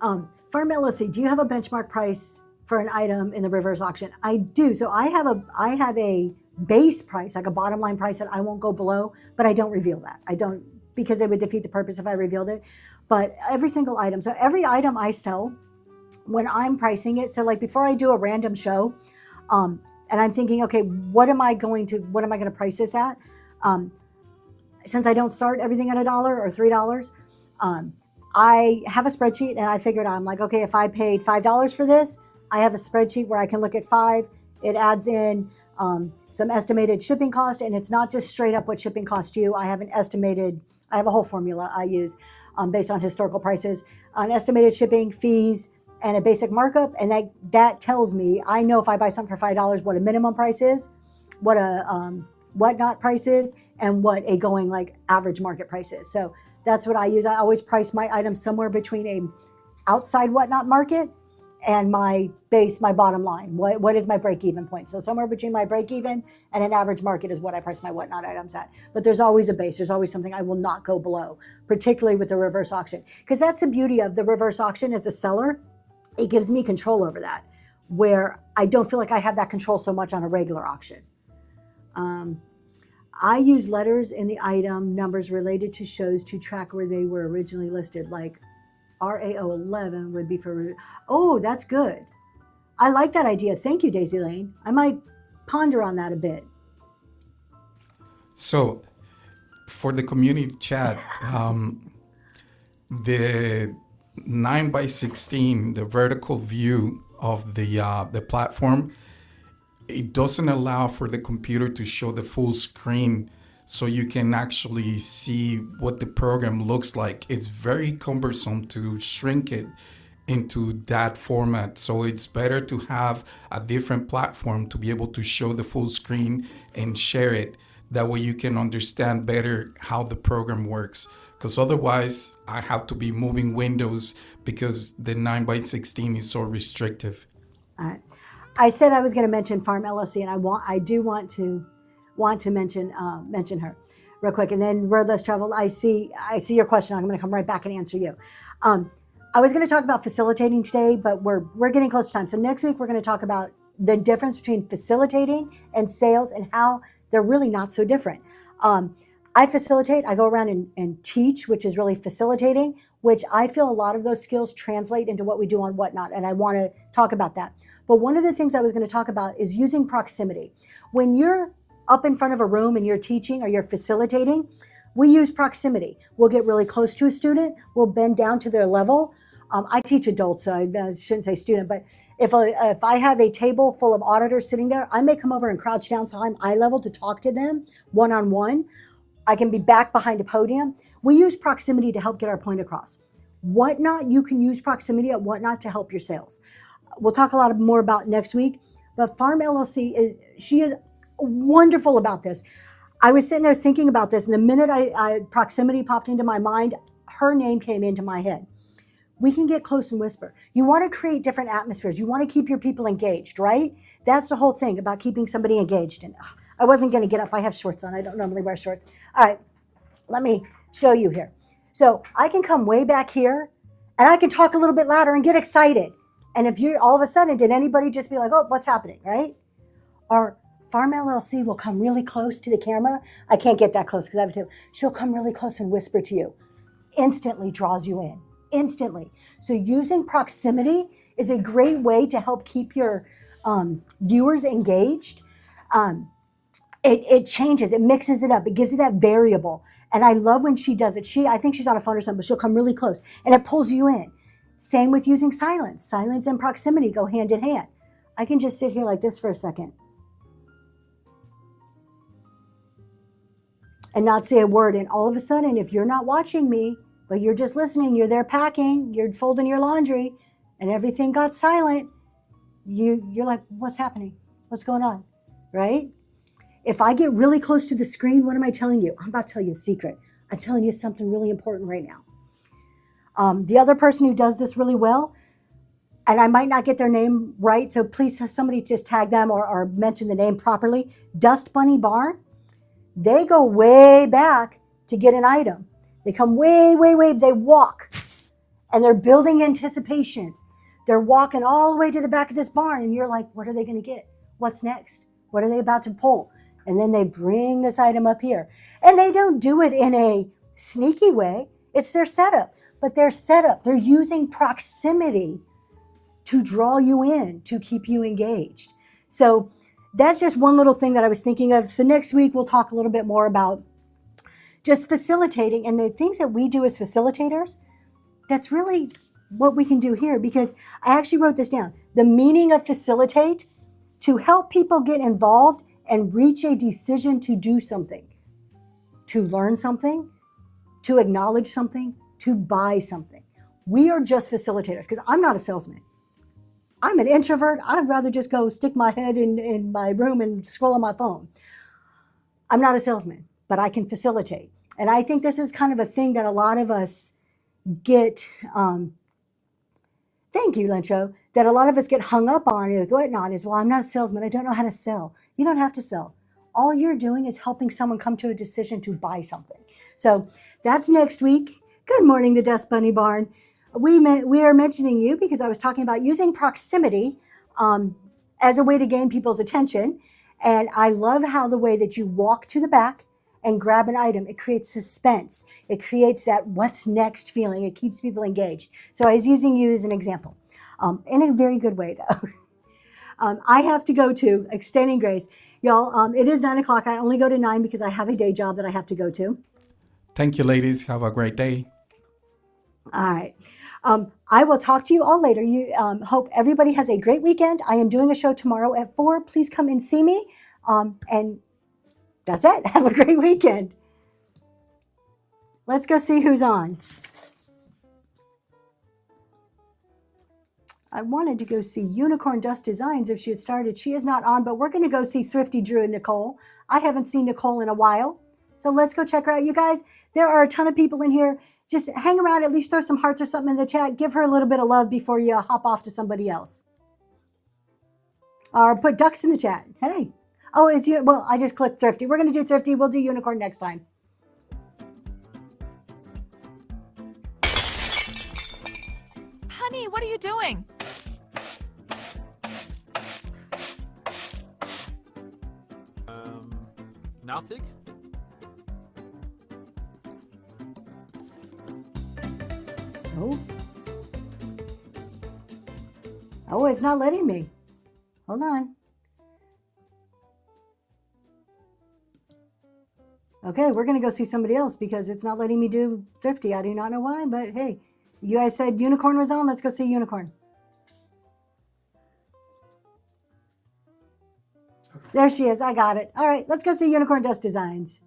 Speaker 1: Farm LLC, do you have a benchmark price for an item in the reverse auction? I do. So I have a base price, like a bottom line price that I won't go below, but I don't reveal that. I don't, because it would defeat the purpose if I revealed it. But every single item, so every item I sell, when I'm pricing it, so like before I do a random show, and I'm thinking, okay, what am I going to price this at? Since I don't start everything at $1 or $3, I have a spreadsheet and I figured I'm like, okay, if I paid $5 for this, I have a spreadsheet where I can look at 5. It adds in some estimated shipping cost, and it's not just straight up what shipping cost you. I have a whole formula I use based on historical prices, on estimated shipping, fees, and a basic markup. And that tells me, I know if I buy something for $5, what a minimum price is, what a Whatnot price is, and what a going like average market price is. So that's what I use. I always price my items somewhere between a outside Whatnot market and my bottom line. What is my break-even point? So somewhere between my break-even and an average market is what I price my Whatnot items at. But there's always a base. There's always something I will not go below, particularly with the reverse auction. Because that's the beauty of the reverse auction as a seller. It gives me control over that, where I don't feel like I have that control so much on a regular auction. I use letters in the item numbers related to shows to track where they were originally listed, like RAO11 would be for, oh, that's good. I like that idea. Thank you, Daisy Lane. I might ponder on that a bit. So
Speaker 2: for the community chat, the 9x16, the vertical view of the platform, it doesn't allow for the computer to show the full screen. so you can actually see what the program looks like. It's very cumbersome to shrink it into that format. So it's better to have a different platform to be able to show the full screen and share it. That way you can understand better how the program works. Because otherwise, I have to be moving windows because the 9 by 16 is so restrictive.
Speaker 1: All right. I said I was going to mention Farm LLC, and I do want to mention her real quick. And then Road Less Traveled, I see your question. I'm going to come right back and answer you. I was going to talk about facilitating today, but we're getting close to time. So next week we're going to talk about the difference between facilitating and sales and how they're really not so different. I facilitate. I go around and teach, which is really facilitating, which I feel a lot of those skills translate into what we do on Whatnot, and I want to talk about that. But one of the things I was going to talk about is using proximity. When you're up in front of a room and you're teaching or you're facilitating, we use proximity. We'll get really close to a student. We'll bend down to their level. I teach adults, so I shouldn't say student, but if I have a table full of auditors sitting there, I may come over and crouch down so I'm eye level to talk to them one-on-one. I can be back behind a podium. We use proximity to help get our point across. Whatnot, you can use proximity at Whatnot to help your sales. We'll talk a lot more about next week, but Farm LLC, she is wonderful about this. I was sitting there thinking about this, and the minute proximity popped into my mind, her name came into my head. We can get close and whisper. You want to create different atmospheres. You want to keep your people engaged, right? That's the whole thing about keeping somebody engaged. And I wasn't going to get up. I have shorts on. I don't normally wear shorts. All right, let me show you here. So I can come way back here, and I can talk a little bit louder and get excited. And if you all of a sudden, did anybody just be like, oh, what's happening, right? Or Farm LLC will come really close to the camera. I can't get that close because I have to. She'll come really close and whisper to you. Instantly draws you in. Instantly. So using proximity is a great way to help keep your viewers engaged. It changes, it mixes it up, it gives you that variable. And I love when she does it. I think she's on a phone or something, but she'll come really close and it pulls you in. Same with using silence. Silence and proximity go hand in hand. I can just sit here like this for a second and not say a word. And all of a sudden, if you're not watching me, but you're just listening, you're there packing, you're folding your laundry, and everything got silent, you're like, what's happening? What's going on, right? If I get really close to the screen, what am I telling you? I'm about to tell you a secret. I'm telling you something really important right now. The other person who does this really well, and I might not get their name right, so please have somebody just tag them or mention the name properly. Dust Bunny Barn, they go way back to get an item. They come way, they walk, and they're building anticipation. They're walking all the way to the back of this barn, and you're like, what are they going to get? What's next? What are they about to pull? And then they bring this item up here. And they don't do it in a sneaky way. It's their setup. But their setup, they're using proximity to draw you in, to keep you engaged. So that's just one little thing that I was thinking of. So next week, we'll talk a little bit more about just facilitating and the things that we do as facilitators. That's really what we can do here, because I actually wrote this down. The meaning of facilitate, to help people get involved and reach a decision to do something, to learn something, to acknowledge something, to buy something. We are just facilitators, because I'm not a salesman. I'm an introvert. I'd rather just go stick my head in my room and scroll on my phone. I'm not a salesman, but I can facilitate. And I think this is kind of a thing that a lot of us get, thank you, Lencho, that a lot of us get hung up on with Whatnot is, well, I'm not a salesman. I don't know how to sell. You don't have to sell. All you're doing is helping someone come to a decision to buy something. So that's next week. Good morning, the Dust Bunny Barn. We are mentioning you because I was talking about using proximity as a way to gain people's attention. And I love how the way that you walk to the back and grab an item, it creates suspense. It creates that what's next feeling. It keeps people engaged. So I was using you as an example in a very good way, though. I have to go to Extending Grace. Y'all, it is 9 o'clock. I only go to 9 because I have a day job that I have to go to.
Speaker 2: Thank you, ladies. Have a great day.
Speaker 1: All right. I will talk to you all later. Hope everybody has a great weekend. I am doing a show tomorrow at 4. Please come and see me. And That's it. Have a great weekend. Let's go see who's on. I wanted to go see Unicorn Dust Designs if she had started. She is not on, but we're going to go see Thrifty Drew and Nicole. I haven't seen Nicole in a while. So let's go check her out. You guys, there are a ton of people in here. Just hang around, at least throw some hearts or something in the chat. Give her a little bit of love before you hop off to somebody else. Or put ducks in the chat. Hey. Oh, it's you. Well, I just clicked Thrifty. We're going to do Thrifty. We'll do Unicorn next time.
Speaker 3: Honey, what are you doing?
Speaker 4: Nothing?
Speaker 1: Oh. Oh, it's not letting me. Hold on. Okay, we're going to go see somebody else because it's not letting me do Thrifty. I do not know why, but hey, you guys said Unicorn was on. Let's go see Unicorn. There she is. I got it. All right, let's go see Unicorn Dust Designs.